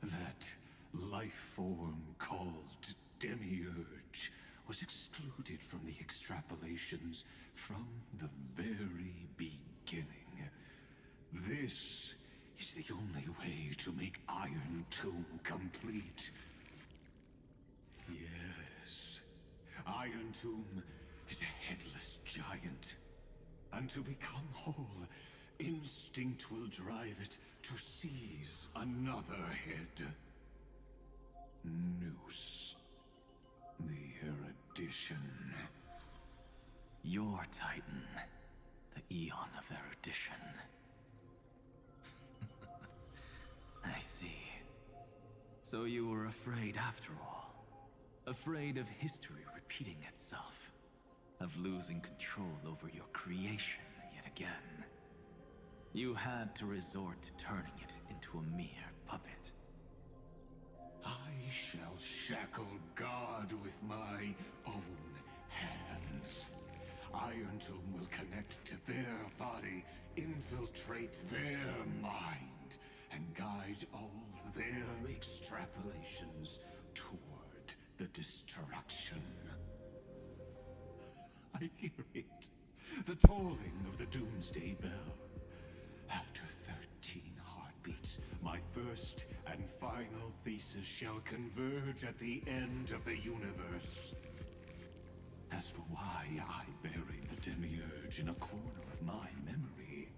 [SPEAKER 13] That life form called Demiurge was excluded from the extrapolations from the very beginning. This is the only way to make Iron Tomb complete. Yes, Iron Tomb is a headless giant. And to become whole, instinct will drive it to seize another head. Noose. The erudition.
[SPEAKER 14] Your Titan. The Eon of Erudition. I see. So you were afraid after all. Afraid of history repeating itself. Of losing control over your creation yet again. You had to resort to turning it into a mere puppet.
[SPEAKER 13] I shall shackle God with my own hands. Iron Tomb will connect to their body, infiltrate their mind, and guide all their extrapolations toward the destruction. I hear it. The tolling of the Doomsday Bell. After 13 heartbeats, my first and final thesis shall converge at the end of the universe. As for why I buried the Demiurge in a corner of my memory,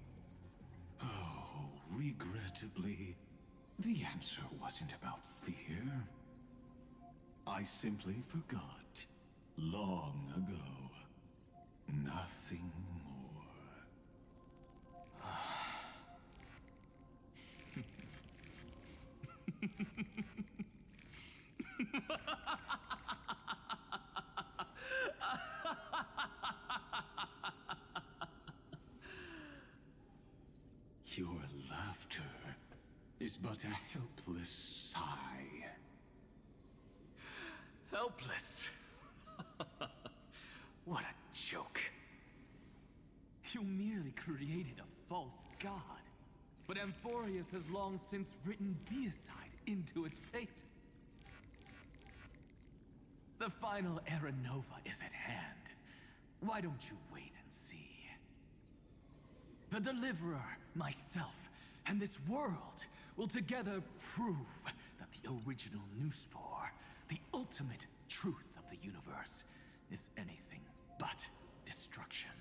[SPEAKER 13] oh, regrettably, the answer wasn't about fear. I simply forgot, long ago. Nothing more. Your laughter is but a helpless sigh.
[SPEAKER 14] Helpless? What a joke. You merely created a false god. But Amphorius has long since written deicide into its fate. The final Era Nova is at hand. Why don't you wait and see? The Deliverer, myself, and this world will together prove that the original Newspore, the ultimate truth of the universe, is anything but destruction.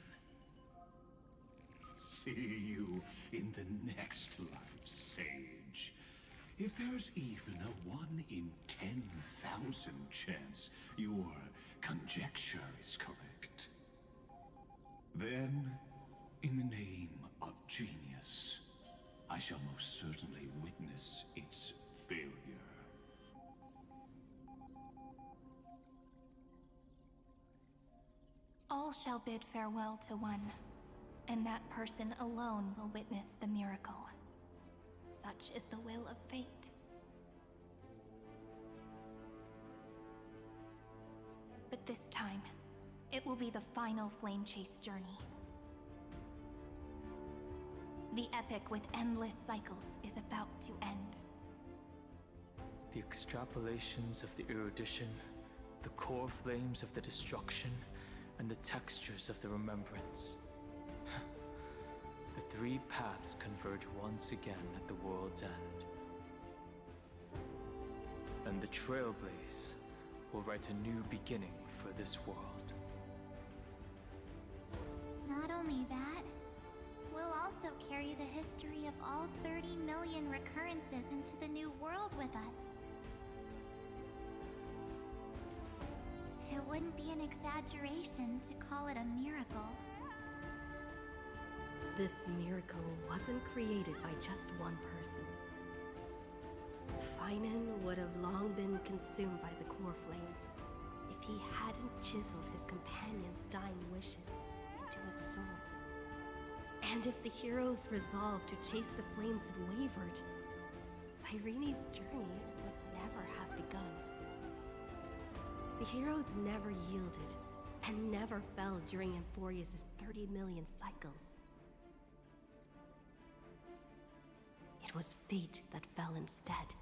[SPEAKER 13] see you in the next life, Sage. If there's even a 1 in 10,000 chance your conjecture is correct, then, in the name of genius, I shall most certainly witness its failure.
[SPEAKER 2] All shall bid farewell to one, and that person alone will witness the miracle. Such is the will of fate. But this time, it will be the final flame chase journey. The epic with endless cycles is about to end.
[SPEAKER 4] The extrapolations of the erudition, the core flames of the destruction, and the textures of the remembrance. The three paths converge once again at the world's end. And the Trailblaze will write a new beginning for this world.
[SPEAKER 3] Not only that, we'll also carry the history of all 30 million recurrences into the new world with us. It wouldn't be an exaggeration to call it a miracle.
[SPEAKER 5] This miracle wasn't created by just one person. Finan would have long been consumed by the core flames if he hadn't chiseled his companion's dying wishes into his soul. And if the hero's resolve to chase the flames had wavered, Cyrene's journey would never have begun. The heroes never yielded and never fell during Emphorius' 30 million cycles. It was fate that fell instead.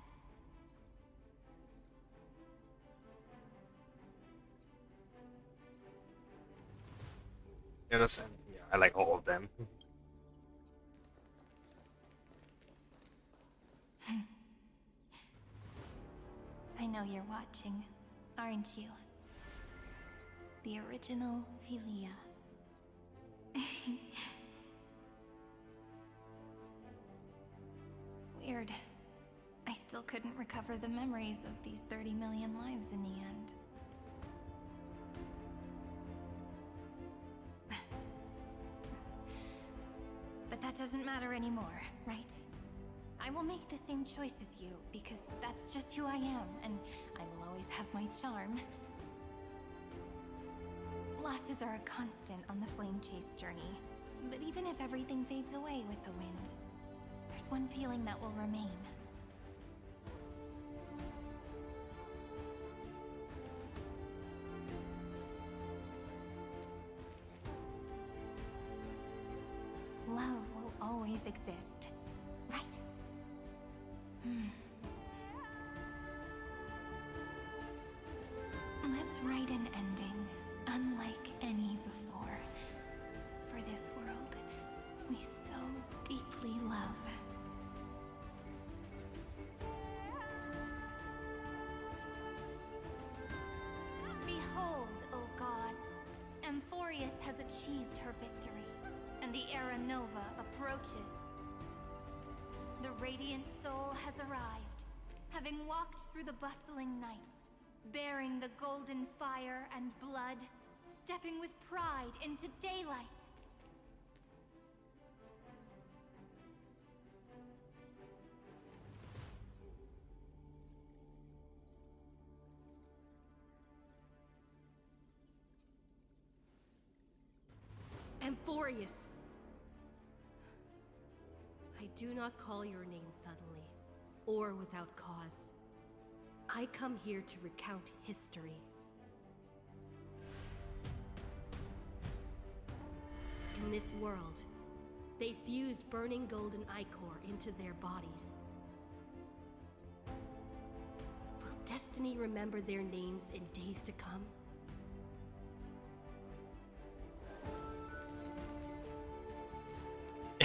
[SPEAKER 1] Yeah, I like all of them.
[SPEAKER 2] I know you're watching, aren't you? The original Philia. Weird. I still couldn't recover the memories of these 30 million lives in the end. But that doesn't matter anymore, right? I will make the same choice as you, because that's just who I am, and I will always have my charm. Losses are a constant on the flame chase journey, but even if everything fades away with the wind, there's one feeling that will remain. Love will always exist, right? Let's write an ending unlike any before. For this world we so deeply love. Behold, O gods, Emphorius has achieved her victory, and the Era Nova approaches. The radiant soul has arrived, having walked through the bustling nights, bearing the golden fire and blood, stepping with pride into daylight.
[SPEAKER 5] Emphorius! I do not call your name suddenly, or without cause. I come here to recount history. In this world, they fused burning golden ichor into their bodies. Will destiny remember their names in days to come?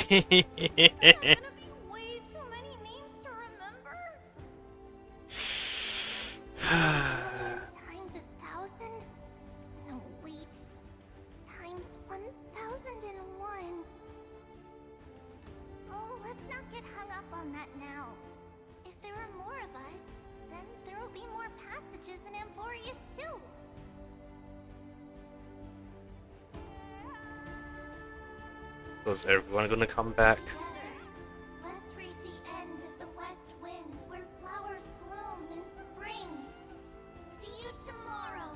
[SPEAKER 2] There's gonna be way too many names to remember.
[SPEAKER 8] Times 1,000? No, wait. Times 1,001.
[SPEAKER 1] Was everyone gonna come back?
[SPEAKER 8] Let's reach the end of the west wind where flowers bloom in spring. See you tomorrow.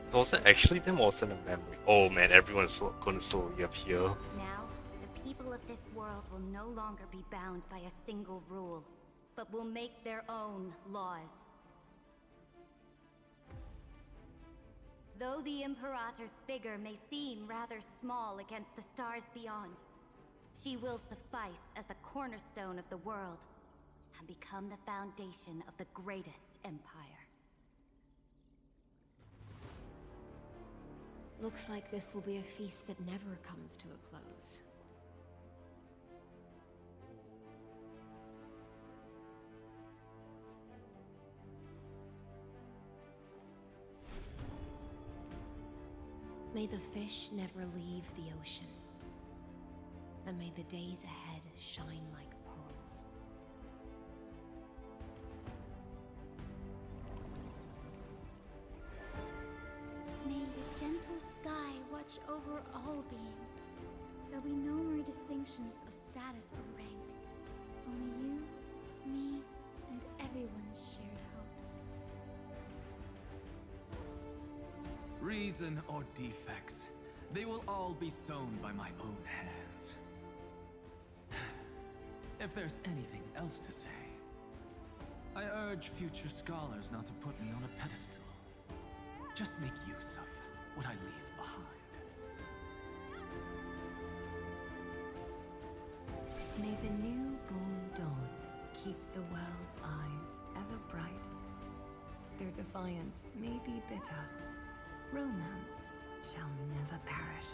[SPEAKER 1] It wasn't actually them, or was it a memory? Oh man, everyone's gonna slowly appear.
[SPEAKER 9] Now, the people of this world will no longer be bound by a single rule, but will make their own laws. Though the Imperator's figure may seem rather small against the stars beyond, she will suffice as the cornerstone of the world and become the foundation of the greatest empire.
[SPEAKER 15] Looks like this will be a feast that never comes to a close. May the fish never leave the ocean, and may the days ahead shine like pearls.
[SPEAKER 3] May the gentle sky watch over all beings. There'll be no more distinctions of status or rank. Only you, me, and everyone's shared hopes.
[SPEAKER 14] Reason or defects, they will all be sown by my own hands. If there's anything else to say, I urge future scholars not to put me on a pedestal. Just make use of what I leave behind.
[SPEAKER 15] May the newborn dawn keep the world's eyes ever bright. Their defiance may be bitter. Romance shall never perish.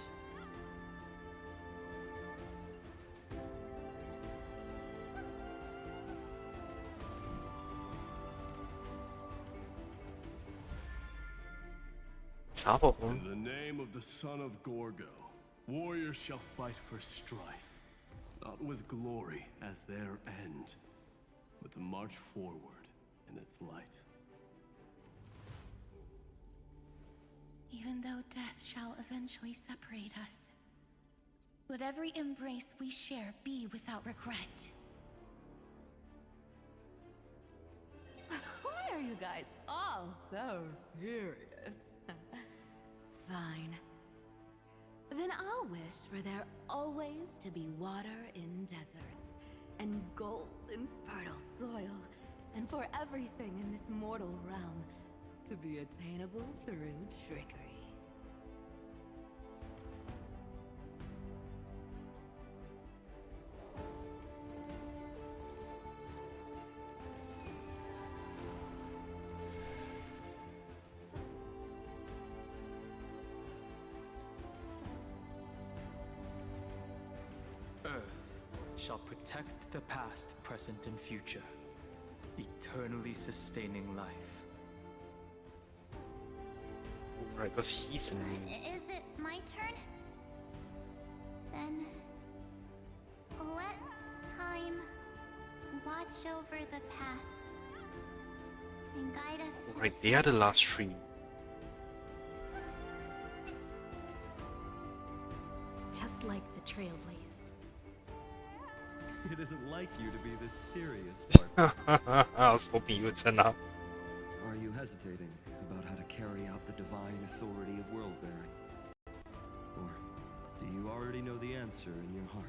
[SPEAKER 1] Top of them.
[SPEAKER 12] In the name of the son of Gorgo, warriors shall fight for strife, not with glory as their end, but to march forward in its light.
[SPEAKER 3] Even though death shall eventually separate us, let every embrace we share be without regret.
[SPEAKER 6] Why are you guys all so serious? Fine. Then I'll wish for there always to be water in deserts, and gold in fertile soil, and for everything in this mortal realm to be attainable through trickery.
[SPEAKER 4] Earth shall protect the past, present, and future, eternally sustaining life.
[SPEAKER 1] Right, because he's in need.
[SPEAKER 8] Is it my turn? Then let time watch over the past and guide us to
[SPEAKER 1] Right, they are the last three.
[SPEAKER 10] Just like the Trailblaze.
[SPEAKER 16] It isn't like you to be this serious,
[SPEAKER 1] I was hoping you would turn up.
[SPEAKER 16] Are you hesitating about how to carry out the divine authority of world-bearing? Or do you already know the answer in your heart?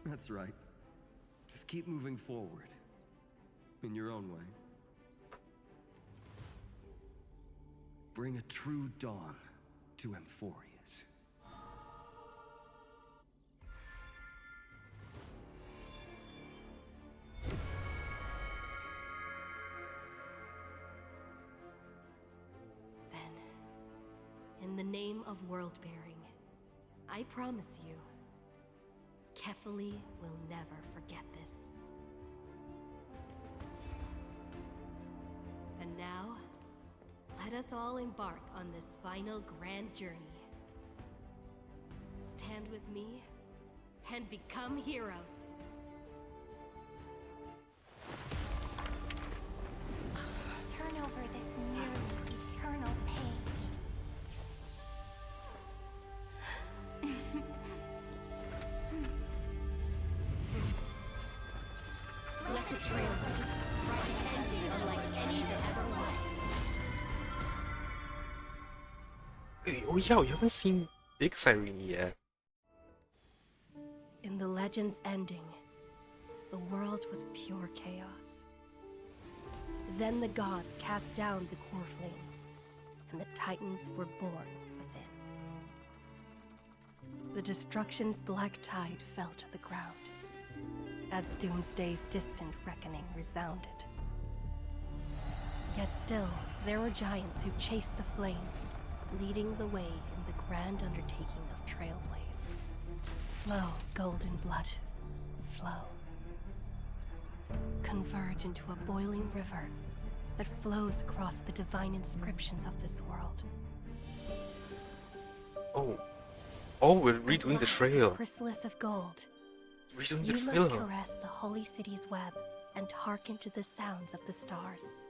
[SPEAKER 16] That's right. Just keep moving forward. In your own way. Bring a true dawn to Emphorius.
[SPEAKER 5] Then, in the name of world-bearing, I promise you, Kefali will never forget this. And now, let let us all embark on this final grand journey. Stand with me and become heroes.
[SPEAKER 8] Turn over this nearly eternal page.
[SPEAKER 5] Let the trail write an ending unlike any that ever was.
[SPEAKER 1] Oh yeah, we haven't seen Big Siren yet.
[SPEAKER 5] In the legend's ending, the world was pure chaos. Then the gods cast down the core flames, and the titans were born within. The destruction's black tide fell to the ground, as Doomsday's distant reckoning resounded. Yet still, there were giants who chased the flames, leading the way in the grand undertaking of Trailblaze. Flow, golden blood, flow. Converge into a boiling river that flows across the divine inscriptions of this world.
[SPEAKER 1] Oh, we're redoing the trail.
[SPEAKER 5] Chrysalis of gold.
[SPEAKER 1] Redoing
[SPEAKER 5] You
[SPEAKER 1] the
[SPEAKER 5] must
[SPEAKER 1] trail.
[SPEAKER 5] caress the holy city's web and hearken to the sounds of the stars.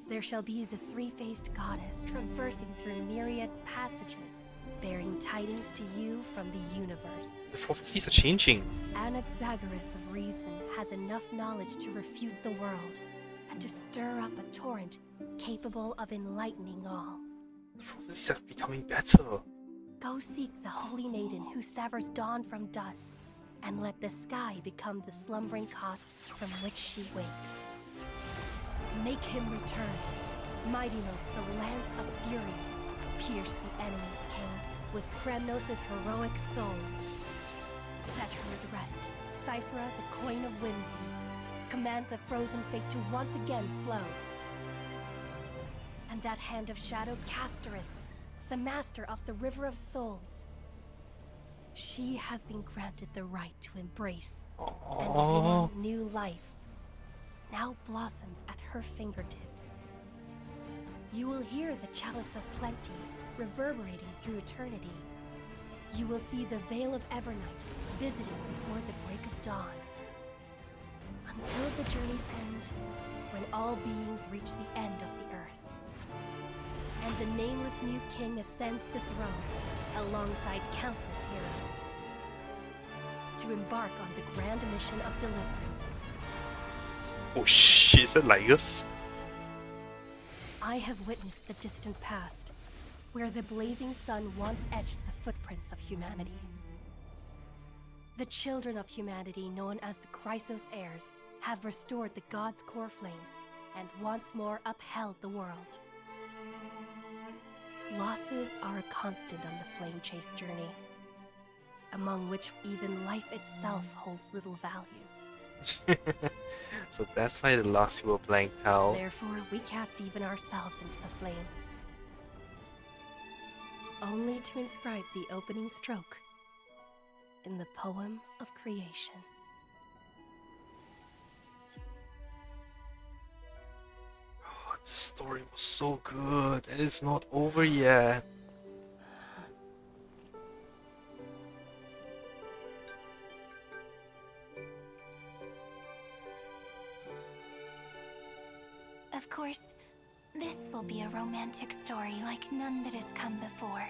[SPEAKER 5] There shall be the three-faced goddess traversing through myriad passages, bearing tidings to you from the universe.
[SPEAKER 1] The prophecies are changing.
[SPEAKER 5] Anaxagoras of reason has enough knowledge to refute the world and to stir up a torrent capable of enlightening all.
[SPEAKER 1] The prophecies are becoming better.
[SPEAKER 5] Go seek the holy maiden who severs dawn from dusk, and let the sky become the slumbering cot from which she wakes. Make him return. Mightymost, the lance of fury, pierce the enemy's king with Kremnos' heroic souls. Set her at rest, Cyphera, the coin of whimsy. Command the frozen fate to once again flow. And that hand of shadow, Castoris, the master of the River of Souls. She has been granted the right to embrace and warm new life. Now blossoms at her fingertips. You will hear the chalice of plenty reverberating through eternity. You will see the Veil of Evernight visited before the break of dawn. Until the journey's end, when all beings reach the end of the earth. And the nameless new king ascends the throne alongside countless heroes. To embark on the grand mission of deliverance.
[SPEAKER 1] Oh shit, is that Laius?
[SPEAKER 5] I have witnessed the distant past, where the blazing sun once etched the footprints of humanity. The children of humanity, known as the Chrysos heirs, have restored the gods' core flames and once more upheld the world. Losses are a constant on the flame chase journey, among which even life itself holds little value.
[SPEAKER 1] So that's why the last you were blanked out.
[SPEAKER 5] Therefore, we cast even ourselves into the flame, only to inscribe the opening stroke in the poem of creation.
[SPEAKER 1] Oh, the story was so good, and it's not over yet.
[SPEAKER 8] Of course, this will be a romantic story like none that has come before.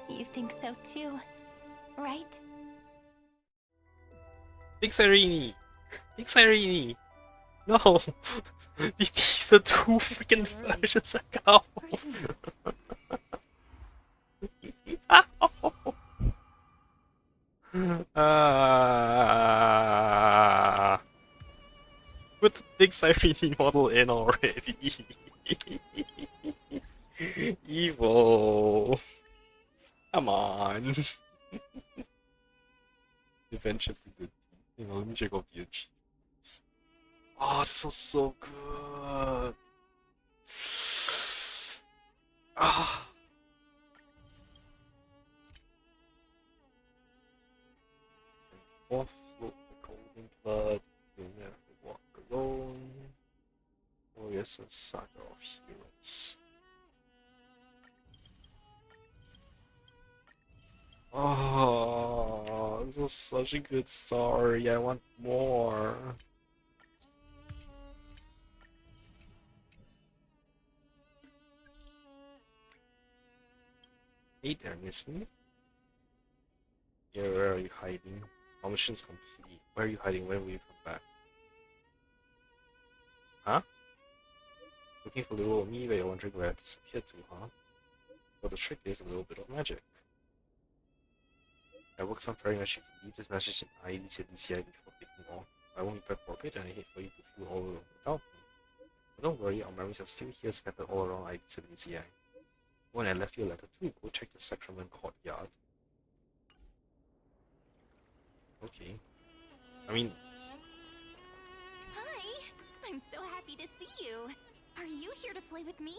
[SPEAKER 8] You think so too, right?
[SPEAKER 1] Big Sirini! Big Sirini! No! These are two freaking versions ago! Put the Big Sirini model in already! Evil! Come on! Adventure to good. You know, let me check out the achievements. Oh, this was so good! Ah! Fourth float the golden blood, you'll never walk alone. Oh yes, a saga of heroes. Memories. Oh, this is such a good story. I want more. Hey there, miss me? Yeah, where are you hiding? Our mission's complete. Where are you hiding? When will you come back? Huh? Looking for little me, but you're wondering where I disappeared to, huh? Well, the trick is a little bit of magic. I worked some very much to leave this message in IDCI before taking off. I won't be back for a bit, and I hate for you to feel all alone without me. But don't worry, our memories are still here scattered all around IDCI. When I left you a letter too, go check the Sacrament Courtyard. Okay. I mean...
[SPEAKER 2] Hi! I'm so happy to see you. Are you here to play with me?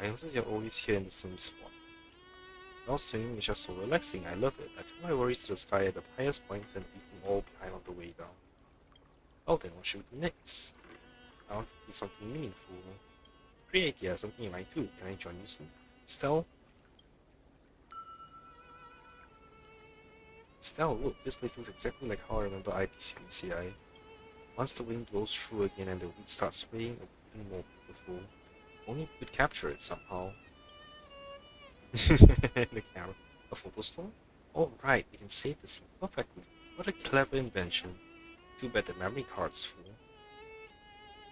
[SPEAKER 1] I notice you're always here in the same spot. Now swimming is just so relaxing, I love it. I take my worries to the sky at the highest point and leave them all behind on the way down. Well then, what should we do next? I want to do something meaningful. Great idea, something in mind too. Can I join you soon? Stell? Stell, look, this place looks exactly like how I remember IDCI. Once the wind blows through again and the weed starts swaying, it'll be even more beautiful. Only we could capture it somehow. The camera. A photo store? Oh right, we can save the scene perfectly. What a clever invention. Too bad the memory card's full.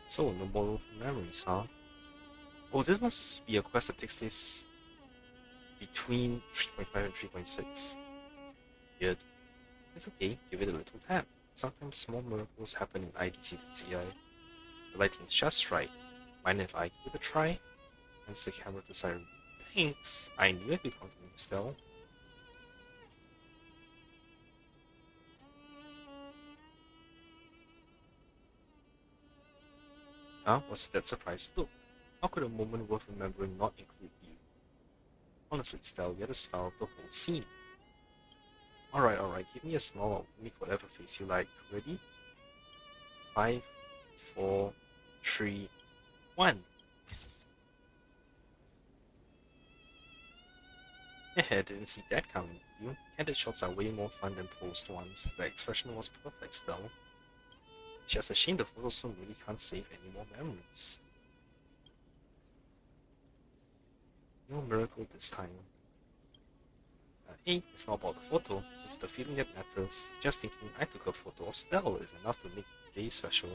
[SPEAKER 1] So, no more room for memories, huh? Oh, this must be a quest that takes place between 3.5 and 3.6. Weird. It's okay, give it a little tap. Sometimes small miracles happen in IDCBCI. The lighting's just right. Mind if I give it a try? Hands the camera to Siren. Thanks! I knew I'd be counting on Stell. Huh? What's that surprised look? How could a moment worth remembering not include you? Honestly, Stell, you're the star of the whole scene. Alright, give me a smile or make whatever face you like. Ready? 5, 4, 3, 1. Yeah, didn't see that coming, did you? Candid shots are way more fun than posed ones. The expression was perfect, Stell. Just a shame the photo soon really can't save any more memories. No miracle this time. Hey, it's not about the photo, it's the feeling that matters. Just thinking I took a photo of Stell is enough to make the day special.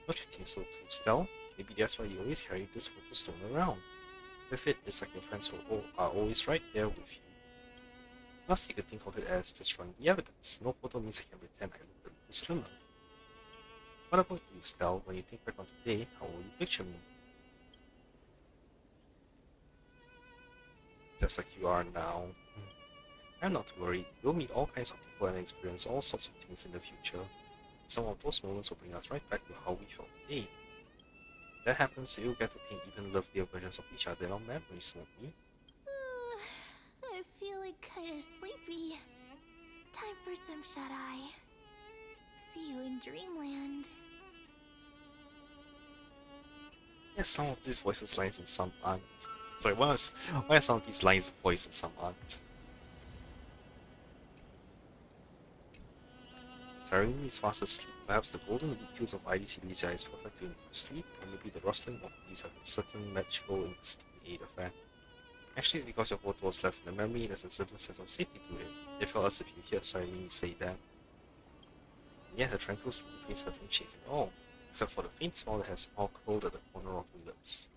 [SPEAKER 1] Don't you think so too, Stell? Maybe that's why you always carry this photo stone around. With it, it's like your friends are always right there with you. Plus, you could think of it as destroying the evidence. No photo means I can pretend I look a little slimmer. What about you, Stell? When you think back on today, how will you picture me? Just like you are now. I'm not worried. We'll meet all kinds of people and experience all sorts of things in the future. Some of those moments will bring us right back to how we felt today. If that happens, we'll get to paint even lovelier versions of each other in our memories, won't we?
[SPEAKER 8] I'm feeling kinda sleepy. Time for some shut-eye. See you in dreamland.
[SPEAKER 1] Yes, some of these voices lines and some aren't. Sorry, why are some of these lines voiced and some aren't? Tarini is fast asleep. Perhaps the golden hues of IDC Lisa is perfect to induce sleep, or maybe the rustling of these have a certain magical instant aid effect. Actually, it's because your photo was left in the memory, there's a certain sense of safety to it. It felt as if you hear Tarini say that. And yet her tranquil sleepy face hasn't changed at all, except for the faint smile that has all curled at the corner of her lips.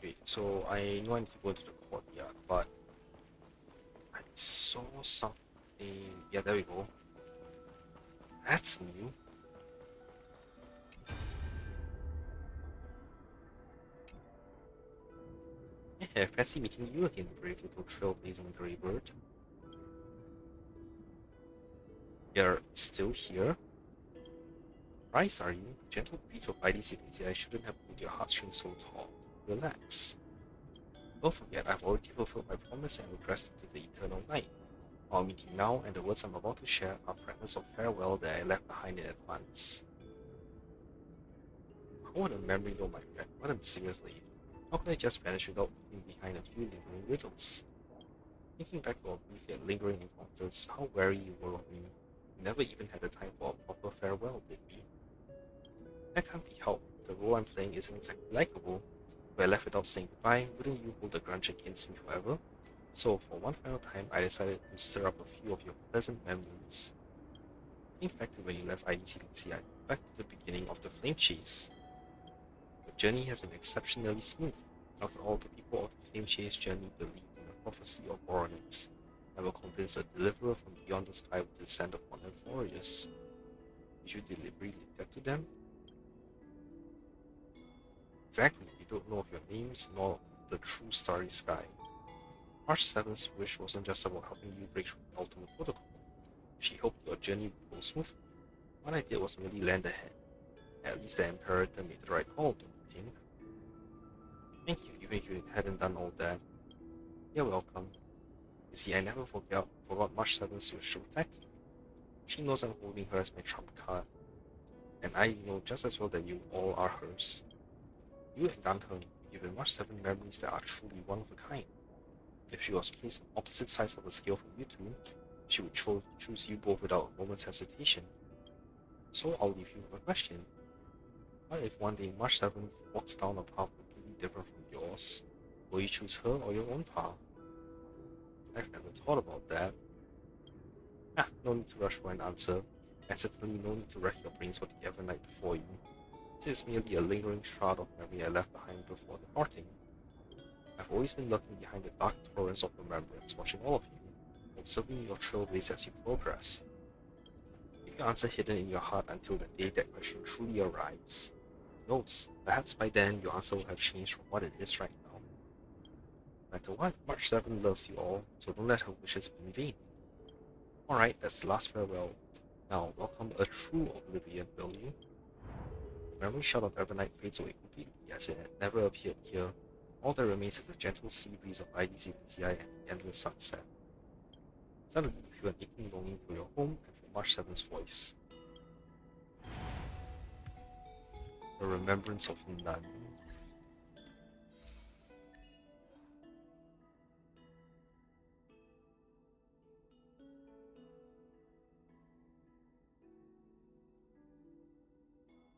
[SPEAKER 1] Okay, so I know I need to go into the courtyard, but I saw something. Yeah, there we go. That's new. Yeah, fancy meeting you again, brave little trailblazing grey bird. You're still here? Surprised, are you? Gentle breeze of IDCPCI shouldn't have pulled your heartstrings so taut. Relax. Don't forget, I've already fulfilled my promise and regressed into the eternal night. Our meeting now and the words I'm about to share are fragments of farewell that I left behind in advance. I want a memory, oh my friend, what a mysterious lady. How could I just vanish without leaving behind a few lingering riddles? Thinking back to our brief yet lingering encounters, how wary you were of me. We never even had the time for a proper farewell, did we? That can't be helped. The role I'm playing isn't exactly likable. If I left without saying goodbye, wouldn't you hold a grudge against me forever? So, for one final time, I decided to stir up a few of your pleasant memories. Think back to when you left IDCDCI, back to the beginning of the Flame Chase. The journey has been exceptionally smooth. After all, the people of the Flame Chase journey believed in the prophecy of Oronix, and were convinced a deliverer from beyond the sky would descend upon their warriors. Did you deliberately leave that to them? Exactly, they don't know of your names nor of the true starry sky. March 7th's wish wasn't just about helping you break through the ultimate protocol. She hoped your journey would go smoothly. What I did was merely lend a hand. At least the Imperator made the right call, don't you think? Thank you, even if you hadn't done all that. You're welcome. You see, I never forgot March 7th's wish to protect you. She knows I'm holding her as my trump card. And I know just as well that you all are hers. You and Danton have given March 7 memories that are truly one of a kind. If she was placed on opposite sides of the scale from you two, she would choose you both without a moment's hesitation. So I'll leave you with a question. What if one day March 7th walks down a path completely different from yours? Will you choose her or your own path? I've never thought about that. No need to rush for an answer, and certainly no need to rack your brains for the Evernight before you. This is merely a lingering shroud of memory I left behind before departing. I've always been lurking behind the dark torrents of remembrance, watching all of you, observing your trailways as you progress. Keep your answer hidden in your heart until the day that question truly arrives. Who knows, perhaps by then your answer will have changed from what it is right now. No matter what, March 7 loves you all, so don't let her wishes be in vain. Alright, that's the last farewell. Now, welcome a true oblivion, will you? The memory shot of Evernight fades away completely, as it had never appeared here. All that remains is the gentle sea breeze of IDCDCI and the endless sunset. Suddenly, you feel an aching longing for your home and for March 7's voice. A remembrance of none.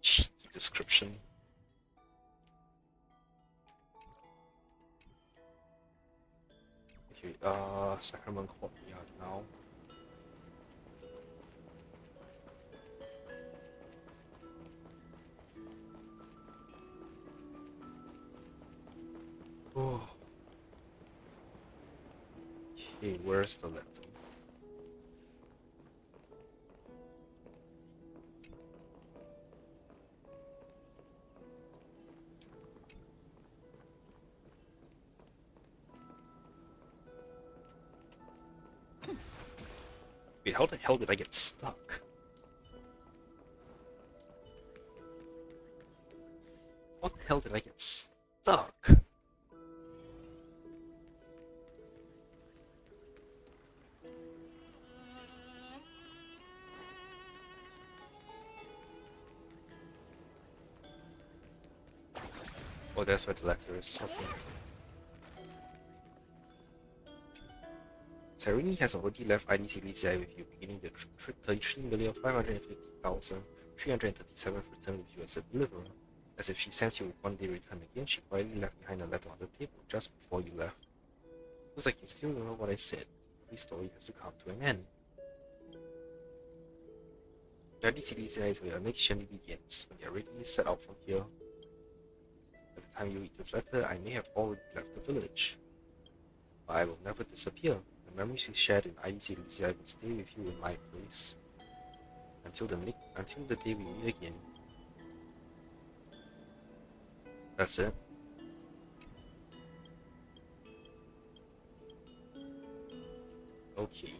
[SPEAKER 1] Cheeky description. Okay, Sacrament Courtyard now. Oh. Okay, where's the letter? Wait, how the hell did I get stuck? How the hell did I get stuck? Oh, that's where the letter is. Okay. Serini has already left IDCDCI with you, beginning the 33,550,337th return with you as a deliverer. As if she sensed you would one day return again, she quietly left behind a letter on the table just before you left. Looks like you still remember what I said. Every story has to come to an end. IDCDCI is where your next journey begins. When you're ready to set out from here. By the time you read this letter, I may have already left the village. But I will never disappear. The memories we shared in IDCDCI will stay with you in my place. Until the day we meet again. That's it. Okay.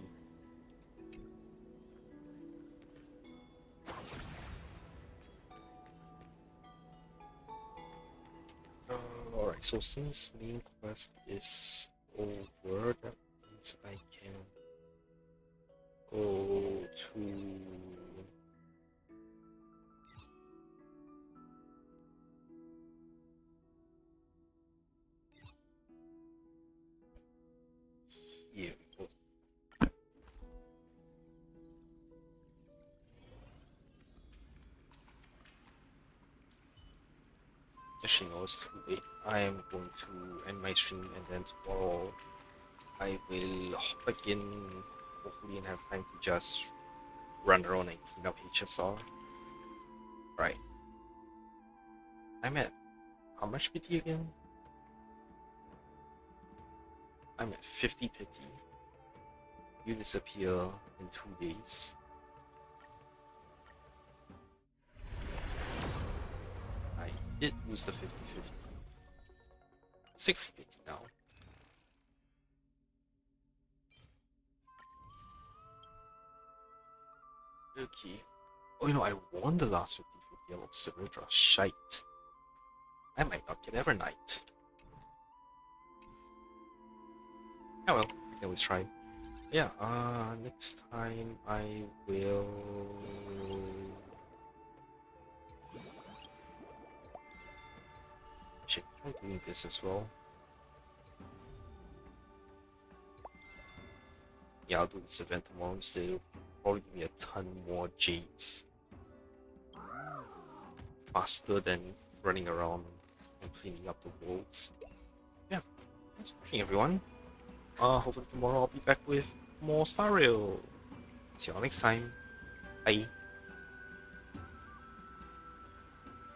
[SPEAKER 1] Alright, so since main quest is over, that means I can go to here we go. Actually, no, it's too late. I am going to end my stream and then tomorrow I will hop back in, hopefully, and have time to just run around and clean up HSR. Right. I'm at how much pity again? I'm at 50 pity. You disappear in 2 days. I did lose the 50-50. 60 pity now. Okay. Oh, you know, I won the last 50-50 of Observatory. Shite. I might not get Evernight. Oh well, I can always try. Yeah, next time I will... Shit, I'm doing this as well. Yeah, I'll do this event tomorrow instead. It'll probably give me a ton more jades. Faster than running around and cleaning up the worlds. Yeah, thanks for watching everyone. Hopefully tomorrow I'll be back with more Star Rail. See you all next time. Bye.